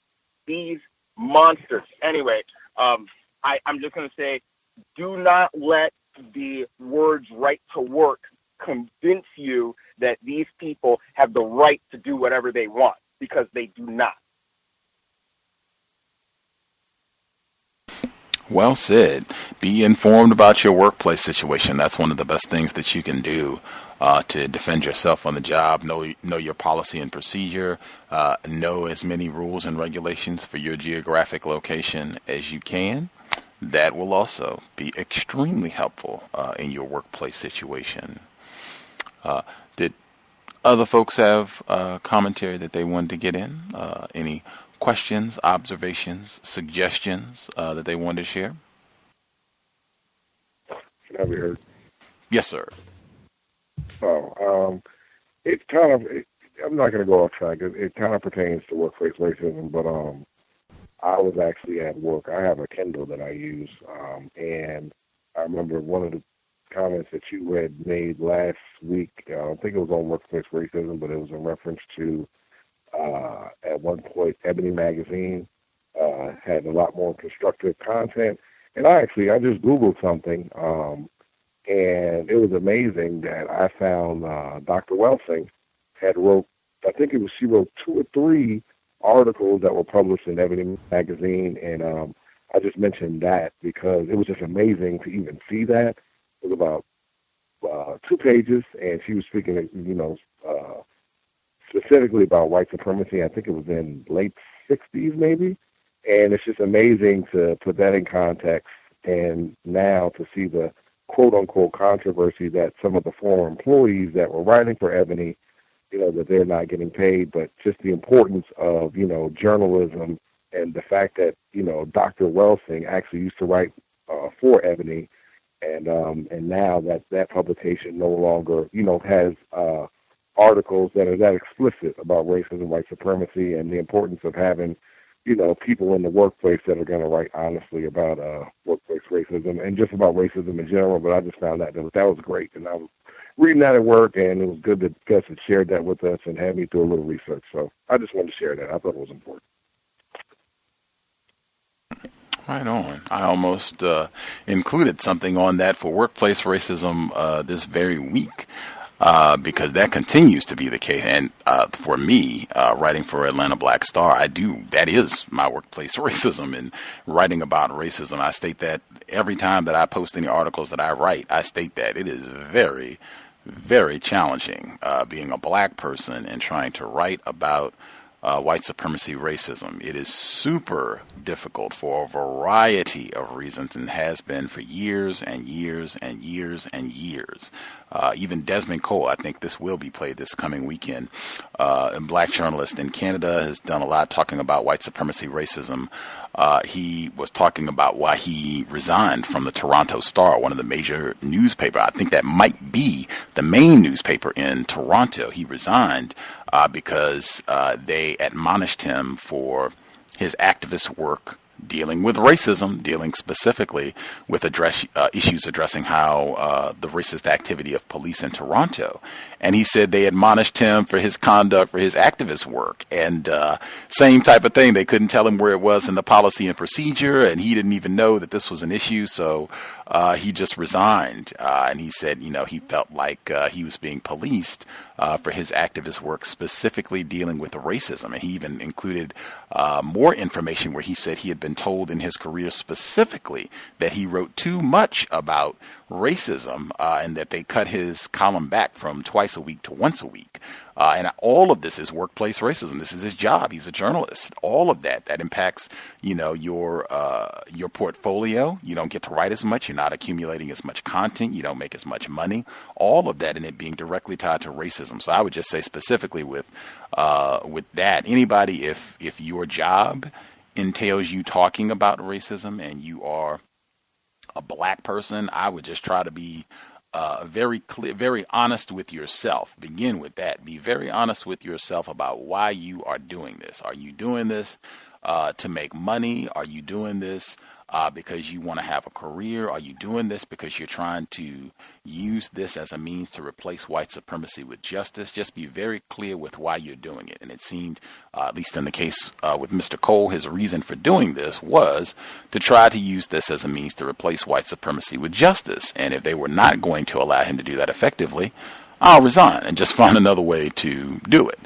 these monsters. Anyway, I'm just going to say, do not let the words right to work convince you that these people have the right to do whatever they want, because they do not. Well said. Be informed about your workplace situation. That's one of the best things that you can do to defend yourself on the job. Know your policy and procedure. Know as many rules and regulations for your geographic location as you can. That will also be extremely helpful in your workplace situation. Did other folks have commentary that they wanted to get in? Any questions, observations, suggestions that they wanted to share? Can I be heard? Yes, sir. It's kind of, I'm not going to go off track. It kind of pertains to workplace racism, but I was actually at work. I have a Kindle that I use, and I remember one of the comments that you had made last week. I don't think it was on workplace racism, but it was in reference to at one point, Ebony magazine had a lot more constructive content. And I just Googled something, and it was amazing that I found Dr. Welsing had she wrote 2 or 3 articles that were published in Ebony magazine, and I just mentioned that because it was just amazing to even see that. It was about 2 pages, and she was speaking, specifically about white supremacy. I think it was in late 60s maybe. And it's just amazing to put that in context, and now to see the quote-unquote controversy that some of the former employees that were writing for Ebony, that they're not getting paid, but just the importance of, journalism and the fact that, Dr. Welsing actually used to write for Ebony, and now that publication no longer, has articles that are that explicit about racism, white supremacy, and the importance of having, people in the workplace that are going to write honestly about workplace racism and just about racism in general. But I just found that was great, and I was reading that at work, and it was good that Gus had shared that with us and had me do a little research. So I just wanted to share that. I thought it was important. Right on. I almost included something on that for workplace racism this very week. Because that continues to be the case. And for me, writing for Atlanta Black Star, that is my workplace racism. And writing about racism, I state that every time that I post any articles that I write, I state that it is very, very challenging being a black person and trying to write about white supremacy racism. It is super difficult for a variety of reasons and has been for years and years and years and years. Even Desmond Cole, I think this will be played this coming weekend, a black journalist in Canada, has done a lot talking about white supremacy racism. He was talking about why he resigned from the Toronto Star, one of the major newspapers. I think that might be the main newspaper in Toronto. He resigned because they admonished him for his activist work dealing with racism, dealing specifically with issues addressing how the racist activity of police in Toronto. and he said they admonished him for his conduct, for his activist work. And same type of thing. They couldn't tell him where it was in the policy and procedure, and he didn't even know that this was an issue. So he just resigned. And he said, he felt like he was being policed for his activist work, specifically dealing with racism. And he even included more information where he said he had been told in his career specifically that he wrote too much about racism and that they cut his column back from twice a week to once a week. And all of this is workplace racism. This is his job. He's a journalist. All of that impacts, your portfolio. You don't get to write as much. You're not accumulating as much content. You don't make as much money. All of that, and it being directly tied to racism. So I would just say specifically with that, anybody, if your job entails you talking about racism and you are a black person, I would just try to be very clear, very honest with yourself. Begin with that. Be very honest with yourself about why you are doing this. Are you doing this to make money? Are you doing this because you want to have a career? Are you doing this because you're trying to use this as a means to replace white supremacy with justice? Just be very clear with why you're doing it. And it seemed, at least in the case with Mr. Cole, his reason for doing this was to try to use this as a means to replace white supremacy with justice. And if they were not going to allow him to do that effectively, I'll resign and just find another way to do it.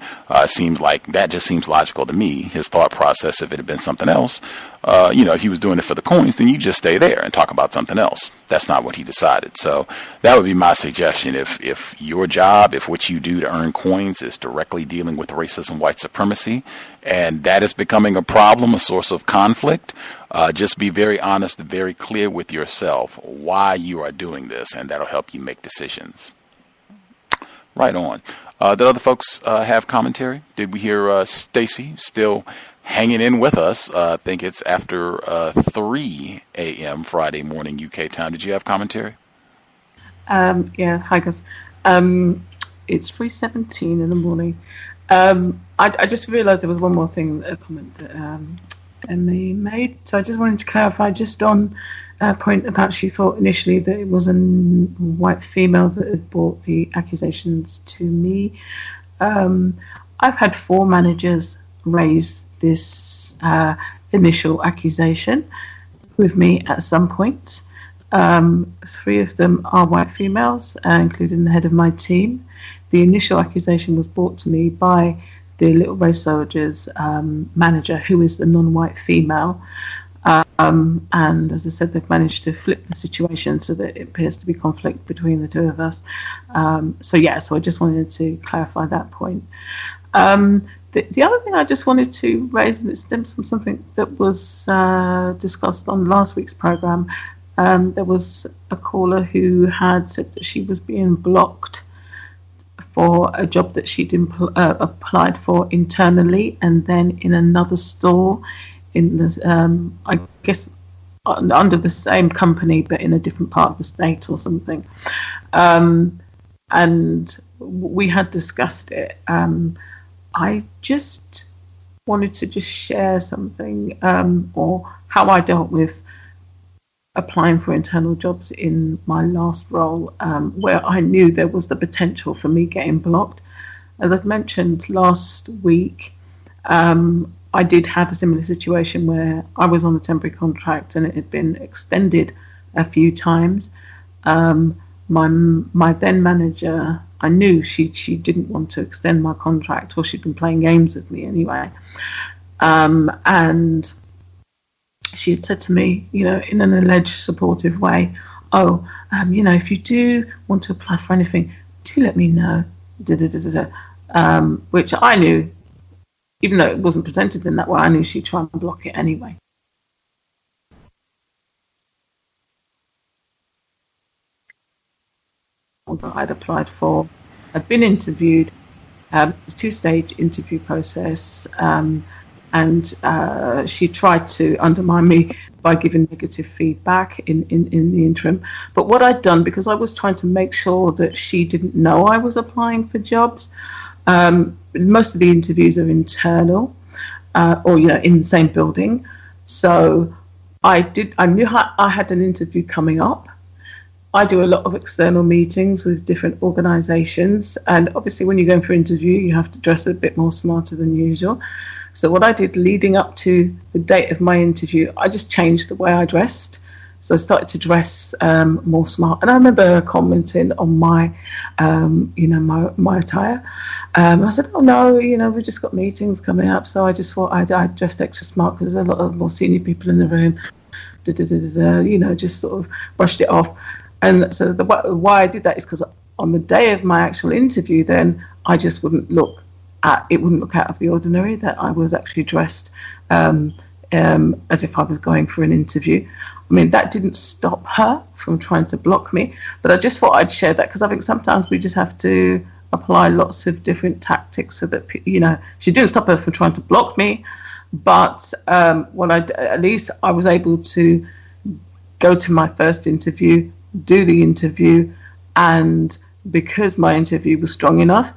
Seems like that just seems logical to me. His thought process, if it had been something else, if he was doing it for the coins, then you just stay there and talk about something else. That's not what he decided. So that would be my suggestion. If your job, if what you do to earn coins is directly dealing with racism, white supremacy, and that is becoming a problem, a source of conflict, just be very honest, very clear with yourself why you are doing this, and that'll help you make decisions. Right on. Did other folks have commentary? Did we hear Stacy still hanging in with us? I think it's after 3 a.m. Friday morning UK time. Did you have commentary? Yeah, hi guys. It's 3:17 in the morning. I just realised there was one more thing, a comment that Emmy made. So I just wanted to clarify just on a point about she thought initially that it was a white female that had brought the accusations to me. I've had 4 managers raise this initial accusation with me at some point. 3 of them are white females, including the head of my team. The initial accusation was brought to me by the Little Race Soldiers manager, who is the non-white female. And as I said, they've managed to flip the situation so that it appears to be conflict between the 2 of us. So I just wanted to clarify that point. The other thing I just wanted to raise, and it stems from something that was discussed on last week's program. There was a caller who had said that she was being blocked for a job that she'd applied for internally, and then in another store in this, I guess, under the same company but in a different part of the state or something. And we had discussed it. I just wanted to just share something, or how I dealt with applying for internal jobs in my last role, where I knew there was the potential for me getting blocked. As I've mentioned last week, I did have a similar situation where I was on a temporary contract and it had been extended a few times. My then manager, I knew she didn't want to extend my contract, or she'd been playing games with me anyway. And she had said to me, in an alleged supportive way, if you do want to apply for anything, do let me know. Which I knew, even though it wasn't presented in that way, I knew she'd try and block it anyway. That I'd applied for, I'd been interviewed. It's a 2-stage interview process, and she tried to undermine me by giving negative feedback in the interim. But what I'd done, because I was trying to make sure that she didn't know I was applying for jobs, most of the interviews are internal, or in the same building. So I knew I had an interview coming up, I do a lot of external meetings with different organisations, and obviously when you're going for an interview, you have to dress a bit more smarter than usual. So what I did leading up to the date of my interview, I just changed the way I dressed. So I started to dress more smart, and I remember her commenting on my, my attire. I said, "Oh no, we've just got meetings coming up, so I just thought I'd dressed extra smart because there's a lot of more senior people in the room." Just sort of brushed it off. And so why I did that is because on the day of my actual interview, then I just wouldn't look out of the ordinary. That I was actually dressed as if I was going for an interview. I mean, that didn't stop her from trying to block me, but I just thought I'd share that because I think sometimes we just have to apply lots of different tactics so that, she didn't stop her from trying to block me, but at least I was able to go to my first interview, do the interview, and because my interview was strong enough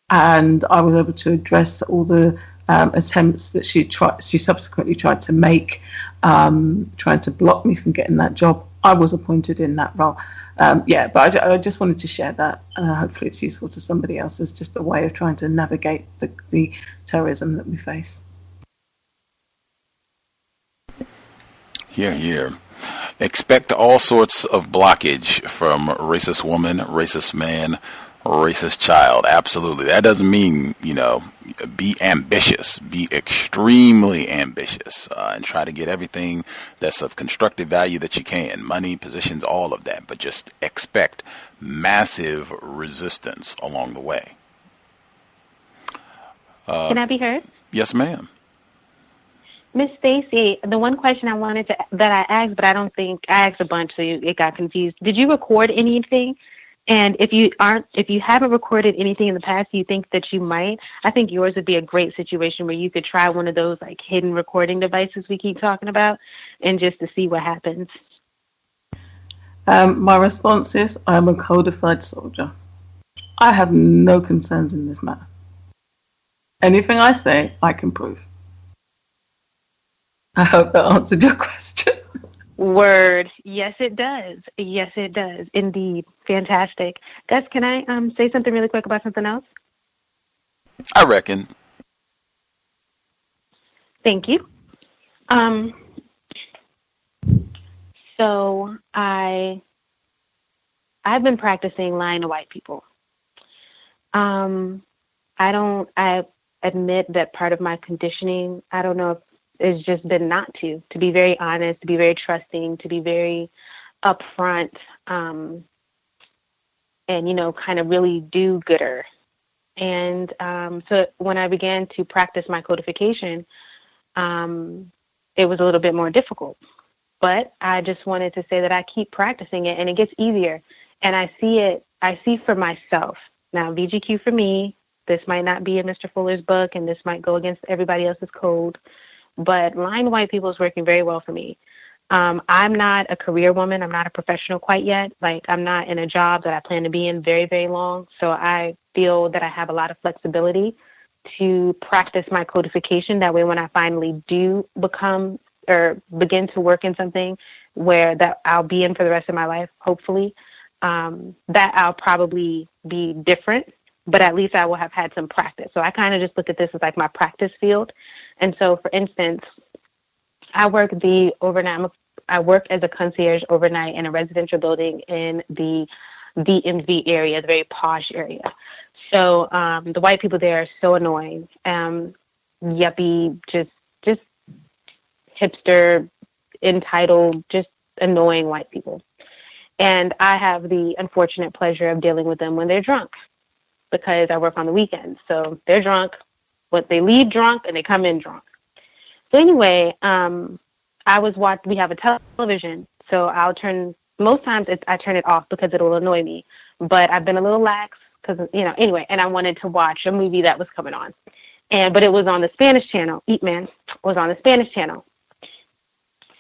and I was able to address all the attempts that she subsequently tried to make, trying to block me from getting that job, I was appointed in that role. But I just wanted to share that. Hopefully it's useful to somebody else as just a way of trying to navigate the terrorism that we face. Here. Expect all sorts of blockage from racist woman, racist man, racist child. Absolutely. That doesn't mean, be ambitious, be extremely ambitious, and try to get everything that's of constructive value that you can, money, positions, all of that, but just expect massive resistance along the way. Can I be heard? Yes, ma'am. Miss Stacy, the one question I wanted that I asked, but I don't think I asked a bunch, so it got confused. Did you record anything? And if you haven't recorded anything in the past, you think that you might, I think yours would be a great situation where you could try one of those like hidden recording devices we keep talking about, and just to see what happens. My response is, I'm a codified soldier. I have no concerns in this matter. Anything I say, I can prove. I hope that answered your question. Word. Yes, it does. Yes, it does. Indeed. Fantastic. Gus, can I say something really quick about something else? I reckon. Thank you. So I've been practicing lying to white people. I admit that part of my conditioning, I don't know if it's just been not to be very honest, to be very trusting, to be very upfront, and, kind of really do-gooder. And so when I began to practice my codification, it was a little bit more difficult. But I just wanted to say that I keep practicing it, and it gets easier. And I see for myself. Now, VGQ for me, this might not be in Mr. Fuller's book, and this might go against everybody else's code. But lying to white people is working very well for me. I'm not a career woman. I'm not a professional quite yet. Like, I'm not in a job that I plan to be in very, very long. So I feel that I have a lot of flexibility to practice my codification. That way, when I finally do become or begin to work in something where that I'll be in for the rest of my life, hopefully, that I'll probably be different. But at least I will have had some practice. So I kind of just look at this as like my practice field. And so, for instance, I work as a concierge overnight in a residential building in the DMV area, the very posh area. So the white people there are so annoying, yuppie, just hipster, entitled, just annoying white people. And I have the unfortunate pleasure of dealing with them when they're drunk, because I work on the weekends. So they're drunk, but they leave drunk and they come in drunk. So anyway, we have a television, so most times I turn it off because it'll annoy me, but I've been a little lax because, anyway, and I wanted to watch a movie that was coming on. But it was on the Spanish channel. Eat Man was on the Spanish channel.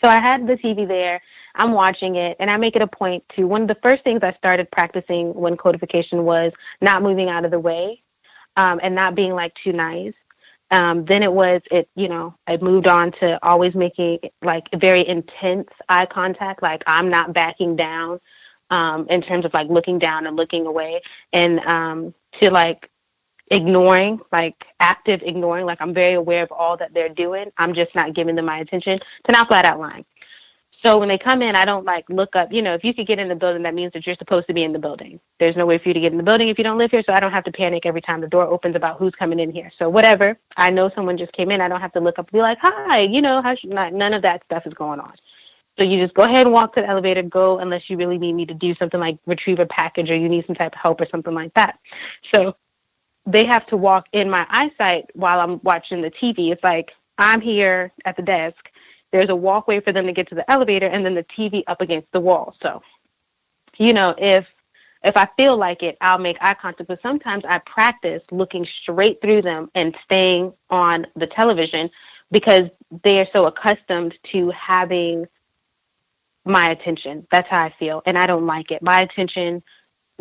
So I had the TV there. I'm watching it, and I make it a point to, one of the first things I started practicing when codification was not moving out of the way, and not being like too nice. Then I moved on to always making like very intense eye contact, like I'm not backing down. in terms of like looking down and looking away, and to like ignoring, like active ignoring, like I'm very aware of all that they're doing. I'm just not giving them my attention, to not flat out lying. So when they come in, I don't like look up, if you could get in the building, that means that you're supposed to be in the building. There's no way for you to get in the building if you don't live here. So I don't have to panic every time the door opens about who's coming in here. So whatever, I know someone just came in. I don't have to look up and be like, hi, none of that stuff is going on. So you just go ahead and walk to the elevator, go unless you really need me to do something like retrieve a package or you need some type of help or something like that. So they have to walk in my eyesight while I'm watching the TV. It's like I'm here at the desk. There's a walkway for them to get to the elevator and then the TV up against the wall. So, if I feel like it, I'll make eye contact. But sometimes I practice looking straight through them and staying on the television because they are so accustomed to having my attention. That's how I feel. And I don't like it. My attention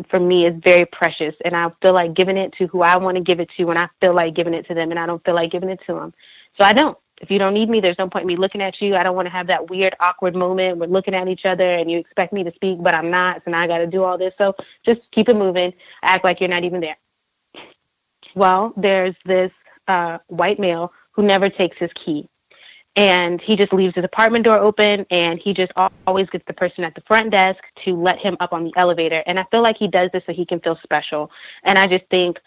for me is very precious. And I feel like giving it to who I want to give it to when I feel like giving it to them, and I don't feel like giving it to them. So I don't. If you don't need me, there's no point in me looking at you. I don't want to have that weird, awkward moment. We're looking at each other and you expect me to speak, but I'm not. So now I got to do all this. So just keep it moving. Act like you're not even there. Well, there's this white male who never takes his key. And he just leaves his apartment door open, and he just always gets the person at the front desk to let him up on the elevator. And I feel like he does this so he can feel special. And I just think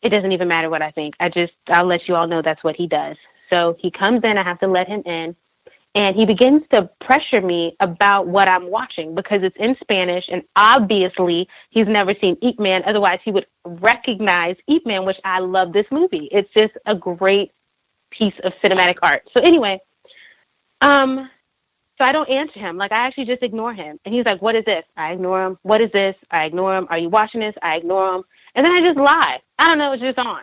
it doesn't even matter what I think. I'll let you all know that's what he does. So he comes in, I have to let him in, and he begins to pressure me about what I'm watching because it's in Spanish, and obviously he's never seen Ip Man. Otherwise, he would recognize Ip Man, which I love this movie. It's just a great piece of cinematic art. So anyway, so I don't answer him. Like, I actually just ignore him. And he's like, what is this? I ignore him. What is this? I ignore him. Are you watching this? I ignore him. And then I just lie. I don't know. It's just on.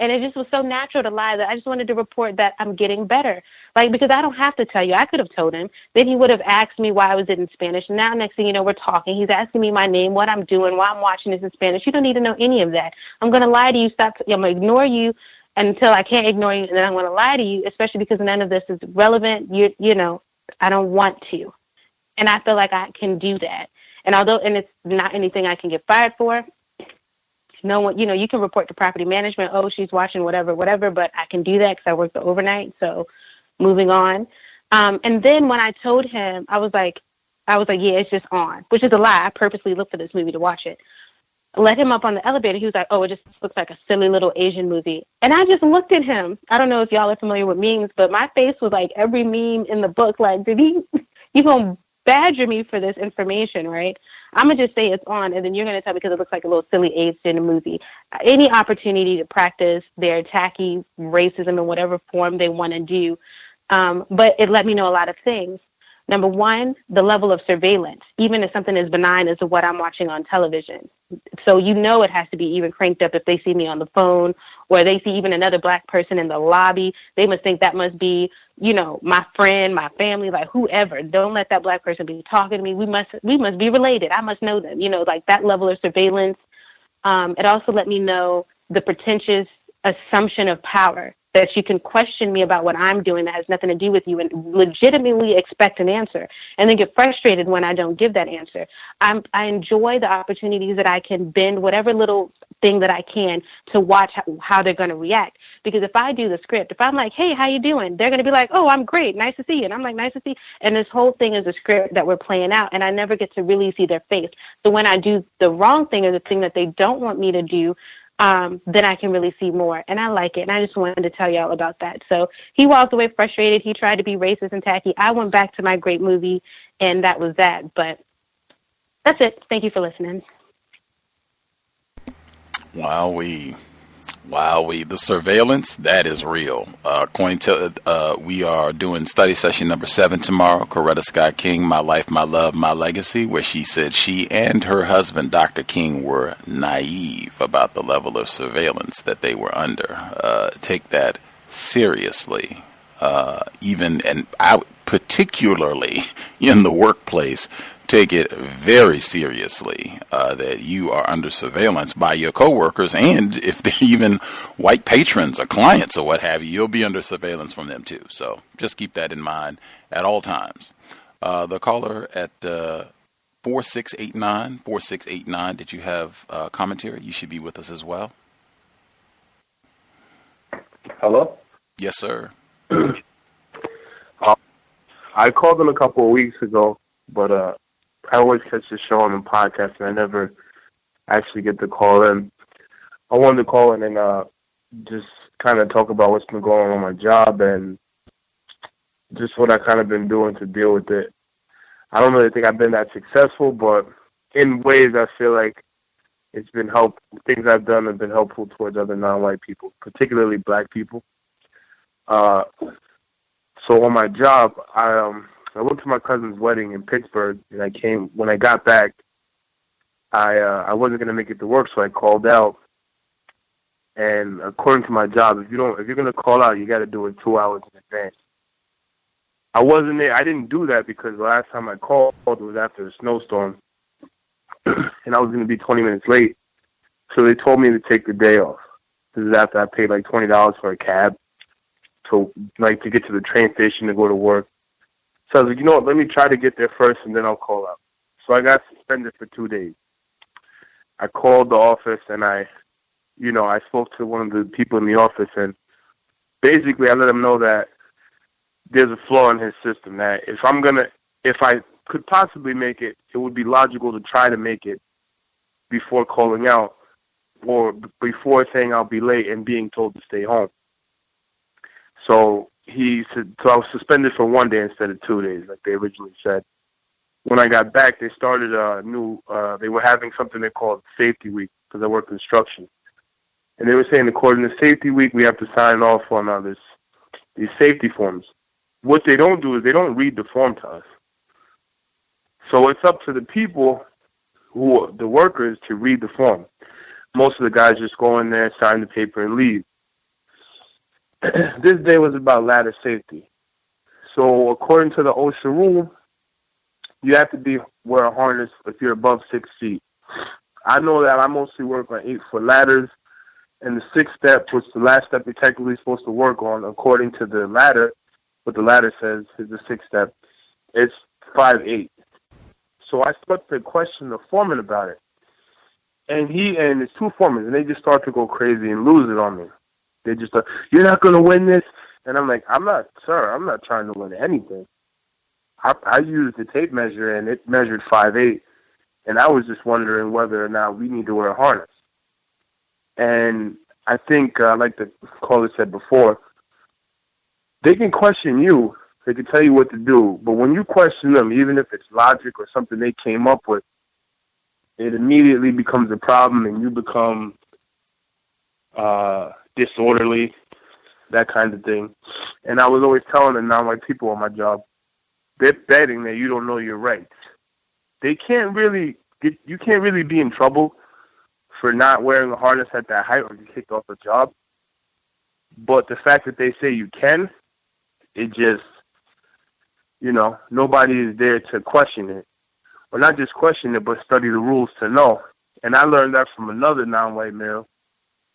And it just was so natural to lie that I just wanted to report that I'm getting better. Like, because I don't have to tell you. I could have told him. Then he would have asked me why I was in Spanish. And now next thing you know, we're talking. He's asking me my name, what I'm doing, why I'm watching this in Spanish. You don't need to know any of that. I'm going to lie to you. I'm going to ignore you until I can't ignore you. And then I'm going to lie to you, especially because none of this is relevant. I don't want to. And I feel like I can do that. And it's not anything I can get fired for. No one, you can report to property management. Oh, she's watching whatever, but I can do that because I work the overnight. So moving on. And then when I told him, I was like, yeah, it's just on, which is a lie. I purposely looked for this movie to watch it. Let him up on the elevator. He was like, oh, it just looks like a silly little Asian movie. And I just looked at him. I don't know if y'all are familiar with memes, but my face was like every meme in the book. Like, you going to badger me for this information, right? I'm going to just say it's on, and then you're going to tell me because it looks like a little silly Asian movie. Any opportunity to practice their tacky racism in whatever form they want to do. But it let me know a lot of things. Number one, the level of surveillance, even if something is benign as to what I'm watching on television. So it has to be even cranked up if they see me on the phone or they see even another black person in the lobby. They must think that must be, my friend, my family, like whoever. Don't let that black person be talking to me. We must be related. I must know them, like that level of surveillance. It also let me know the pretentious assumption of power, that you can question me about what I'm doing that has nothing to do with you and legitimately expect an answer and then get frustrated when I don't give that answer. I enjoy the opportunities that I can bend whatever little thing that I can to watch how they're going to react. Because if I do the script, if I'm like, hey, how you doing? They're going to be like, oh, I'm great. Nice to see you. And I'm like, nice to see you. And this whole thing is a script that we're playing out, and I never get to really see their face. So when I do the wrong thing or the thing that they don't want me to do, then I can really see more. And I like it. And I just wanted to tell y'all about that. So he walked away frustrated. He tried to be racist and tacky. I went back to my great movie, and that was that. But that's it. Thank you for listening. Wowee. The surveillance, that is real. According to, we are doing study session number 7 tomorrow, Coretta Scott King, My Life, My Love, My Legacy, where she said she and her husband, Dr. King, were naive about the level of surveillance that they were under. Take that seriously. And I, particularly in the workplace, take it very seriously that you are under surveillance by your coworkers, and if they're even white patrons or clients or what have you, you'll be under surveillance from them too. So just keep that in mind at all times. The caller at 4689. Did you have commentary? You should be with us as well. Hello? Yes, sir. I called in a couple of weeks ago, but I always catch the show on the podcast, and I never actually get to call in. I wanted to call in and just kind of talk about what's been going on my job and just what I kind of been doing to deal with it. I don't really think I've been that successful, but in ways I feel like it's been things I've done have been helpful towards other non-white people, particularly black people. So on my job, I went to my cousin's wedding in Pittsburgh, and when I got back, I wasn't going to make it to work, so I called out. And according to my job, if you're going to call out, you got to do it 2 hours in advance. I wasn't there. I didn't do that because the last time I called was after a snowstorm, and I was going to be 20 minutes late. So they told me to take the day off. This is after I paid like $20 for a cab to get to the train station to go to work. So I was like, you know what, let me try to get there first and then I'll call out. So I got suspended for 2 days. I called the office and I spoke to one of the people in the office, and basically I let him know that there's a flaw in his system, that if I could possibly make it, it would be logical to try to make it before calling out or before saying I'll be late and being told to stay home. So I was suspended for 1 day instead of 2 days, like they originally said. When I got back, they started they were having something they called Safety Week, because I work construction. And they were saying, according to Safety Week, we have to sign off on these safety forms. What they don't do is they don't read the form to us. So it's up to the people, the workers, to read the form. Most of the guys just go in there, sign the paper, and leave. This day was about ladder safety. So according to the OSHA rule, you have to wear a harness if you're above 6 feet. I know that I mostly work on 8-foot ladders, and the 6th step, which the last step you're technically supposed to work on, according to the ladder, what the ladder says is the 6th step, it's 5'8". So I started to question the foreman about it. And his two foremen, and they just start to go crazy and lose it on me. They just like, you're not going to win this. And I'm like, I'm not trying to win anything. I used the tape measure, and it measured 5'8". And I was just wondering whether or not we need to wear a harness. And I think, like the caller said before, they can question you. They can tell you what to do. But when you question them, even if it's logic or something they came up with, it immediately becomes a problem, and you become disorderly, that kind of thing. And I was always telling the non-white people on my job, they're betting that you don't know your rights. You can't really be in trouble for not wearing a harness at that height or get kicked off the job. But the fact that they say you can, it just, nobody is there to question it. Or not just question it, but study the rules to know. And I learned that from another non-white male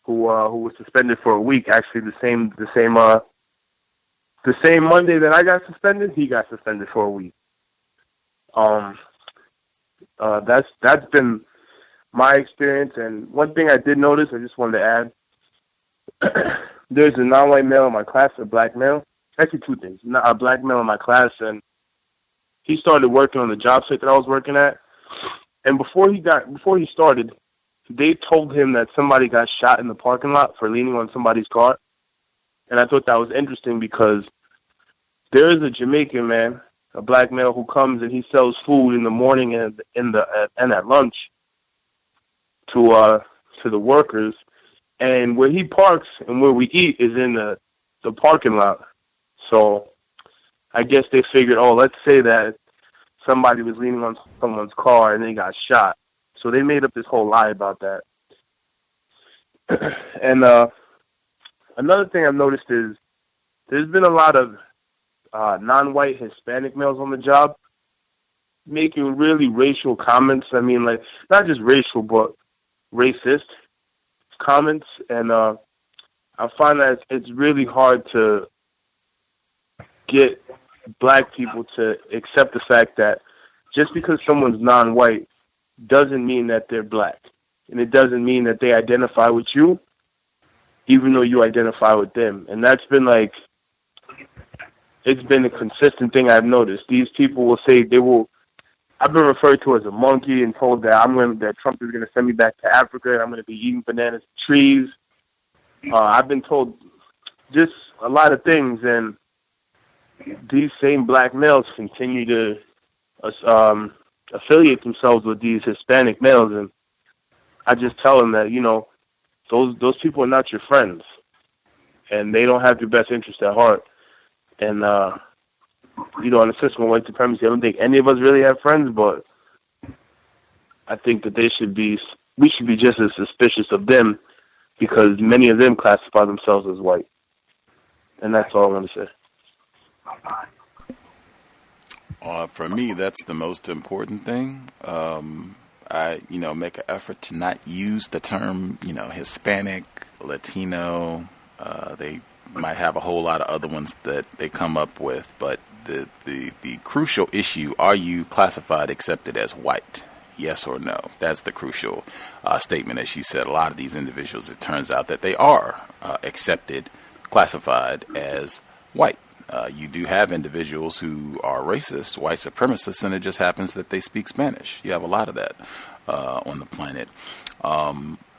who was suspended for a week. Actually, the same Monday that I got suspended, he got suspended for a week. That's been my experience. And one thing I did notice, I just wanted to add, there's a non-white male in my class, a black male. Actually, two things. A black male in my class, and he started working on the job site that I was working at. And before he started, they told him that somebody got shot in the parking lot for leaning on somebody's car. And I thought that was interesting because there is a Jamaican man, a black male, who comes and he sells food in the morning and at lunch to the workers. And where he parks and where we eat is in the parking lot. So I guess they figured, let's say that somebody was leaning on someone's car and they got shot. So they made up this whole lie about that. And another thing I've noticed is there's been a lot of non-white Hispanic males on the job making really racial comments. I mean, like, not just racial, but racist comments. And I find that it's really hard to get black people to accept the fact that just because someone's non-white doesn't mean that they're black. And it doesn't mean that they identify with you, even though you identify with them. And that's been like, it's been a consistent thing I've noticed. These people will say I've been referred to as a monkey and told that that Trump is going to send me back to Africa and I'm going to be eating bananas and trees. I've been told just a lot of things, and these same black males continue to affiliate themselves with these Hispanic males, and I just tell them that, those people are not your friends, and they don't have your best interest at heart. And, on the system of white supremacy, I don't think any of us really have friends, but I think that we should be just as suspicious of them, because many of them classify themselves as white. And that's all I want to say. For me, that's the most important thing. I make an effort to not use the term, Hispanic, Latino. They might have a whole lot of other ones that they come up with, but the crucial issue, are you classified, accepted as white? Yes or no? That's the crucial statement. As you said, a lot of these individuals, it turns out that they are accepted, classified as white. You do have individuals who are racist, white supremacists, and it just happens that they speak Spanish. You have a lot of that on the planet.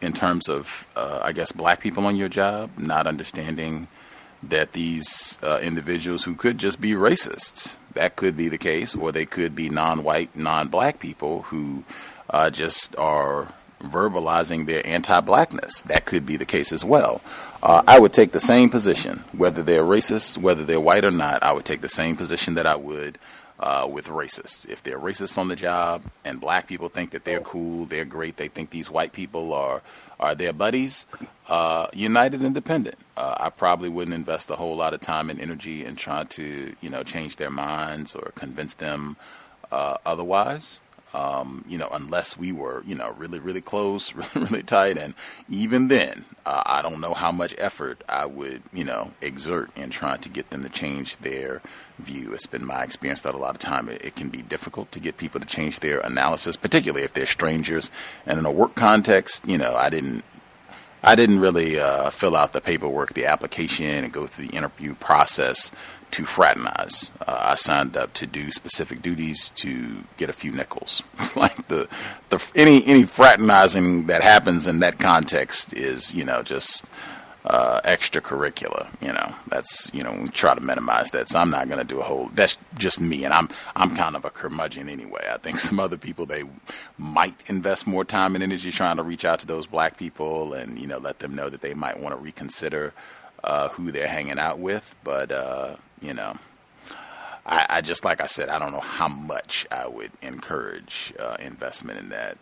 In terms of, I guess, black people on your job, not understanding that these individuals who could just be racists, that could be the case, or they could be non-white, non-black people who just are verbalizing their anti-blackness. That could be the case as well. I would take the same position, whether they're racist, whether they're white or not. I would take the same position that I would with racists. If they're racists on the job and black people think that they're cool, they're great, they think these white people are their buddies, united and independent. I probably wouldn't invest a whole lot of time and energy in trying to, change their minds or convince them otherwise. Unless we were, really, really close, really, really tight. And even then, I don't know how much effort I would, exert in trying to get them to change their view. It's been my experience that a lot of time it can be difficult to get people to change their analysis, particularly if they're strangers. And in a work context, I didn't really fill out the paperwork, the application, and go through the interview process to fraternize. I signed up to do specific duties to get a few nickels. Like any fraternizing that happens in that context is, just extracurricular. That's we try to minimize that. So I'm not going to do a whole. That's just me, and I'm kind of a curmudgeon anyway. I think some other people, they might invest more time and energy trying to reach out to those black people and let them know that they might want to reconsider who they're hanging out with, but I just, like I said, I don't know how much I would encourage investment in that.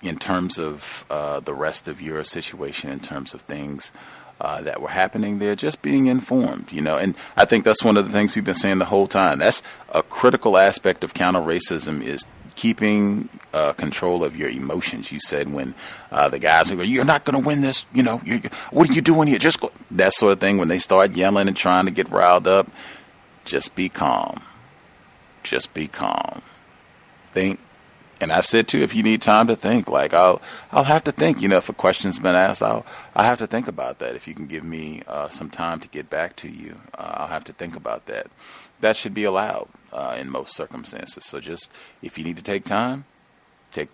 In terms of the rest of your situation, in terms of things that were happening there, just being informed, and I think that's one of the things we've been saying the whole time. That's a critical aspect of counter-racism, is keeping control of your emotions. You said when the guys who go, "You're not going to win this," what are you doing here? Just go. That sort of thing. When they start yelling and trying to get riled up, just be calm. Just be calm. Think. And I've said too, if you need time to think, like I'll have to think. If a question's been asked, I have to think about that. If you can give me some time to get back to you, I'll have to think about that. That should be allowed in most circumstances. So just, if you need to take time to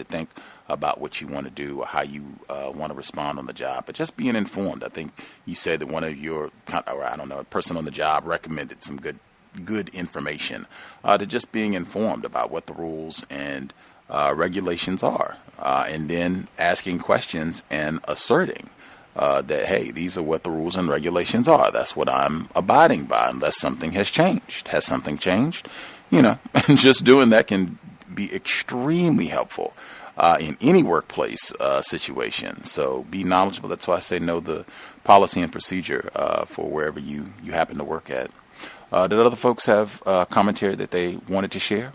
think about what you want to do or how you want to respond on the job. But just being informed. I think you said that one of your, or I don't know, a person on the job recommended some good information to just being informed about what the rules and regulations are, and then asking questions and asserting that, hey, these are what the rules and regulations are. That's what I'm abiding by unless something has changed. Has something changed? And just doing that can be extremely helpful in any workplace situation. So be knowledgeable. That's why I say know the policy and procedure for wherever you happen to work at. Did other folks have commentary that they wanted to share?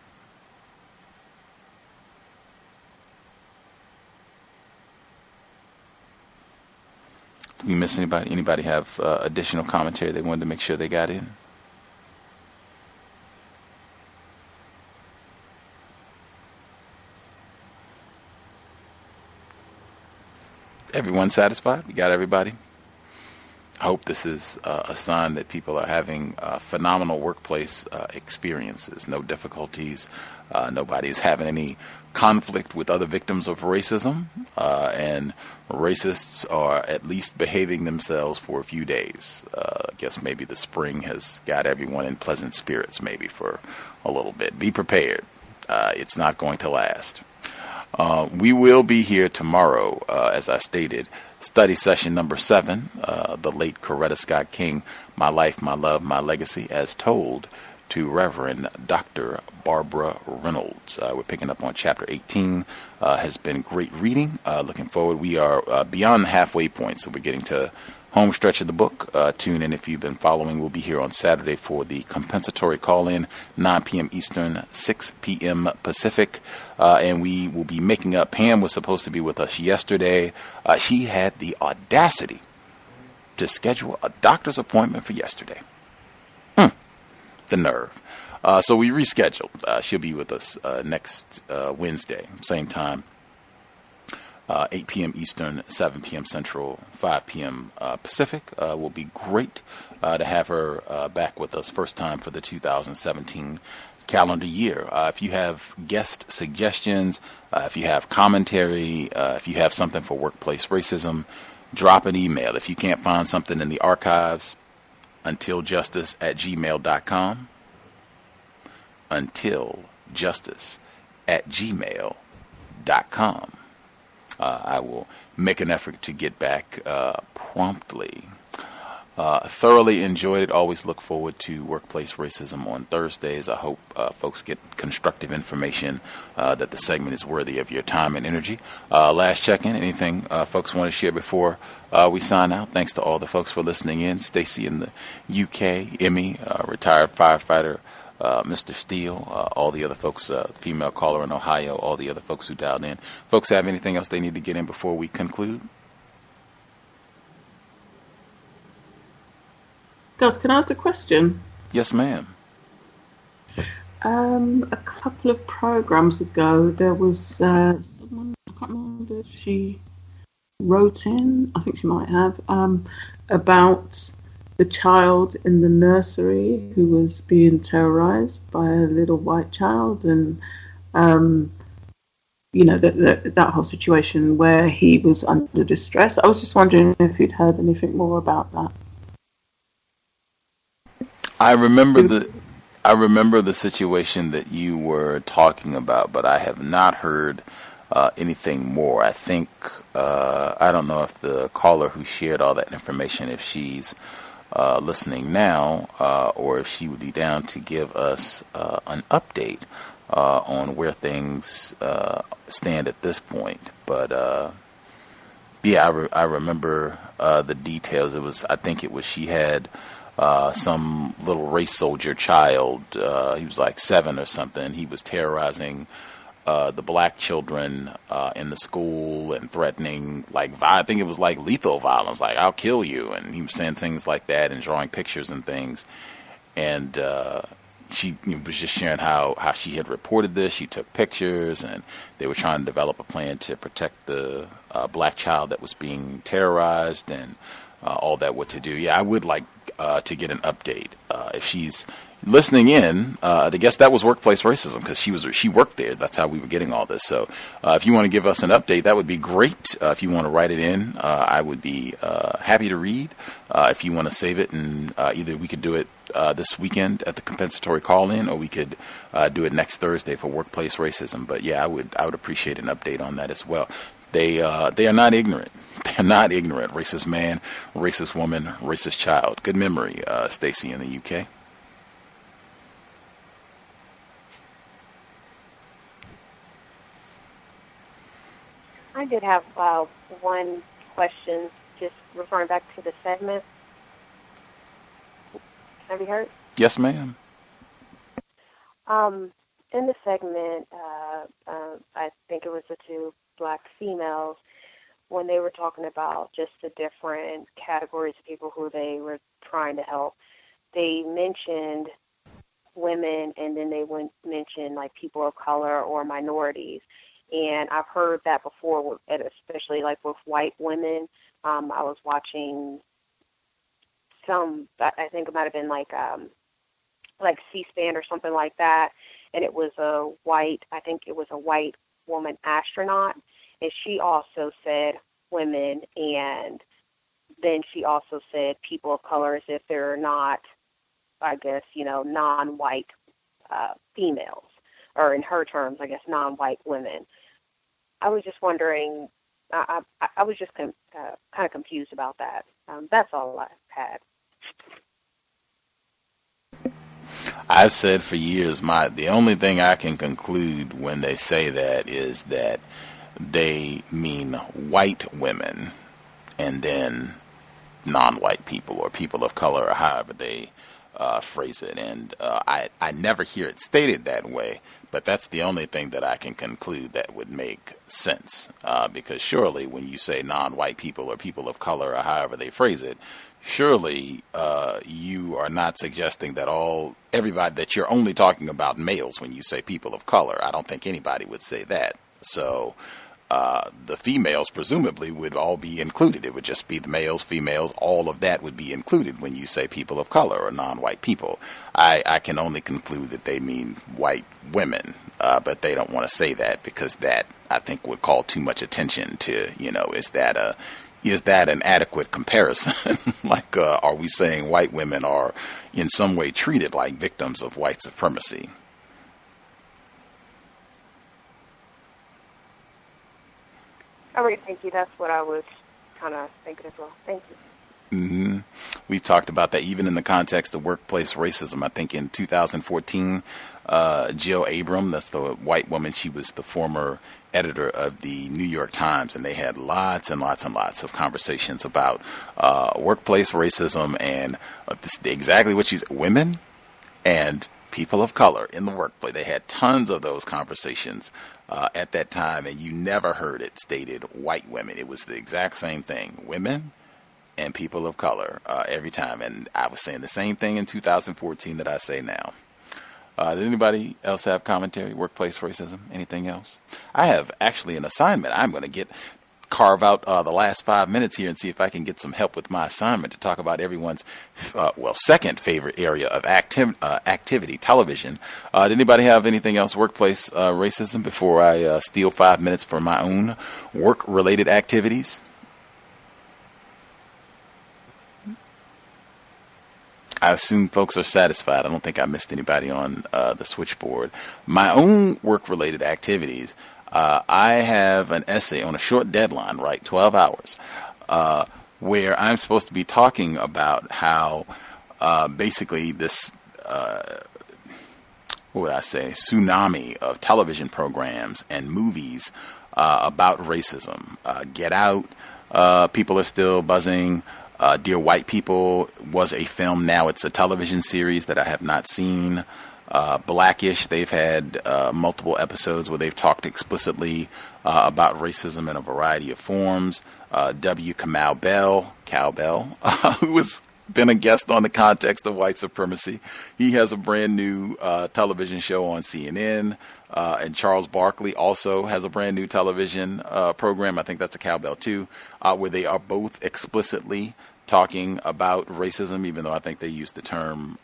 We miss anybody? Anybody have additional commentary they wanted to make sure they got in? Everyone satisfied? We got everybody? I hope this is a sign that people are having phenomenal workplace experiences, no difficulties, nobody is having any conflict with other victims of racism, and racists are at least behaving themselves for a few days. I guess maybe the spring has got everyone in pleasant spirits maybe for a little bit. Be prepared. It's not going to last. We will be here tomorrow, as I stated, study session number 7, the late Coretta Scott King, My Life, My Love, My Legacy, as told to Reverend Dr. Barbara Reynolds. We're picking up on chapter 18. Has been great reading. Looking forward. We are beyond the halfway point, so we're getting to home stretch of the book. Tune in if you've been following. We'll be here on Saturday for the compensatory call-in, 9 p.m. Eastern, 6 p.m. Pacific. And we will be making up. Pam was supposed to be with us yesterday. She had the audacity to schedule a doctor's appointment for yesterday. The nerve. So we rescheduled. She'll be with us next Wednesday, same time. 8 p.m. Eastern, 7 p.m. Central, 5 p.m. Pacific. Will be great to have her back with us first time for the 2017 calendar year. If you have guest suggestions, if you have commentary, if you have something for workplace racism, drop an email. If you can't find something in the archives, untiljustice@gmail.com. untiljustice@gmail.com. I will make an effort to get back promptly. Thoroughly enjoyed it. Always look forward to workplace racism on Thursdays. I hope folks get constructive information, that the segment is worthy of your time and energy. Last check-in, anything folks want to share before we sign out? Thanks to all the folks for listening in. Stacy in the UK, Emmy, retired firefighter, Mr. Steele, all the other folks, female caller in Ohio, all the other folks who dialed in. Folks have anything else they need to get in before we conclude? Gus, can I ask a question? Yes, ma'am. A couple of programs ago, there was someone, I can't remember if she wrote in, I think she might have, about the child in the nursery who was being terrorized by a little white child, and that whole situation where he was under distress. I was just wondering if you'd heard anything more about that. I remember the situation that you were talking about, but I have not heard anything more. I think I don't know if the caller who shared all that information, if she's listening now, or if she would be down to give us an update on where things stand at this point. But I remember the details. I think she had some little race soldier child. He was like 7 or something. He was terrorizing the black children in the school and threatening, I think it was like lethal violence, like I'll kill you. And he was saying things like that and drawing pictures and things. And she was just sharing how she had reported this. She took pictures, and they were trying to develop a plan to protect the black child that was being terrorized, and all that, what to do. Yeah, I would like to get an update. If she's listening in, I guess that was workplace racism, because she worked there. That's how we were getting all this. So if you want to give us an update, that would be great. If you want to write it in, I would be happy to read. If you want to save it, and either we could do it this weekend at the compensatory call-in, or we could do it next Thursday for workplace racism. But yeah, I would appreciate an update on that as well. They are not ignorant. They're not ignorant. Racist man, racist woman, racist child. Good memory, Stacy in the UK. I did have one question, just referring back to the segment. Can I be heard? Yes, ma'am. In the segment, I think it was the 2 black females, when they were talking about just the different categories of people who they were trying to help, they mentioned women, and then they mentioned like people of color or minorities. And I've heard that before, especially like with white women. I was watching I think it might have been like C-SPAN or something like that, and it was a white woman astronaut, and she also said women, and then she also said people of color as if they're not, I guess, non-white females, or in her terms, I guess, non-white women. I was just wondering, I was just kind of confused about that. That's all I had. I've said for years, the only thing I can conclude when they say that is that they mean white women and then non-white people or people of color or however they phrase it. And I never hear it stated that way, but that's the only thing that I can conclude that would make sense. Because surely when you say non-white people or people of color or however they phrase it, surely you are not suggesting that everybody, that you're only talking about males when you say people of color. I don't think anybody would say that. So the females presumably would all be included. It would just be the males, females, all of that would be included when you say people of color or non-white people. I can only conclude that they mean white women, but they don't want to say that because that, I think, would call too much attention to, is that an adequate comparison? Like, are we saying white women are in some way treated like victims of white supremacy? All right, thank you. That's what I was kind of thinking as well. Thank you. Mm-hmm. We've talked about that even in the context of workplace racism. I think in 2014, Jill Abram, that's the white woman, she was the former editor of the New York Times, and they had lots and lots and lots of conversations about workplace racism and exactly what she's, women and people of color in the workplace. They had tons of those conversations at that time, and you never heard it stated white women. It was the exact same thing, women and people of color every time. And I was saying the same thing in 2014 that I say now. Did anybody else have commentary? Workplace racism? Anything else? I have actually an assignment. I'm going to carve out the last 5 minutes here and see if I can get some help with my assignment to talk about everyone's, second favorite area of activity, television. Did anybody have anything else, workplace racism, before I steal 5 minutes for my own work-related activities? I assume folks are satisfied. I don't think I missed anybody on the switchboard. My own work-related activities, I have an essay on a short deadline, right, 12 hours, where I'm supposed to be talking about how basically this, tsunami of television programs and movies about racism. Get Out, people are still buzzing. Dear White People was a film. Now it's a television series that I have not seen. Blackish, they've had multiple episodes where they've talked explicitly about racism in a variety of forms. W. Kamau Bell, Cowbell, who has been a guest on the Context of White Supremacy. He has a brand new television show on CNN. And Charles Barkley also has a brand new television program. I think that's a Cowbell too, where they are both explicitly talking about racism, even though I think they use the term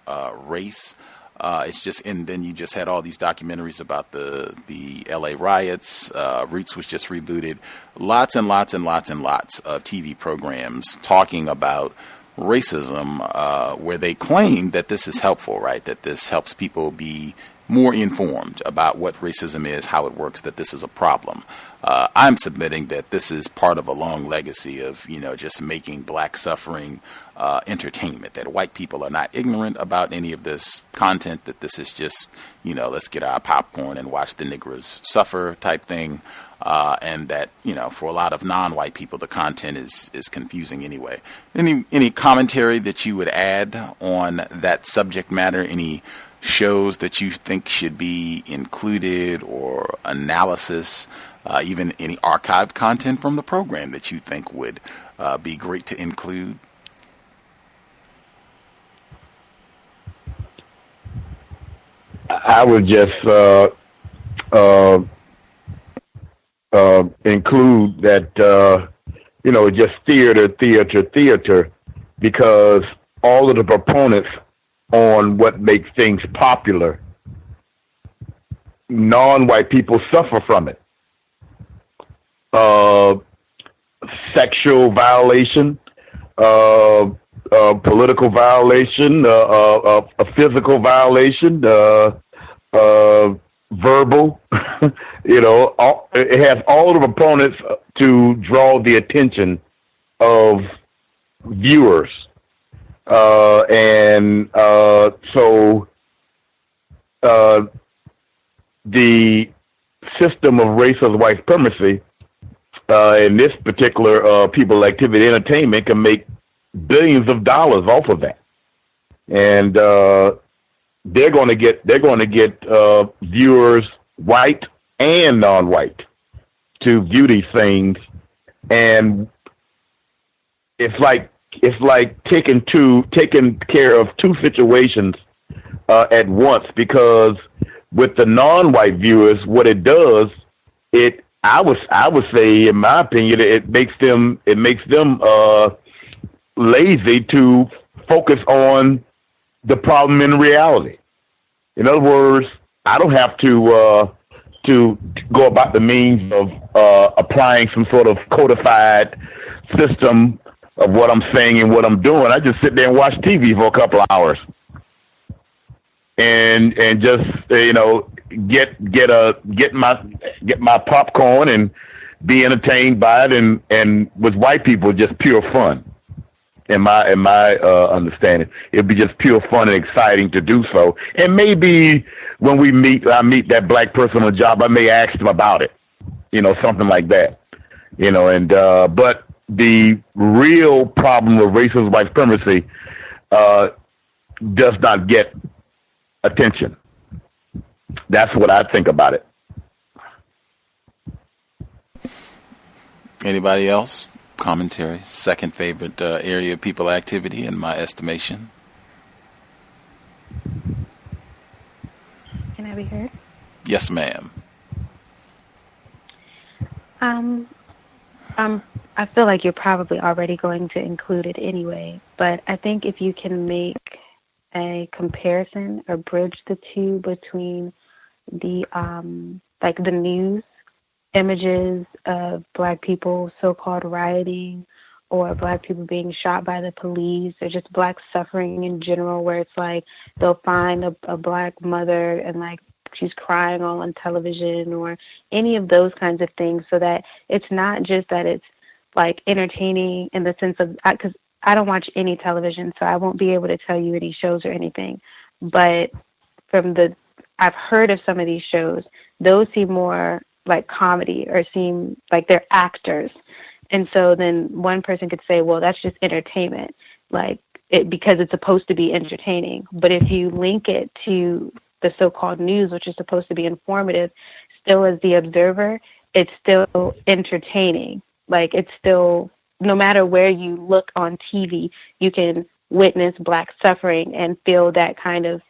race. It's just, and then you just had all these documentaries about the LA riots. Roots was just rebooted. Lots and lots and lots and lots of TV programs talking about racism, where they claim that this is helpful, right? That this helps people be more informed about what racism is, how it works, that this is a problem. I'm submitting that this is part of a long legacy of, just making black suffering entertainment, that white people are not ignorant about any of this content, that this is just, let's get our popcorn and watch the Negroes suffer type thing. And that, for a lot of non-white people, the content is confusing anyway. Any commentary that you would add on that subject matter? Any shows that you think should be included, or analysis, even any archived content from the program that you think would be great to include? I would just include that, just theater, because all of the proponents on what makes things popular, non-white people suffer from it. Sexual violation, political violation, a physical violation, verbal. It has all the proponents to draw the attention of viewers, so the system of racist white supremacy, in this particular people activity entertainment, can make billions of dollars off of that, and they're going to get viewers, white and non-white, to view these things, and it's like taking care of two situations at once, because with the non-white viewers, what it does, I would say, in my opinion, it makes them lazy to focus on the problem in reality. In other words, I don't have to go about the means of applying some sort of codified system of what I'm saying and what I'm doing. I just sit there and watch TV for a couple of hours, and just get my popcorn and be entertained by it, and with white people, just pure fun. In my understanding, it'd be just pure fun and exciting to do so. And maybe when I meet that black person on the job, I may ask them about it, something like that, but the real problem with racist white supremacy does not get attention. That's what I think about it. Anybody else? Commentary. Second favorite area of people activity, in my estimation. Can I be heard? Yes, ma'am. I feel like you're probably already going to include it anyway, but I think if you can make a comparison or bridge the two between the the news images of black people so-called rioting, or black people being shot by the police, or just black suffering in general, where it's like they'll find a black mother and like she's crying all on television, or any of those kinds of things, so that it's not just that it's like entertaining in the sense of, because I don't watch any television, so I won't be able to tell you any shows or anything, but I've heard of some of these shows, those seem more like comedy, or seem like they're actors. And so then one person could say, well, that's just entertainment, because it's supposed to be entertaining. But if you link it to the so-called news, which is supposed to be informative, still as the observer, it's still entertaining. It's still, no matter where you look on TV, you can witness black suffering and feel that kind of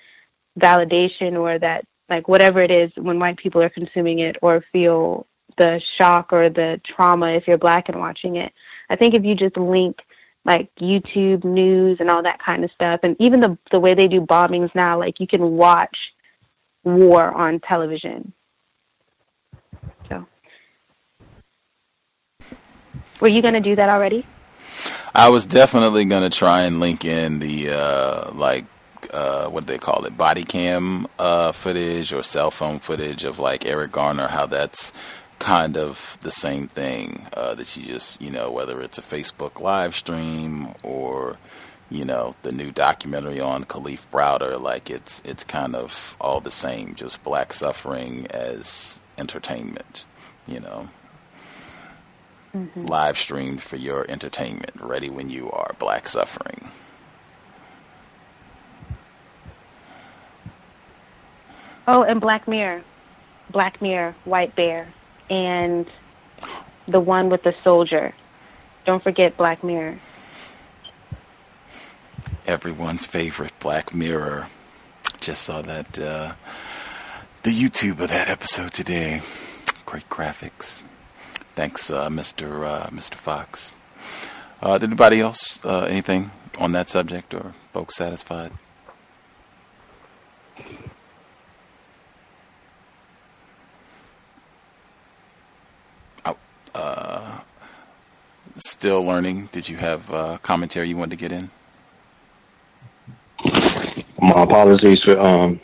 validation, or that, whatever it is when white people are consuming it, or feel the shock or the trauma if you're black and watching it. I think if you just link YouTube news and all that kind of stuff, and even the way they do bombings now, you can watch war on television. So, were you going to do that already? I was definitely going to try and link in the what do they call it, body cam footage or cell phone footage of Eric Garner, how that's kind of the same thing, that you just, whether it's a Facebook live stream or, the new documentary on Khalif Browder, it's kind of all the same, just black suffering as entertainment, Mm-hmm. Live streamed for your entertainment, ready when you are, black suffering. Oh, and Black Mirror, White Bear, and the one with the soldier. Don't forget Black Mirror. Everyone's favorite, Black Mirror. Just saw that, the YouTube of that episode today. Great graphics. Thanks, Mr. Fox. Did anybody else anything on that subject, or folks satisfied? Still learning. Did you have commentary you wanted to get in? My apologies for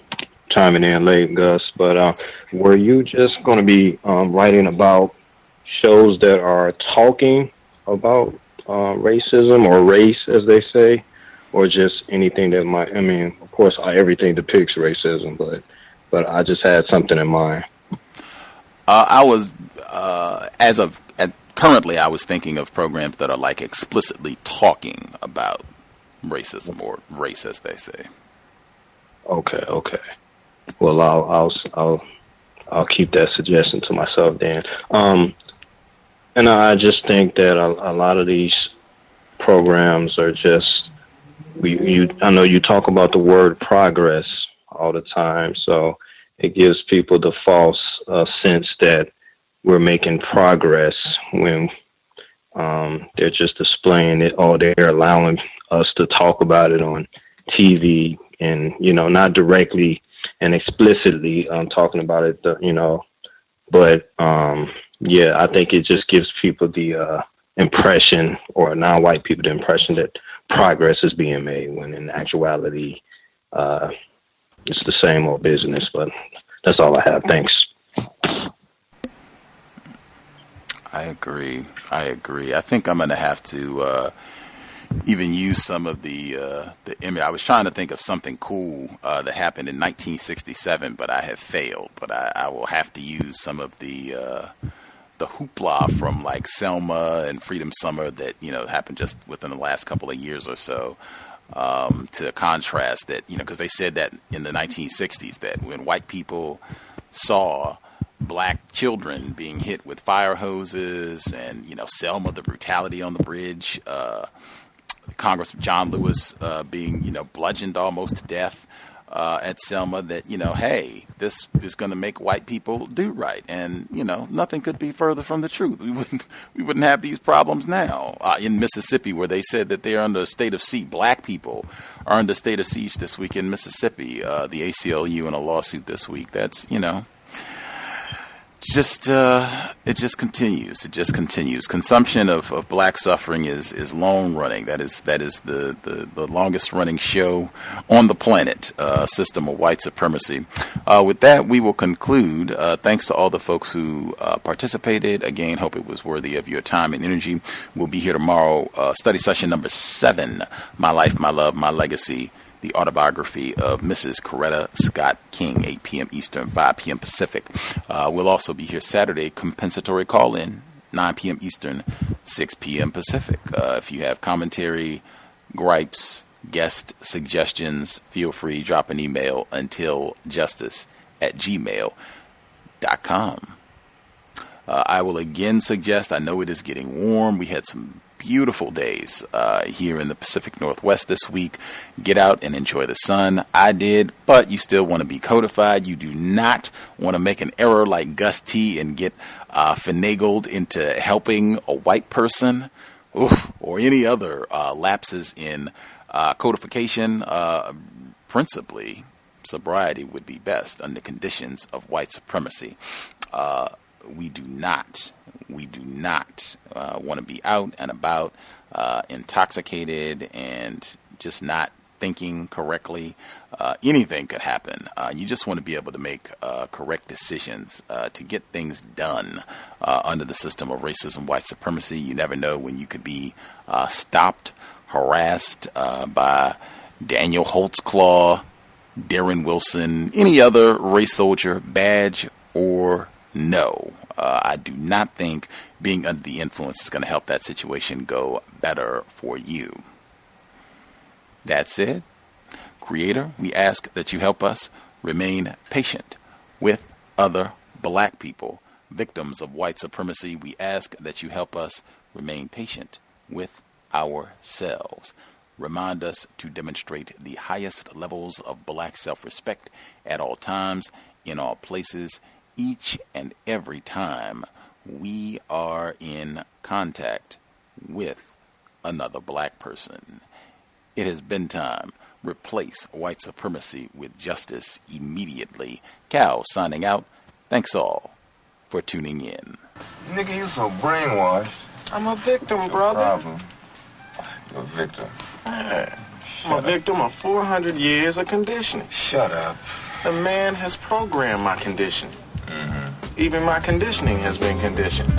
chiming in late, Gus, but were you just going to be writing about shows that are talking about racism or race, as they say, or just anything that might, I mean, of course, everything depicts racism, but I just had something in mind. I was, currently, I was thinking of programs that are like explicitly talking about racism or race, as they say. Okay. Well, I'll keep that suggestion to myself then. And I just think that a lot of these programs are just I know you talk about the word progress all the time, so it gives people the false sense that we're making progress when they're just displaying it, or they're allowing us to talk about it on TV, and not directly and explicitly talking about it, but yeah, I think it just gives people the impression, or non-white people the impression, that progress is being made, when in actuality it's the same old business. But that's all I have. Thanks. I agree. I think I'm going to have to even use some of the image. I was trying to think of something cool that happened in 1967, but I have failed. But I will have to use some of the hoopla from like Selma and Freedom Summer that happened just within the last couple of years or so, to contrast that, because they said that in the 1960s that when white people saw black children being hit with fire hoses and, Selma, the brutality on the bridge, Congressman John Lewis being, bludgeoned almost to death at Selma, that, hey, this is going to make white people do right. And, nothing could be further from the truth. We wouldn't have these problems now. In Mississippi, where they said that they're under a state of siege, black people are under state of siege this week in Mississippi, the ACLU in a lawsuit this week. That's, it just continues. Consumption of black suffering is long running. That is the longest running show on the planet, System of White Supremacy. With that, we will conclude. Thanks to all the folks who participated. Again, hope it was worthy of your time and energy. We'll be here tomorrow. Study session number 7, My Life, My Love, My Legacy. The autobiography of Mrs. Coretta Scott King, 8 p.m. Eastern, 5 p.m. Pacific. We'll also be here Saturday, compensatory call-in, 9 p.m. Eastern, 6 p.m. Pacific. If you have commentary, gripes, guest suggestions, feel free, drop an email untiljustice@gmail.com. I will again suggest, I know it is getting warm. We had some beautiful days here in the Pacific Northwest this week. Get out and enjoy the sun. I did, but you still want to be codified. You do not want to make an error like Gus T and get finagled into helping a white person, or any other lapses in codification. Principally, sobriety would be best under conditions of white supremacy. We do not want to be out and about intoxicated and just not thinking correctly. Anything could happen. You just want to be able to make correct decisions to get things done under the system of racism, white supremacy. You never know when you could be stopped, harassed by Daniel Holtzclaw, Darren Wilson, any other race soldier, badge or no. I do not think being under the influence is going to help that situation go better for you. That's it. Creator, we ask that you help us remain patient with other black people, victims of white supremacy. We ask that you help us remain patient with ourselves. Remind us to demonstrate the highest levels of black self-respect at all times, in all places, each and every time we are in contact with another black person. It has been time. Replace white supremacy with justice immediately. Cal signing out. Thanks all for tuning in. Nigga, you so brainwashed. I'm a victim, brother. Problem. You're a victim. Yeah. I'm a victim of 400 years of conditioning. Shut up. The man has programmed my conditioning. Mm-hmm. Even my conditioning has been conditioned.